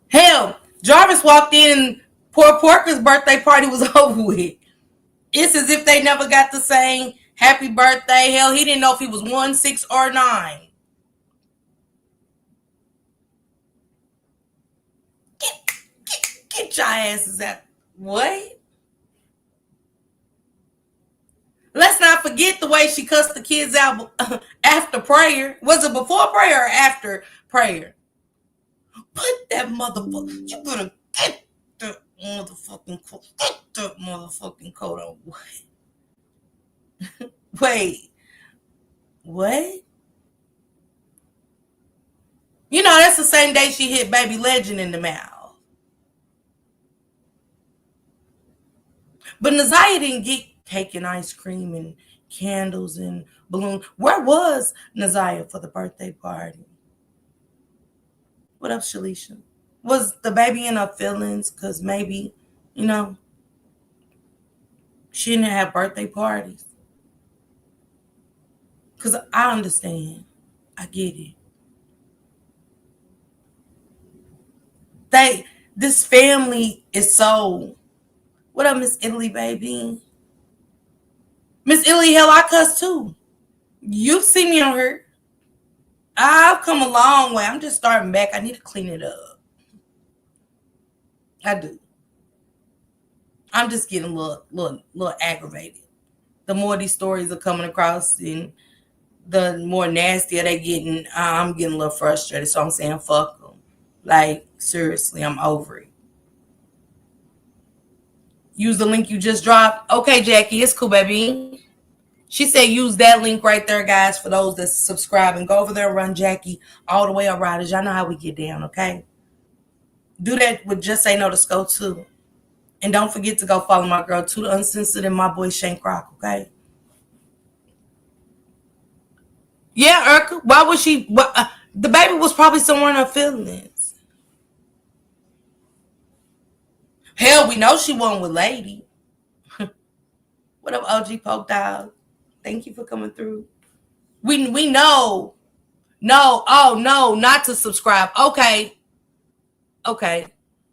Hell, Jarvis walked in and poor Porker's birthday party was over with. It's as if they never got to saying happy birthday. Hell, he didn't know if he was 1, 6, or 9. Get your asses out. What? Let's not forget the way she cussed the kids out after prayer. Was it before prayer or after prayer? Put that motherfucker. You better get the motherfucking coat. Get the motherfucking coat on. What? Wait. What? You know, that's the same day she hit Baby Legend in the mouth. But Naziah didn't get cake and ice cream and candles and balloons. Where was Naziah for the birthday party? What up, Shalisha? Was the baby in her feelings? Because maybe, you know, she didn't have birthday parties. Because I understand. I get it. This family is so... What up, Miss Italy, baby? Miss Italy, hell, I cuss too. You've seen me on her. I've come a long way. I'm just starting back. I need to clean it up. I do. I'm just getting a little aggravated. The more these stories are coming across and the more nastier they getting, I'm getting a little frustrated. So I'm saying fuck them. Like, seriously, I'm over it. Use the link you just dropped. Okay, Jackie, it's cool, baby. She said use that link right there, guys, for those that subscribe. And go over there and run Jackie all the way up riders. Y'all know how we get down, okay? Do that with Just Say No to Sco too. And don't forget to go follow my girl Toot Uncensored and my boy Shank Rock, okay? Yeah, Urka. Why was she... the baby was probably somewhere in her feelings. Hell, we know she wasn't with Lady. What up, OG Poke Dog? Thank you for coming through. We know. No, oh no, not to subscribe. Okay. Okay.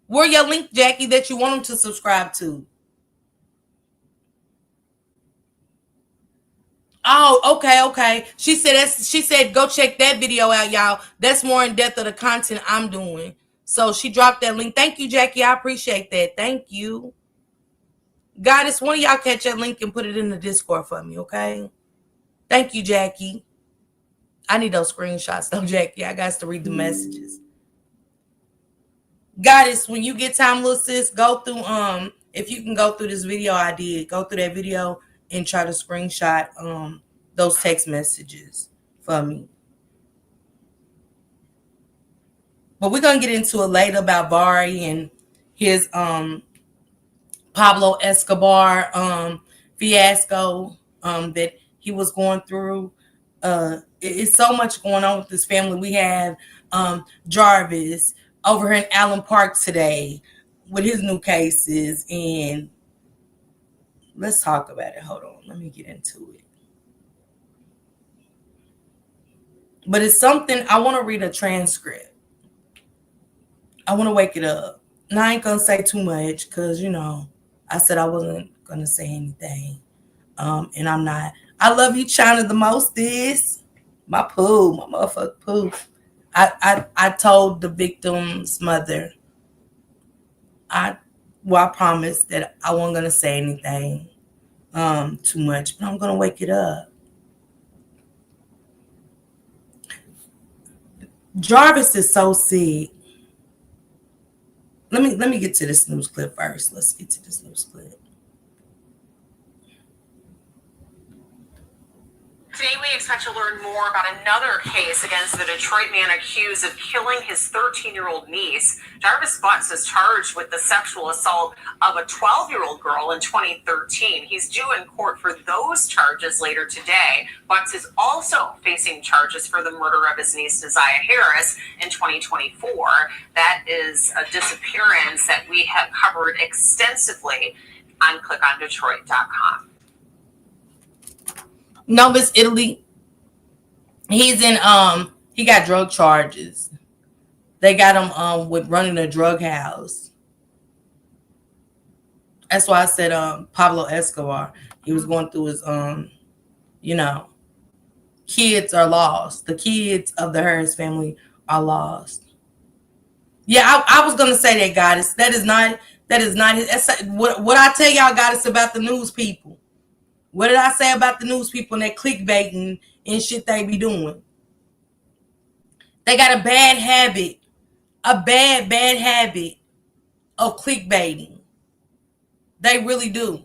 Where your link, Jackie, that you want them to subscribe to? Oh, okay. She said go check that video out, y'all. That's more in depth of the content I'm doing. So she dropped that link. Thank you, Jackie. I appreciate that. Thank you. Goddess, one of y'all catch that link and put it in the Discord for me, okay? Thank you, Jackie. I need those screenshots though, Jackie. I got to read the messages. Goddess, when you get time, little sis, go through if you can go through this video I did, go through that video and try to screenshot those text messages for me. But we're gonna get into it later about Bari and his Pablo Escobar fiasco that he was going through. It's so much going on with this family. We have Jarvis over here in Allen Park today with his new cases, and let's talk about it. Hold on, let me get into it. But it's something I want to read a transcript. I want to wake it up. And I ain't gonna say too much because I said I wasn't gonna say anything. And I'm not. I love you, China, the most is my poo, my motherfucking poo. I told the victim's mother, I promised that I wasn't gonna say anything too much, but I'm gonna wake it up. Jarvis is so sick. Let me get to this news clip first. Let's get to this news clip. Today we expect to learn more about another case against the Detroit man accused of killing his 13-year-old niece. Jarvis Butts is charged with the sexual assault of a 12-year-old girl in 2013. He's due in court for those charges later today. Butts is also facing charges for the murder of his niece, Desire Harris, in 2024. That is a disappearance that we have covered extensively on clickondetroit.com. No, Miss Italy. He's in he got drug charges. They got him with running a drug house. That's why I said Pablo Escobar. He was going through his kids are lost. The kids of the Harris family are lost. Yeah, I was gonna say that, Goddess. That is not his. What I tell y'all, Goddess, about the news people. What did I say about the news people and that clickbaiting and shit they be doing? They got a bad habit of clickbaiting. They really do.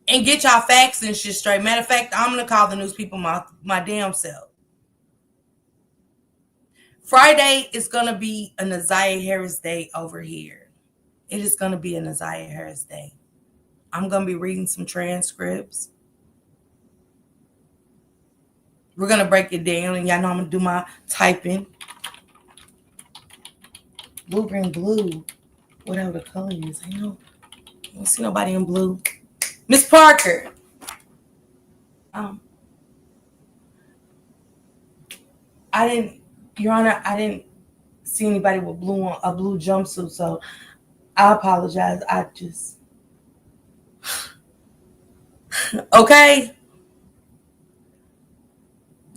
And get y'all facts and shit straight. Matter of fact, I'm going to call the news people my damn self. Friday is going to be a Naziah Harris Day over here. It is going to be a Naziah Harris Day. I'm going to be reading some transcripts. We're going to break it down, and y'all know I'm going to do my typing. Blue, green, blue. Whatever the color is. I don't see nobody in blue. Miss Parker. Your Honor, I didn't see anybody with a blue jumpsuit, so I apologize. I just... Okay?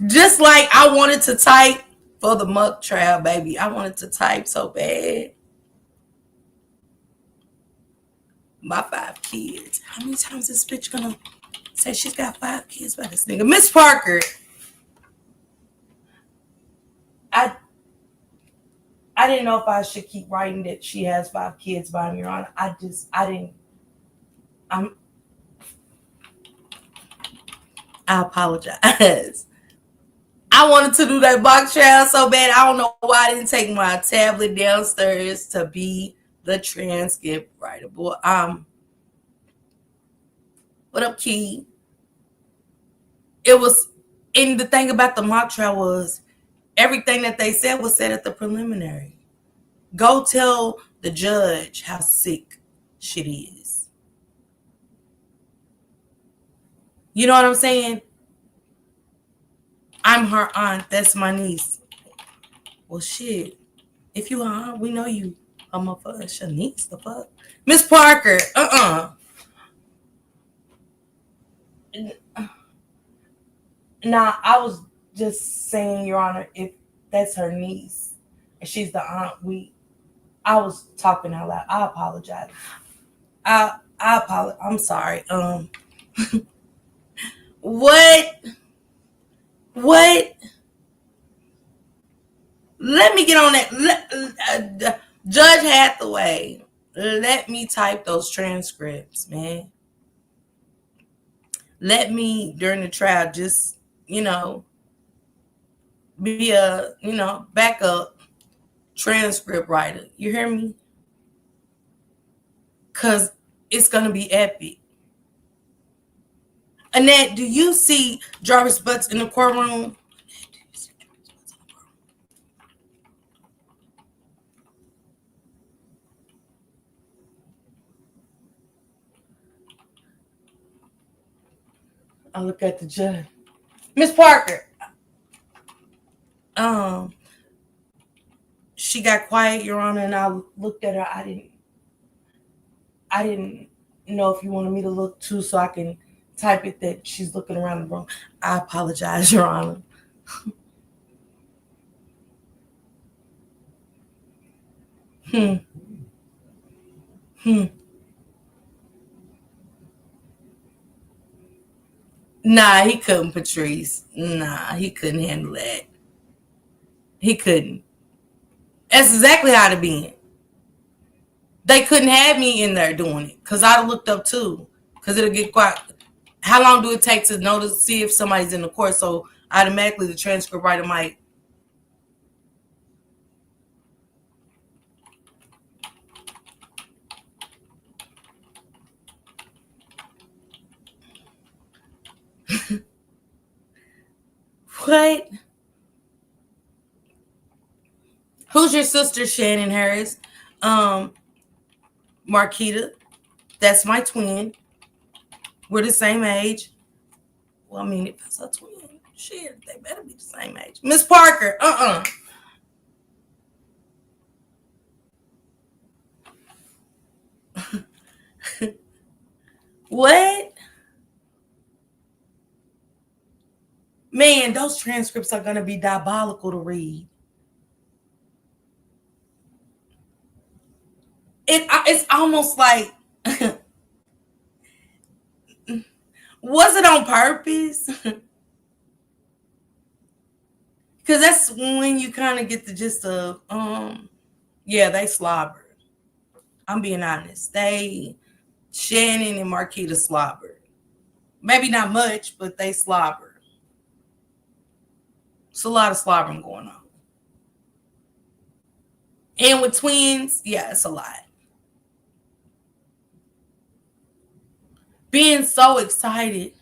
Just like I wanted to type for the muck trial, baby. I wanted to type so bad. My 5 kids. How many times this bitch gonna say she's got 5 kids by this nigga? Miss Parker. I didn't know if I should keep writing that she has 5 kids by him, Your Honor. I apologize. I wanted to do that mock trial so bad. I don't know why I didn't take my tablet downstairs to be the transcript writer. Boy, what up, Key? It was, and the thing about the mock trial was everything that they said was said at the preliminary. Go tell the judge how sick shit is. You know what I'm saying? I'm her aunt. That's my niece. Well, shit. If you are aunt, we know you. Her motherfucker. It's your niece. The fuck? Miss Parker. Nah, I was just saying, Your Honor, if that's her niece and she's the aunt, I was talking out loud. I apologize. I apologize. I'm sorry. What? Let me get on that. Judge Hathaway, let me type those transcripts, man. Let me, during the trial, just, be a, backup transcript writer. You hear me? Because it's going to be epic. Annette, do you see Jarvis Butts in the courtroom? I look at the judge. Miss Parker. She got quiet, Your Honor, and I looked at her. I didn't know if you wanted me to look too, so I can type it that she's looking around the room. I apologize, Your Honor. Nah, he couldn't, Patrice. Nah, he couldn't handle that. He couldn't. That's exactly how it been. They couldn't have me in there doing it because I'd have looked up too. Because it'll get quiet. How long do it take to notice, see if somebody's in the court? So automatically the transcript writer might. What? Who's your sister, Shannon Harris? Marquita. That's my twin. We're the same age. Well, I mean, if it's a twin, shit, they better be the same age. Miss Parker, What? Man, those transcripts are going to be diabolical to read. It's almost like, was it on purpose? Because that's when you kind of get the gist of, yeah, they slobbered. I'm being honest. Shannon and Marquita slobbered. Maybe not much, but they slobbered. It's a lot of slobbering going on. And with twins, yeah, it's a lot. Being so excited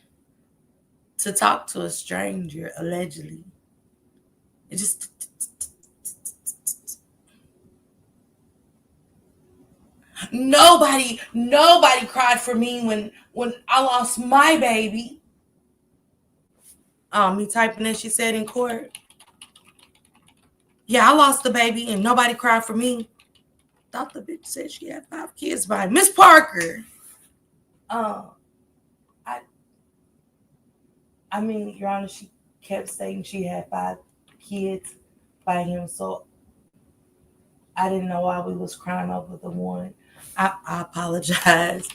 to talk to a stranger, allegedly. It just... Nobody cried for me when I lost my baby. Me typing that she said in court. Yeah, I lost the baby and nobody cried for me. Thought the bitch said she had 5 kids by Miss Parker. I mean, Your Honor, she kept saying she had 5 kids by him, so I didn't know why we was crying over the one. I apologize.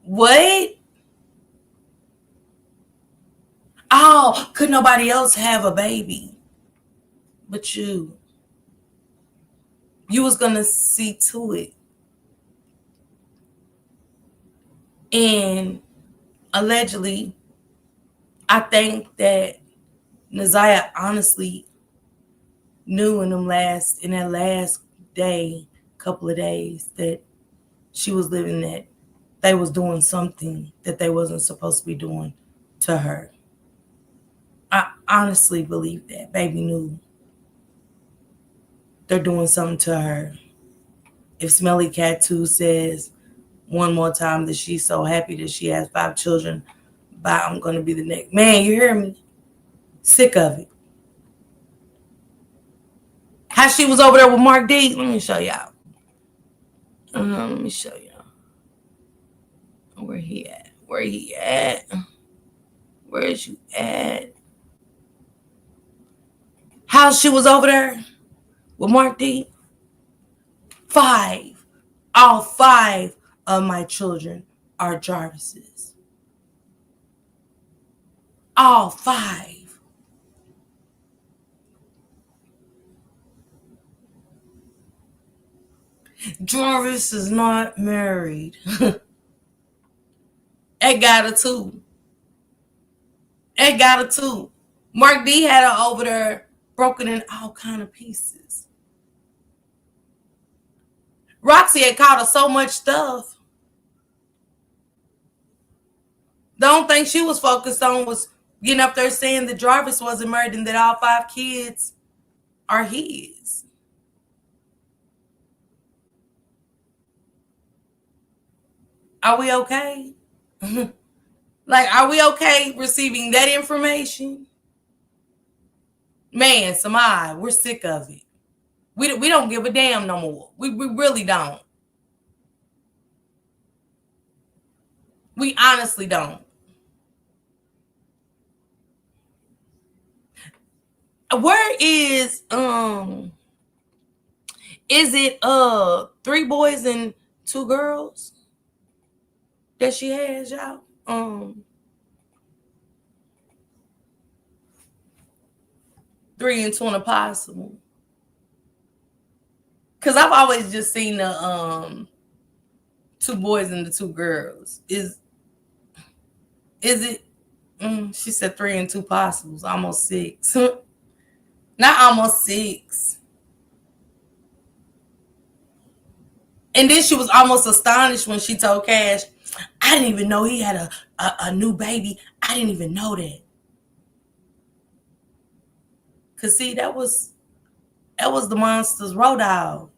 What? Oh, could nobody else have a baby but you? You was gonna see to it. And allegedly, I think that Naziah honestly knew in that last day, couple of days, that she was living, that they was doing something that they wasn't supposed to be doing to her. I honestly believe that baby knew they're doing something to her. If Smelly Cat 2 says one more time that she's so happy that she has 5 children, bye, I'm gonna be the next. Man, you hear me? Sick of it. How she was over there with Mark D? Let me show y'all. Let me show y'all. Where he at? Where he at? Where is you at? How she was over there with Mark D? 5. All 5 of my children are Jarvis's. All 5. Jarvis is not married. It got her too. It got her too. Mark D had her over there broken in all kind of pieces. Roxy had caught her so much stuff. The only thing she was focused on was getting up there saying that Jarvis wasn't married and that all 5 kids are his. Are we okay? Like, are we okay receiving that information? Man, Samai, we're sick of it. We don't give a damn no more. We really don't. We honestly don't. Where is it 3 boys and 2 girls that she has, y'all? 3 and 2 and a possible. Cause I've always just seen the 2 boys and the 2 girls. Is it? She said 3 and 2 possibles, almost 6. Not almost 6. And then she was almost astonished when she told Cash, I didn't even know he had a new baby. I didn't even know that. Cause see, that was the monster's road dog.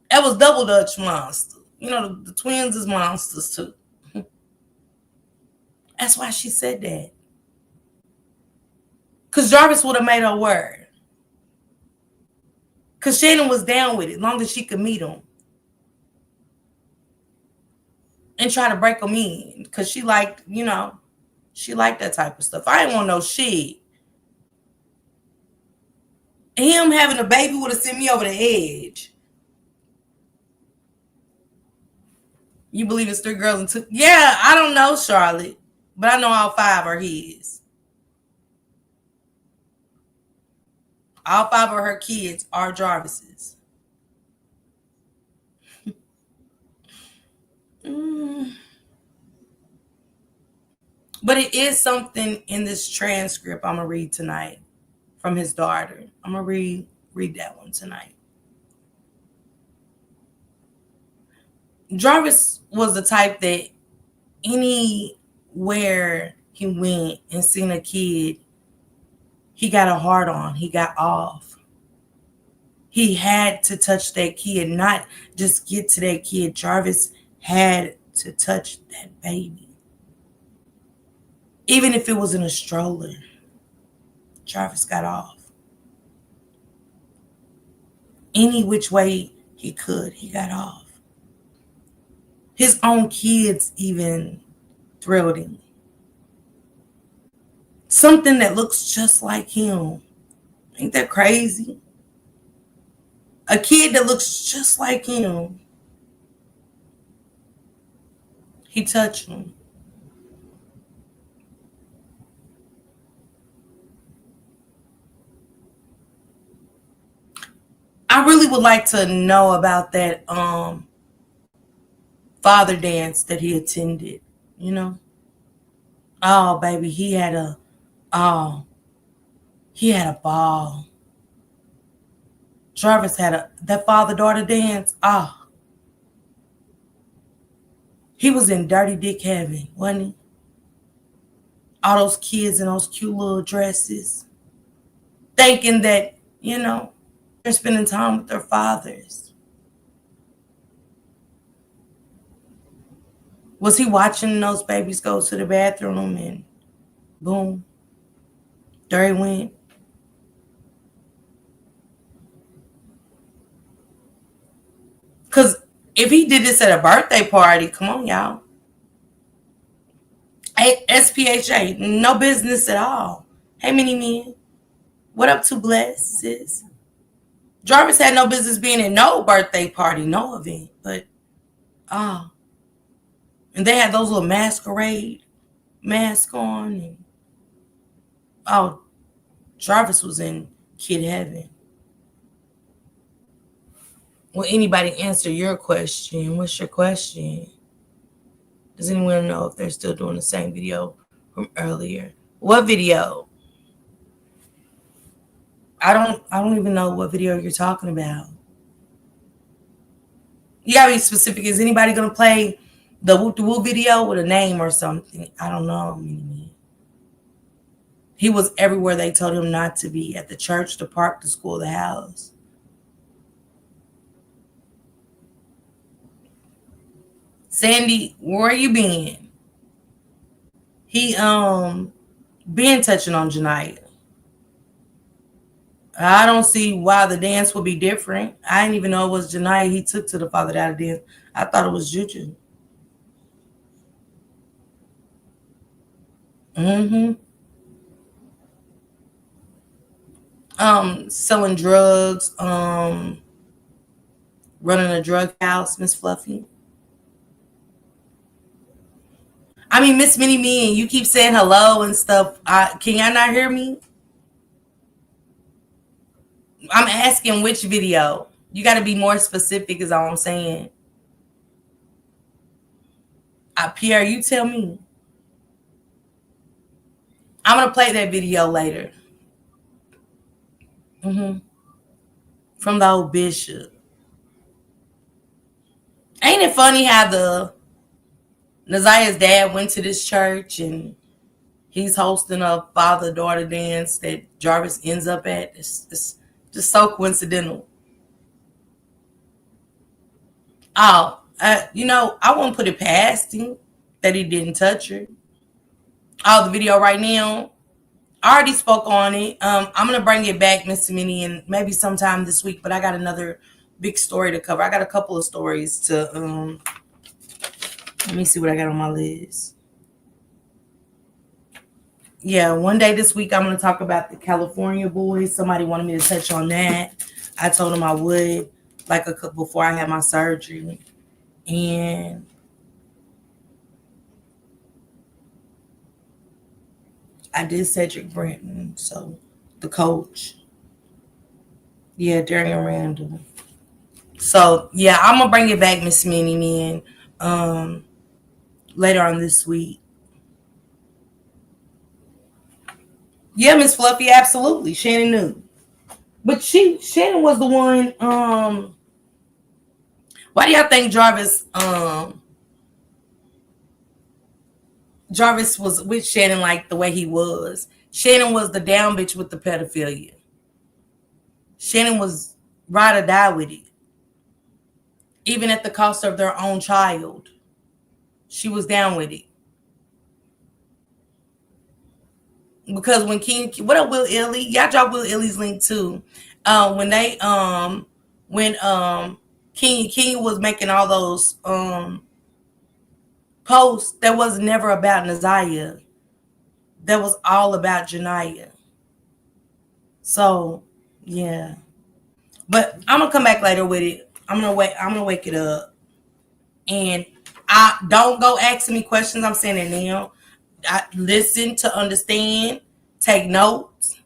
That was Double Dutch monster. You know, the twins is monsters too. That's why she said that. Cause Jarvis would have made her word. Cause Shannon was down with it, long as she could meet him. And try to break him in. Cause she liked, she liked that type of stuff. I didn't want no shit. Him having a baby would have sent me over the edge. You believe it's 3 girls and 2? Yeah, I don't know, Charlotte. But I know all 5 are his. All 5 of her kids are Jarvis's. But it is something in this transcript I'm going to read tonight from his daughter. I'm going to read that one tonight. Jarvis was the type that anywhere he went and seen a kid, he got a hard on. He got off. He had to touch that kid, not just get to that kid. Jarvis had to touch that baby. Even if it was in a stroller, Jarvis got off. Any which way he could, he got off. His own kids even thrilled him. Something that looks just like him. Ain't that crazy? A kid that looks just like him. He touched him. I really would like to know about that father dance that he attended, Oh, baby, he had a ball. Jarvis had that father-daughter dance. He was in dirty dick heaven, wasn't he? All those kids in those cute little dresses. Thinking that, they're spending time with their fathers. Was he watching those babies go to the bathroom and boom, there he went? Because if he did this at a birthday party, come on, y'all. SPHA, no business at all. Hey, mini men. What up to Bless, sis? Jarvis had no business being at no birthday party, no event, but and they had those little masquerade masks on, and Jarvis was in kid heaven. Will anybody answer your question? What's your question? Does anyone know if they're still doing the same video from earlier? What video? I don't even know what video you're talking about. You gotta be specific. Is anybody gonna play the Whoop the Woo video with a name or something? I don't know. He was everywhere they told him not to be. At the church, the park, the school, the house. Sandy, where you been? He been touching on Janiyah. I don't see why the dance would be different. I didn't even know it was Janiyah he took to the father daughter dance. I thought it was Juju. Selling drugs, running a drug house, Miss Fluffy. I mean, Miss Minnie Me, and you keep saying hello and stuff. Can y'all not hear me? I'm asking which video. You got to be more specific is all I'm saying. Pierre, you tell me. I'm gonna play that video later. From the old bishop. Ain't it funny how the Naziah's dad went to this church and he's hosting a father-daughter dance that Jarvis ends up at? It's just so coincidental. Oh, I won't put it past him that he didn't touch her. Oh, the video right now. I already spoke on it. I'm gonna bring it back, Mr. Minnie, and maybe sometime this week. But I got another big story to cover. I got a couple of stories to. Let me see what I got on my list. Yeah, one day this week I'm gonna talk about the California boys. Somebody wanted me to touch on that. I told them I would, like before I had my surgery, and I did Cedric Brenton, so the coach. Yeah, Darian Randall. So yeah, I'm gonna bring it back, Miss Minnie, man. Later on this week. Yeah, Miss Fluffy, absolutely. Shannon knew, but Shannon was the one. Why do y'all think Jarvis was with Shannon like the way he was? Shannon was the down bitch with the pedophilia. Shannon was ride or die with it. Even at the cost of their own child. She was down with it. Because when what up, Will Illy? Y'all drop Will Illy's link too. When King was making all those posts, that was never about Naziah. That was all about Janiyah. So yeah. But I'm gonna come back later with it. I'm gonna wake it up. And I don't go asking me questions. I'm saying it now. I listen to understand, take notes.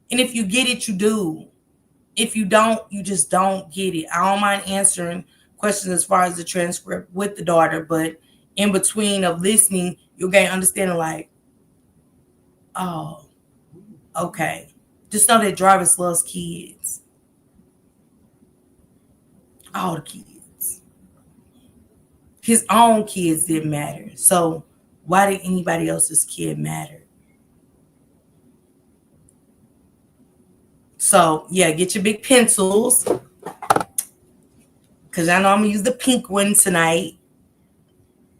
And if you get it, you do. If you don't, you just don't get it. I don't mind answering questions as far as the transcript with the daughter, but in between of listening, you'll gain understanding like, oh, okay. Just know that Jarvis loves kids. All the kids. His own kids didn't matter. So why did anybody else's kid matter? So yeah, get your big pencils. Because I know I'm going to use the pink one tonight.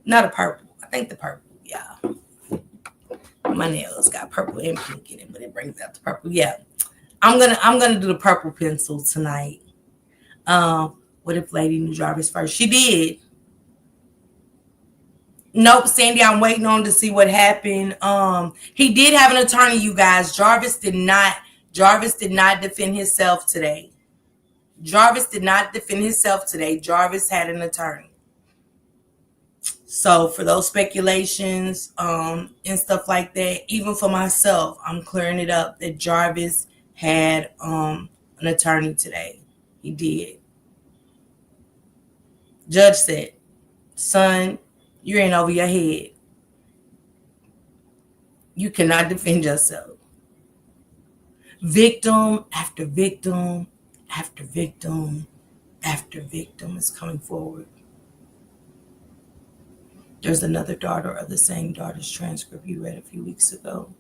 Not a purple. I think the purple. Yeah. My nails got purple and pink in it, but it brings out the purple. Yeah. I'm gonna do the purple pencil tonight. What if Lady knew Jarvis first? She did. Nope, Sandy, I'm waiting on to see what happened. He did have an attorney, you guys. Jarvis did not defend himself today. Jarvis did not defend himself today. Jarvis had an attorney. So for those speculations and stuff like that, even for myself, I'm clearing it up that Jarvis had an attorney today. He did. Judge said, son, you're in over your head. You cannot defend yourself. Victim after victim after victim after victim is coming forward. There's another daughter of the same daughter's transcript you read a few weeks ago.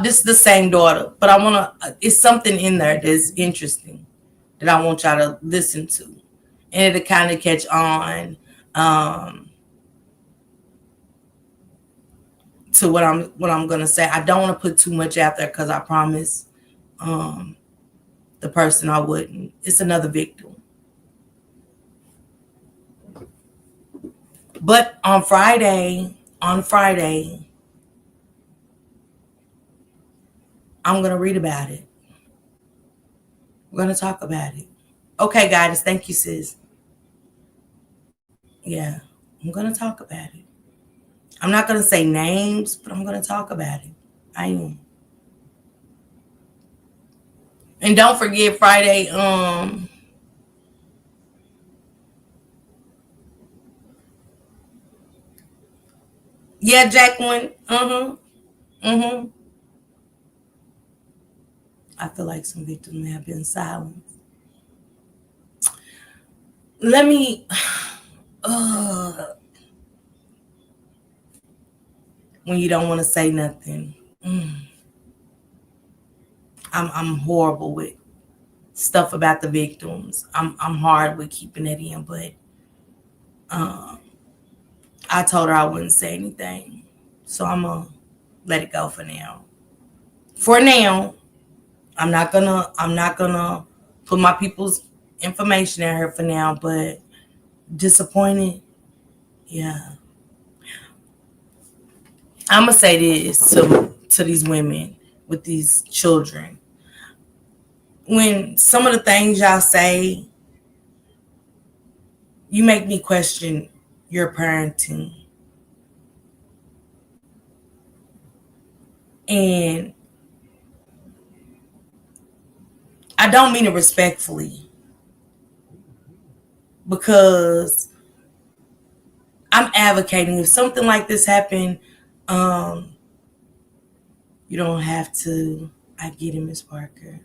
This is the same daughter, but it's something in there that's interesting that I want y'all to listen to. And it'll kind of catch on to what I'm gonna say. I don't want to put too much out there because I promise the person I wouldn't. It's another victim. But on Friday, I'm gonna read about it. We're gonna talk about it. Okay, guys, thank you, sis. Yeah, I'm gonna talk about it. I'm not gonna say names, but I'm gonna talk about it. I am. And don't forget Friday, Yeah, Jacqueline. I feel like some victims may have been silent. Let me. When you don't want to say nothing. I'm horrible with stuff about the victims. I'm hard with keeping it in, but I told her I wouldn't say anything. So I'm gonna let it go for now. For now, I'm not gonna put my people's information in her for now, but disappointed, yeah. I'm gonna say this to these women with these children. When some of the things y'all say, you make me question your parenting. And I don't mean it respectfully, because I'm advocating if something like this happened, you don't have to. I get it, Miss Parker.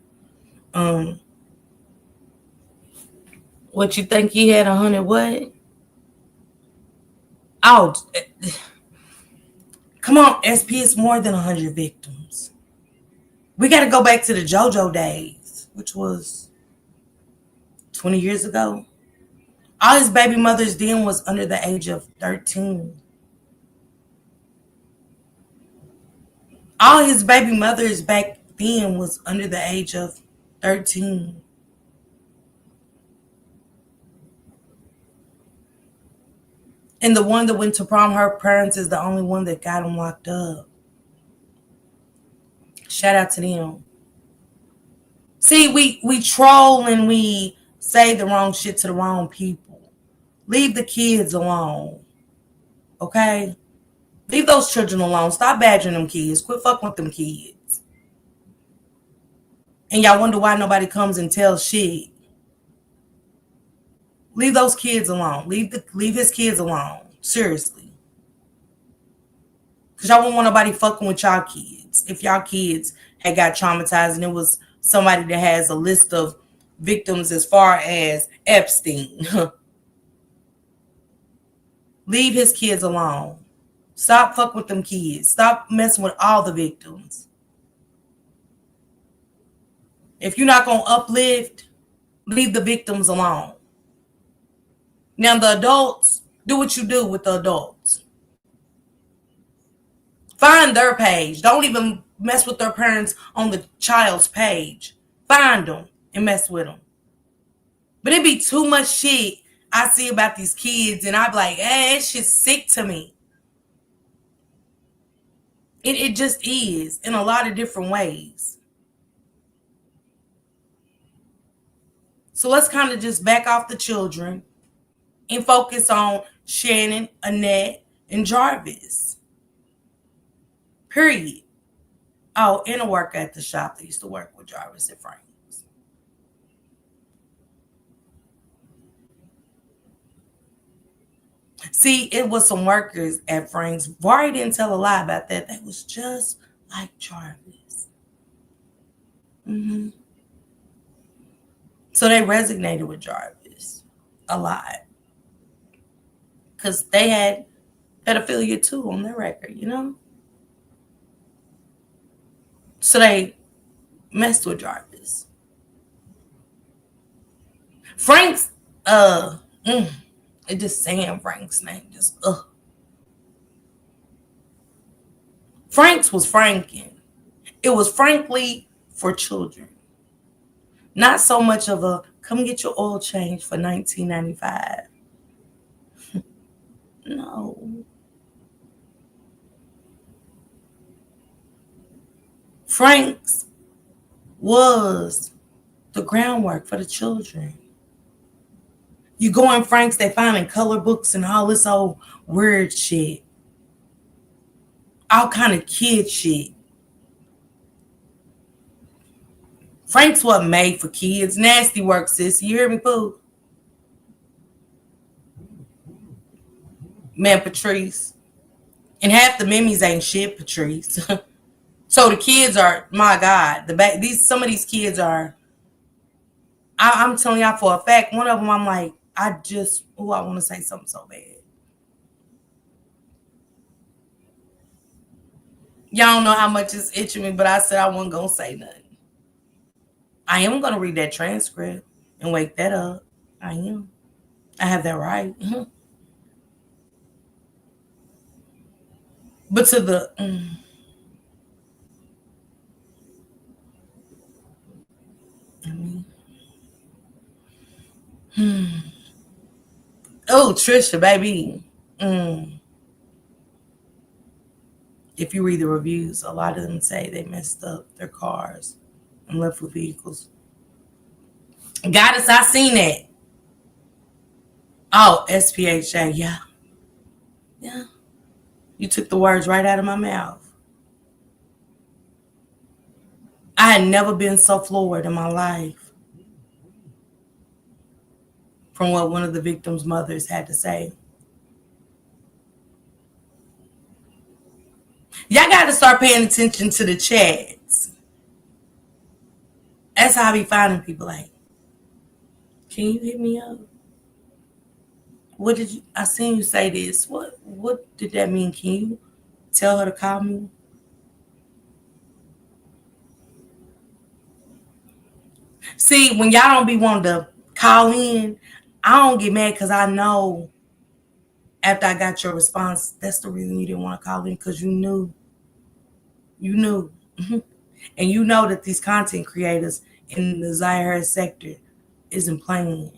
What you think he had 100 what? Oh, come on, SP, it's more than 100 victims. We got to go back to the JoJo days, which was 20 years ago. All his baby mothers then was under the age of 13. All his baby mothers back then was under the age of 13. And the one that went to prom, her parents, is the only one that got him locked up. Shout out to them. See, we troll and we say the wrong shit to the wrong people. Leave the kids alone. Okay? Leave those children alone. Stop badgering them kids. Quit fucking with them kids. And y'all wonder why nobody comes and tells shit. Leave those kids alone. Leave his kids alone. Seriously. Because y'all won't want nobody fucking with y'all kids. If y'all kids had got traumatized and it was somebody that has a list of victims as far as Epstein. Leave his kids alone. Stop fucking with them kids. Stop messing with all the victims. If you're not going to uplift, leave the victims alone. Now, the adults, do what you do with the adults. Find their page. Don't even mess with their parents on the child's page. Find them and mess with them. But it be too much shit I see about these kids, and I be like, hey, it's just sick to me. It just is in a lot of different ways. So let's kind of just back off the children and focus on Shannon, Annette, and Jarvis. Period. Oh, and a worker at the shop that used to work with Jarvis at Frank's. See, it was some workers at Frank's. Vari didn't tell a lie about that. They was just like Jarvis. So they resonated with Jarvis a lot. Because they had pedophilia too on their record, you know? So they messed with Jarvis. Frank's, it just saying Frank's name, just, Frank's was Franken. It was frankly for children. Not so much of a, come get your oil change for $19.95. No. Frank's was the groundwork for the children. You go in Frank's, they finding color books and all this old weird shit. All kind of kid shit. Frank's wasn't made for kids. Nasty work, sis. You hear me, Pooh? Man, Patrice. And half the memes ain't shit, Patrice. So the kids are, my God, some of these kids are, I'm telling y'all for a fact, one of them I'm like, I want to say something so bad. Y'all don't know how much it's itching me, but I said I wasn't going to say nothing. I am going to read that transcript and wake that up. I am. I have that right. But to the... Oh, Trisha, baby. If you read the reviews, a lot of them say they messed up their cars and left with vehicles. Goddess, I seen that. Oh, SPHA, yeah. Yeah. You took the words right out of my mouth. I had never been so floored in my life from what one of the victims' mothers had to say. Y'all got to start paying attention to the chats. That's how I be finding people like, can you hit me up? What did you, I seen you say this. What did that mean? Can you tell her to call me? See, when y'all don't be wanting to call in, I don't get mad because I know after I got your response, that's the reason you didn't want to call in, because you knew. You knew. And you know that these content creators in the Zaire sector isn't playing.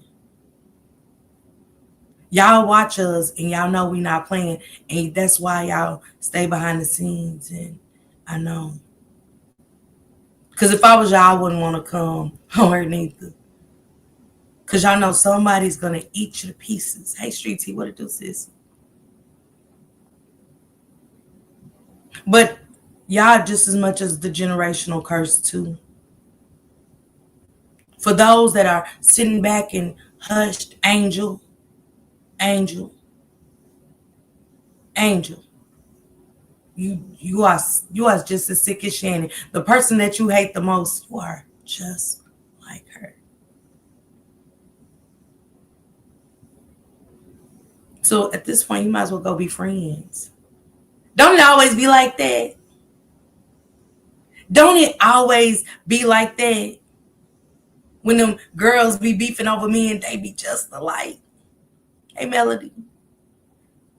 Y'all watch us and y'all know we not playing, and that's why y'all stay behind the scenes. And I know. Because if I was y'all, I wouldn't want to come or neither. Because y'all know somebody's going to eat you to pieces. Hey, Street T, what it do, sis? But y'all just as much as the generational curse, too. For those that are sitting back and hushed, Angel. You are just as sick as Shannon. The person that you hate the most, you are just like her. So at this point, you might as well go be friends. Don't it always be like that? Don't it always be like that? When them girls be beefing over me and they be just alike. Hey, Melody.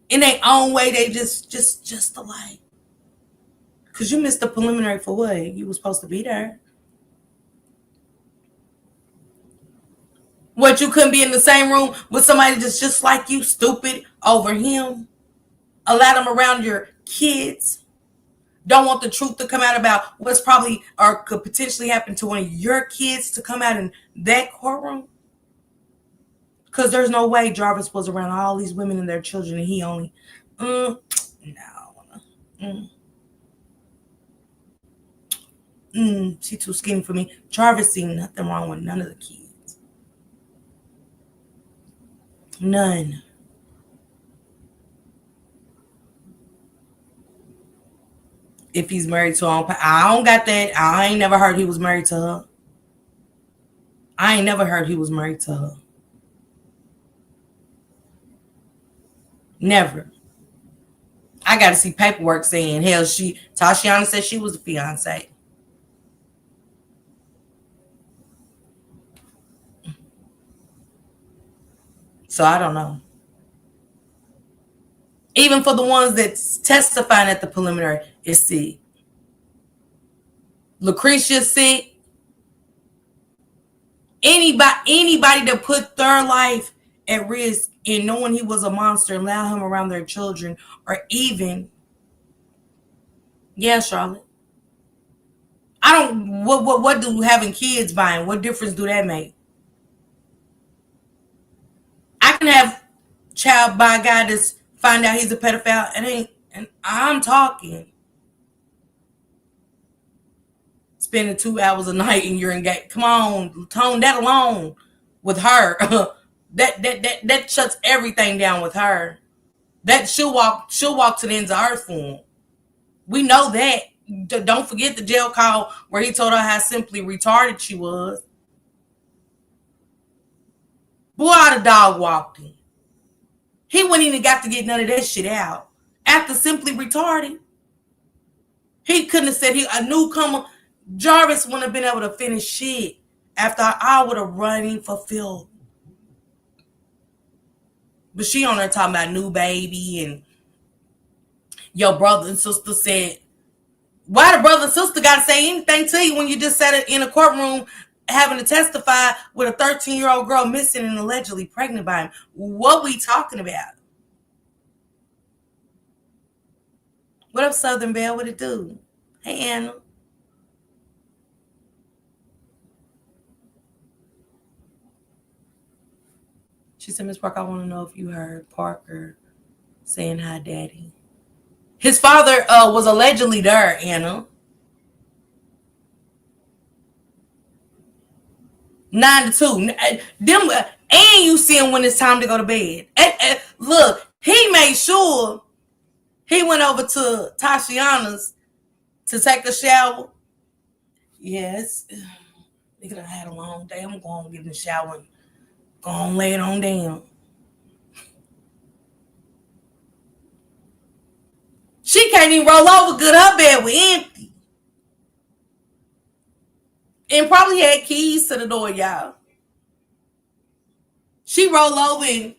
In their own way, they just alike. Because you missed the preliminary for what? You were supposed to be there. What, you couldn't be in the same room with somebody that's just like you, stupid, over him? Allow them around your kids. Don't want the truth to come out about what's probably or could potentially happen to one of your kids to come out in that courtroom? Because there's no way Jarvis was around all these women and their children and he only... No. She too skinny for me. Jarvis seen nothing wrong with none of the kids. None. If he's married to her, I don't got that. I ain't never heard he was married to her. I ain't never heard he was married to her. Never. I got to see paperwork saying, hell, Tashiana said she was a fiance. So I don't know. Even for the ones that's testifying at the preliminary, it's sick. Lucretia's sick. Anybody that put their life at risk in knowing he was a monster and allow him around their children, or even, yeah, Charlotte. What do having kids buying? What difference do that make? I can have child by a guy that's find out he's a pedophile and I'm talking. Spending 2 hours a night and you're engaged. Come on, tone that alone with her. that shuts everything down with her. That she'll walk to the ends of earth for him. We know that. Don't forget the jail call where he told her how simply retarded she was. Boy, the dog walked him. He wouldn't even got to get none of that shit out. After simply retarded, he couldn't have said a newcomer. Jarvis wouldn't have been able to finish shit after I would have run him for filth. But she on there talking about new baby and your brother and sister said, why the brother and sister got to say anything to you when you just sat in a courtroom having to testify with a 13-year-old girl missing and allegedly pregnant by him? What we talking about? What up, Southern Belle? What it do? Hey, Anna. She said, Miss Parker, I want to know if you heard Parker saying hi, Daddy. His father was allegedly there, Anna. 9 to 2. Them, and you see him when it's time to go to bed. Look, he made sure he went over to Tashiana's to take a shower. Yes. Nigga, I had a long day. I'm going to get in the shower and go on lay it on down. She can't even roll over good. Her bed was empty. And probably had keys to the door, y'all. She rolled over and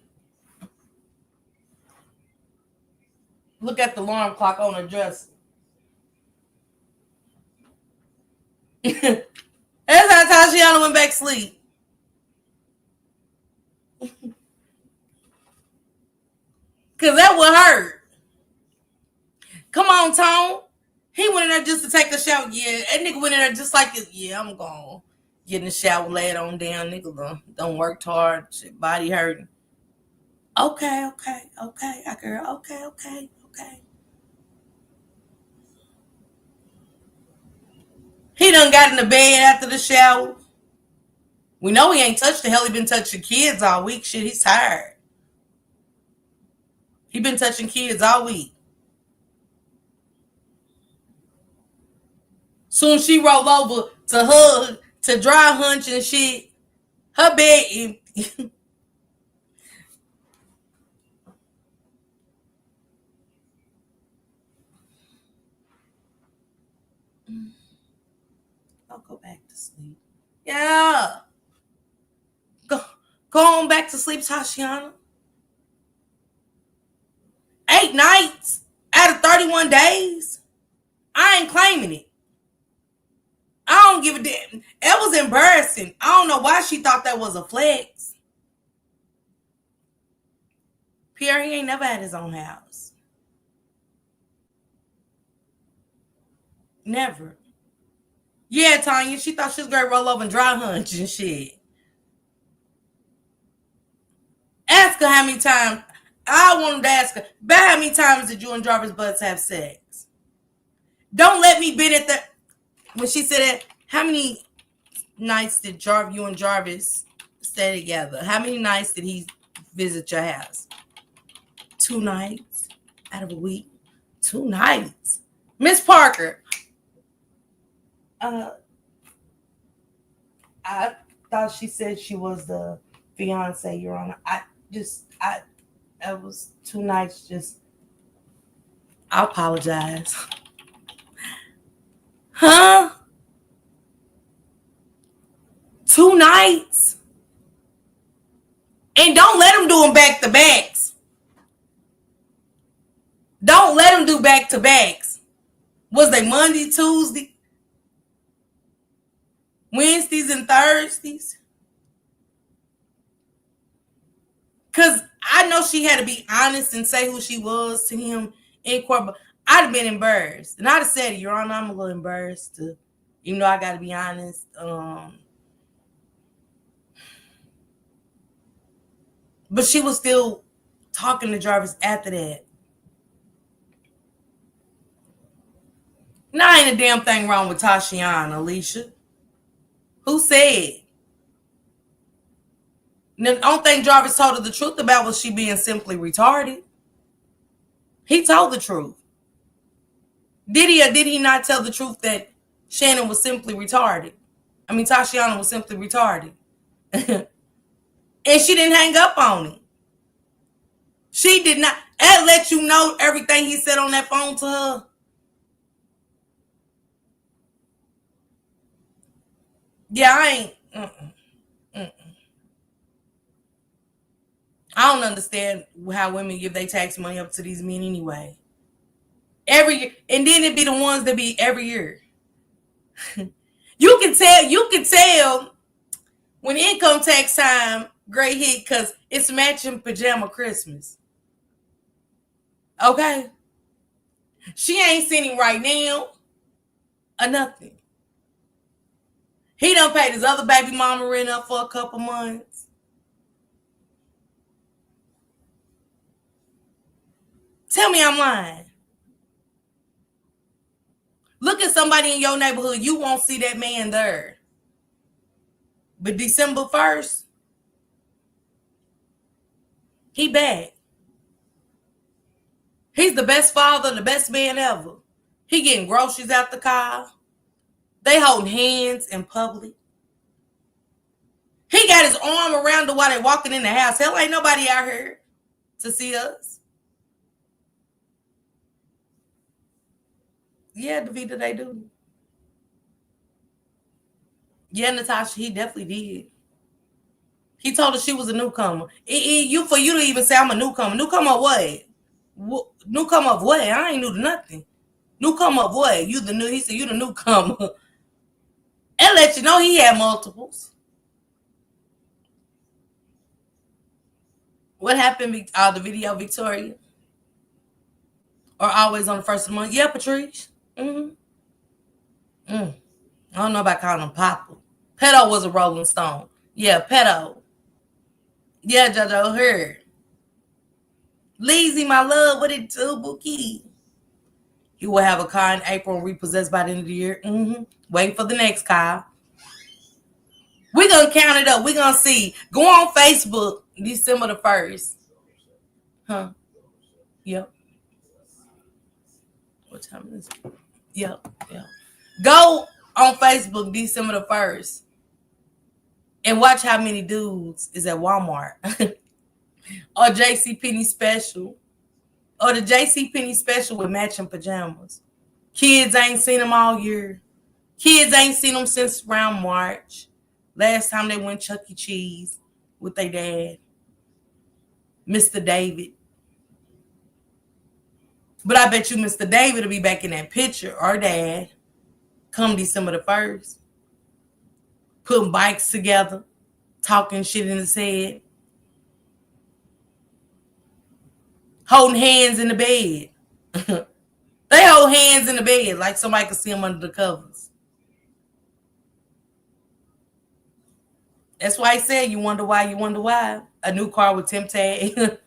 look at the alarm clock on her dresser. That's how Tashiana went back to sleep. Because that would hurt. Come on, Tone. He went in there just to take a shower. Yeah, that nigga went in there just like, yeah, I'm going to get in the shower, lay it on down. Nigga don't work hard. Shit, body hurting. Okay. Girl, okay. He done got in the bed after the shower. We know he ain't touched the hell. He been touching kids all week. Shit, he's tired. He been touching kids all week. Soon she rolled over to hug, to dry hunch and shit. Her bed empty. I'll go back to sleep. Yeah. Go on back to sleep, Tashiana. 8 nights out of 31 days. I ain't claiming it. I don't give a damn. It was embarrassing. I don't know why she thought that was a flex. Pierre, he ain't never had his own house. Never. Yeah, Tanya, she thought she was going to roll over and dry hunch and shit. Ask her how many times. I wanted to ask her, about how many times did you and Jarvis Butts have sex? Don't let me bid at the... When she said that, how many nights did you and Jarvis stay together? How many nights did he visit your house? 2 nights out of a week. 2 nights. Miss Parker. I thought she said she was the fiance, Your Honor. That was 2 nights. I apologize. Huh? 2 nights? And don't let them do them back to backs. Don't let them do back to backs. Was they Monday, Tuesday, Wednesdays, and Thursdays? Because I know she had to be honest and say who she was to him in court, but I'd have been embarrassed. And I'd have said, Your Honor, I'm a little embarrassed to, even though I got to be honest. But she was still talking to Jarvis after that. Now ain't a damn thing wrong with Tashiana, Alicia. Who said? The only thing Jarvis told her the truth about was she being simply retarded. He told the truth. Did he or did he not tell the truth that Shannon was simply retarded? I mean, Tashiana was simply retarded. And she didn't hang up on him. She did not. And let you know everything he said on that phone to her. Yeah, I ain't. I don't understand how women give their tax money up to these men anyway. Every year. And then it be the ones that be every year. You can tell when income tax time, great hit, because it's matching pajama Christmas. Okay? She ain't seen him right now or nothing. He done paid his other baby mama rent up for a couple months. Tell me I'm lying. Look at somebody in your neighborhood. You won't see that man there. But December 1st, he back. He's the best father, the best man ever. He getting groceries out the car. They holding hands in public. He got his arm around her while they walking in the house. Hell, ain't nobody out here to see us. Yeah, Davida, they do. Yeah, Natasha, he definitely did. He told her she was a newcomer. For you to even say I'm a newcomer. Newcomer of what? Newcomer of what? I ain't new to nothing. Newcomer of what? You the new? He said you the newcomer. And let you know he had multiples. What happened? The video, Victoria? Or always on the first of the month? Yeah, Patrice. I don't know about calling him Papa. Pedo was a Rolling Stone. Yeah, Pedo. Yeah, JoJo, her. Lazy, my love, what it do, Bookie? You will have a car in April and repossessed by the end of the year. Waiting for the next car. We're going to count it up. We're going to see. Go on Facebook, December the 1st. Huh? Yep. What time is it? Yep. Go on Facebook, December the 1st. And watch how many dudes is at Walmart. Or JCPenney special. Or the JCPenney special with matching pajamas. Kids ain't seen them all year. Kids ain't seen them since around March. Last time they went Chuck E. Cheese with their dad. Mr. David. But I bet you Mr. David will be back in that picture, or dad, come December the 1st. Putting bikes together. Talking shit in his head. Holding hands in the bed. They hold hands in the bed like somebody could see them under the covers. That's why I said you wonder why. A new car with temp tag.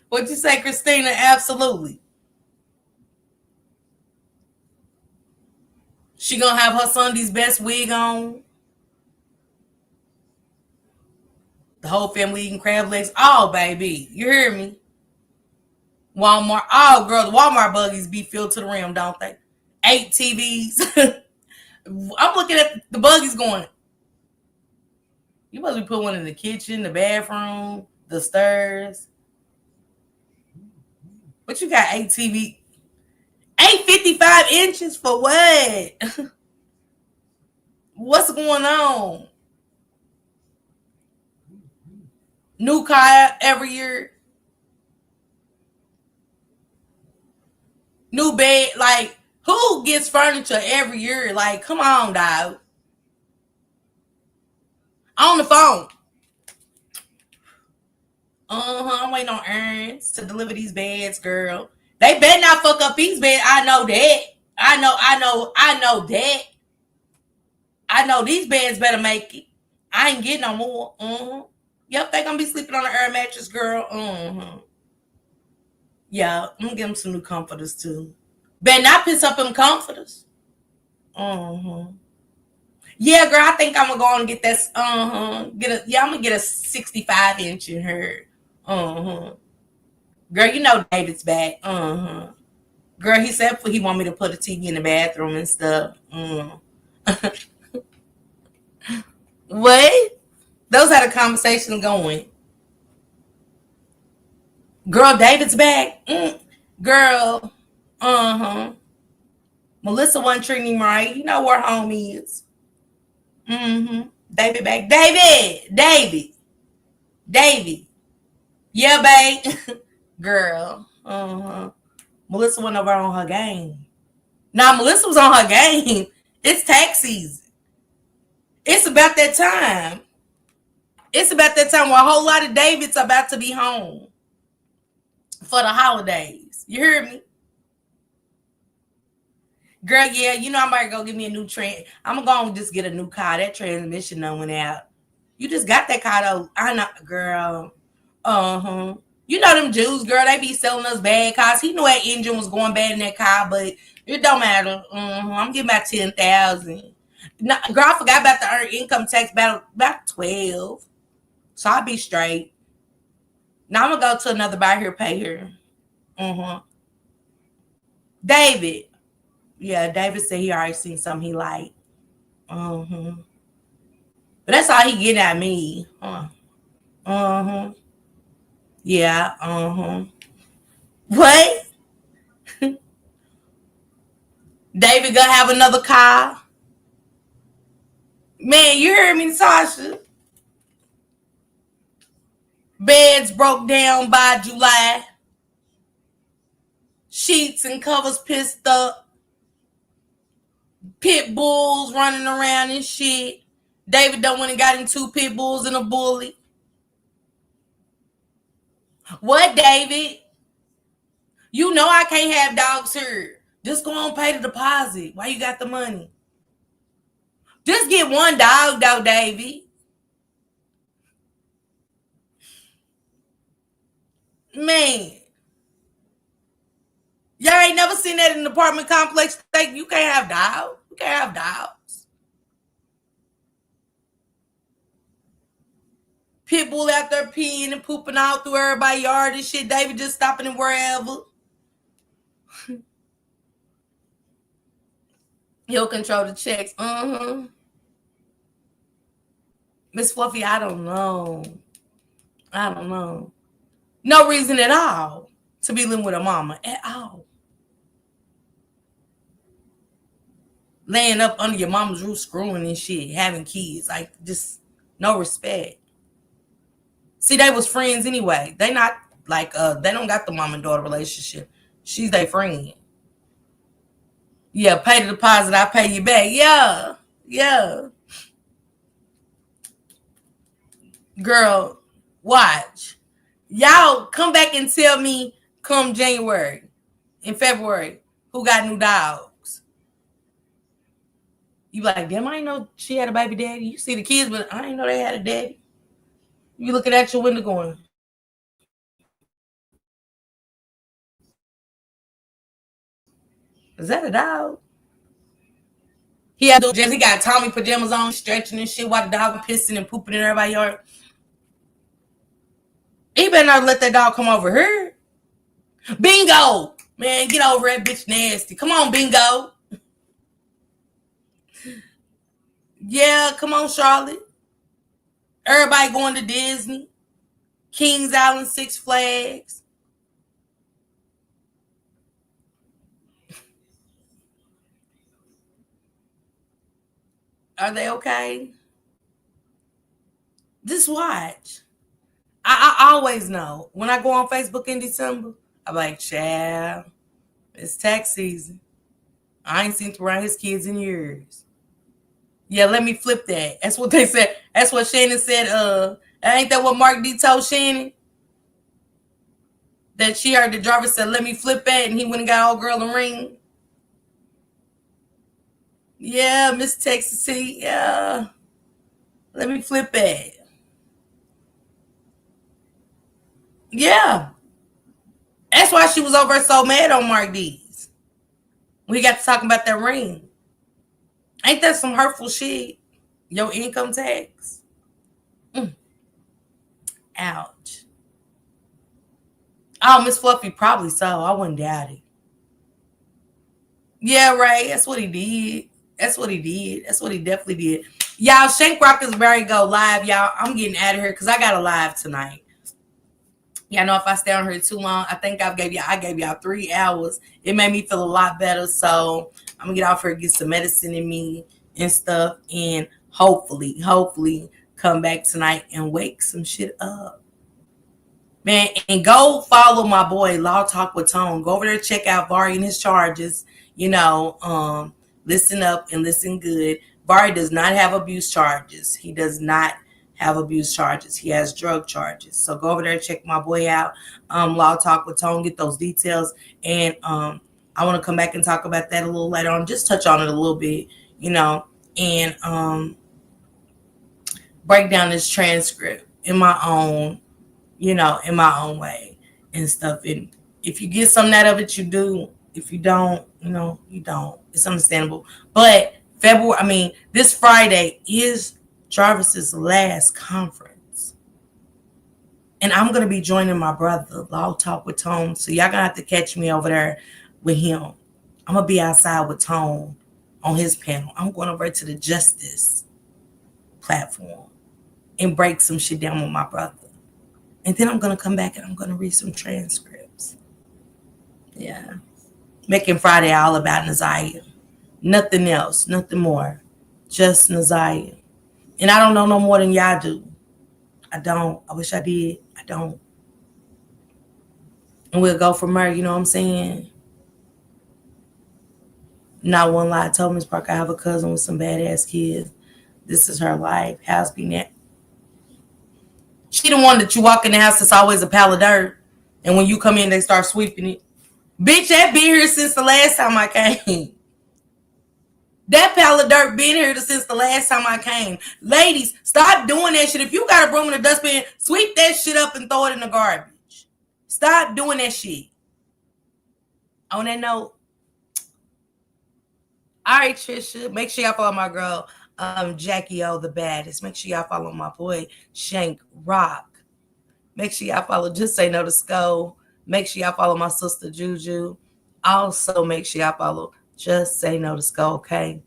What'd you say, Christina? Absolutely. She gonna have her Sunday's best wig on. The whole family eating crab legs. Oh, baby. You hear me? Walmart. Oh, girl, the Walmart buggies be filled to the rim, don't they? 8 TVs. I'm looking at the buggies going, you must be put one in the kitchen, the bathroom, the stairs. But you got 8 TV. 855 inches for what? What's going on? New car every year. New bed. Like, who gets furniture every year? Like, come on, dog. On the phone. I'm waiting on Ernst to deliver these beds, girl. They better not fuck up these beds. I know that. I know that. I know these beds better make it. I ain't getting no more. Yep, they gonna be sleeping on an air mattress, girl. Yeah, I'm gonna give them some new comforters too. Better not piss up them comforters. Yeah, girl, I think I'm gonna go on and get that. I'm gonna get a 65 inch in her. Girl, you know David's back. Girl, he said he want me to put a TV in the bathroom and stuff. What? Those are the conversations going. Girl, David's back. Girl, Melissa wasn't treating him right. You know where home is. David back. David. Yeah, babe. Girl. Melissa went over on her game. Now, Melissa was on her game. It's tax season. It's about that time. It's about that time where a whole lot of Davids are about to be home for the holidays. You hear me? Girl, yeah, you know I'm about to go get me a new train. I'm going to just get a new car. That transmission done went out. You just got that car, though. I know, girl. You know them Jews, girl, they be selling us bad cars. He knew that engine was going bad in that car, but it don't matter. I'm getting about 10,000. No, girl, I forgot about the earned income tax, about 12. So I'll be straight. Now I'm gonna go to another buy here, pay here. David. Yeah, David said he already seen something he liked. But that's all he getting at me. Yeah, What? David gonna have another car? Man, you heard me, Tasha. Beds broke down by July. Sheets and covers pissed up. Pit bulls running around and shit. David done went and got him 2 pit bulls and a bully. What, David? You know I can't have dogs here. Just go on pay the deposit. Why you got the money? Just get one dog, though, David. Man. Y'all ain't never seen that in an apartment complex. You can't have dogs. You can't have dogs. Pit bull out there peeing and pooping out through everybody's yard and shit. David just stopping him wherever. He'll control the checks. Miss Fluffy, I don't know. No reason at all to be living with a mama at all. Laying up under your mama's roof, screwing and shit, having kids. Like, just no respect. See, they was friends anyway. They not like, they don't got the mom and daughter relationship. She's their friend. Yeah, pay the deposit, I pay you back. Yeah. Girl, watch. Y'all come back and tell me come January, in February, who got new dogs. You like, damn, I didn't know she had a baby daddy. You see the kids, but I didn't know they had a daddy. You looking at your window going, is that a dog? He got Tommy pajamas on, stretching and shit while the dog was pissing and pooping in everybody's yard. He better not let that dog come over here. Bingo! Man, get over that bitch nasty. Come on, Bingo. Yeah, come on, Charlotte. Everybody going to Disney. Kings Island, Six Flags. Are they okay? Just watch. I always know. When I go on Facebook in December, I'm like, child, it's tax season. I ain't seen around his kids in years. Yeah, let me flip that. That's what they said. That's what Shannon said. Ain't that what Mark D told Shannon? That she heard the Jarvis said, let me flip that, and he went and got old girl a ring. Yeah, Miss Texas City. Yeah. Let me flip that. Yeah. That's why she was over so mad on Mark D's. We got to talking about that ring. Ain't that some hurtful shit? Your income tax? Ouch. Oh, Miss Fluffy, probably so. I wouldn't doubt it. Yeah, right. That's what he did. That's what he did. That's what he definitely did. Y'all, Shank Rock is ready to go live, y'all. I'm getting out of here because I got a live tonight. Y'all know if I stay on here too long, I think I gave y'all 3 hours. It made me feel a lot better. So I'm gonna get off here, get some medicine in me and stuff, and hopefully come back tonight and wake some shit up. Man, and go follow my boy Law Talk with Tone. Go over there, check out Vari and his charges. You know, listen up and listen good. Vari does not have abuse charges. He does not have abuse charges. He has drug charges. So go over there, check my boy out. Law Talk with Tone, get those details. And I want to come back and talk about that a little later on. Just touch on it a little bit, you know, and break down this transcript in my own, you know, in my own way and stuff. And if you get something out of it, you do. If you don't, you know, you don't. It's understandable. But this Friday is Jarvis's last conference. And I'm going to be joining my brother, Law Talk with Tone. So y'all going to have to catch me over there with him. I'm going to be outside with Tone on his panel. I'm going over to the Justice platform and break some shit down with my brother. And then I'm going to come back and I'm going to read some transcripts. Yeah. Making Friday all about Naziah. Nothing else. Nothing more. Just Naziah. And I don't know no more than y'all do. I don't. I wish I did. I don't. And we'll go from there. You know what I'm saying? Not one lie. I told Miss Parker I have a cousin with some badass kids. This is her life. House be net. She the one that you walk in the house, it's always a pile of dirt. And when you come in, they start sweeping it. Bitch, that been here since the last time I came. That pile of dirt been here since the last time I came. Ladies, stop doing that shit. If you got a broom in the dustbin, sweep that shit up and throw it in the garbage. Stop doing that shit. On that note, all right, Trisha, make sure y'all follow my girl, Jackie O, the baddest. Make sure y'all follow my boy, Shank Rock. Make sure y'all follow Just Say No to Skull. Make sure y'all follow my sister, Juju. Also, make sure y'all follow Just Say No to Skull, okay?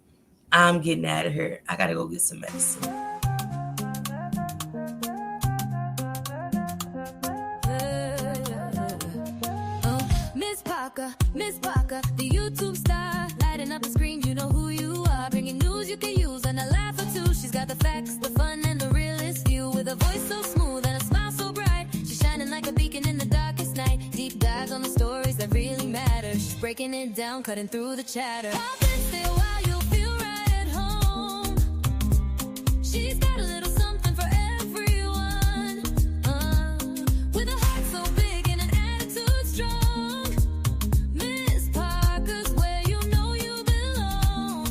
I'm getting out of here. I got to go get some medicine. Miss Parker, the YouTube star, lighting up the screen, you know who you are. Bringing news you can use and a laugh or two. She's got the facts, the fun, and the realest view. With a voice so smooth and a smile so bright, she's shining like a beacon in the darkest night. Deep dives on the stories that really matter. She's breaking it down, cutting through the chatter. Pop and stay a while, you'll feel right at home. She's got a little something for everyone. With a heart so big and an attitude strong. Miss Parker's where you know you belong.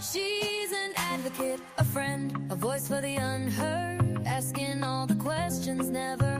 She's an advocate, a friend, a voice for the unheard. Asking all the questions never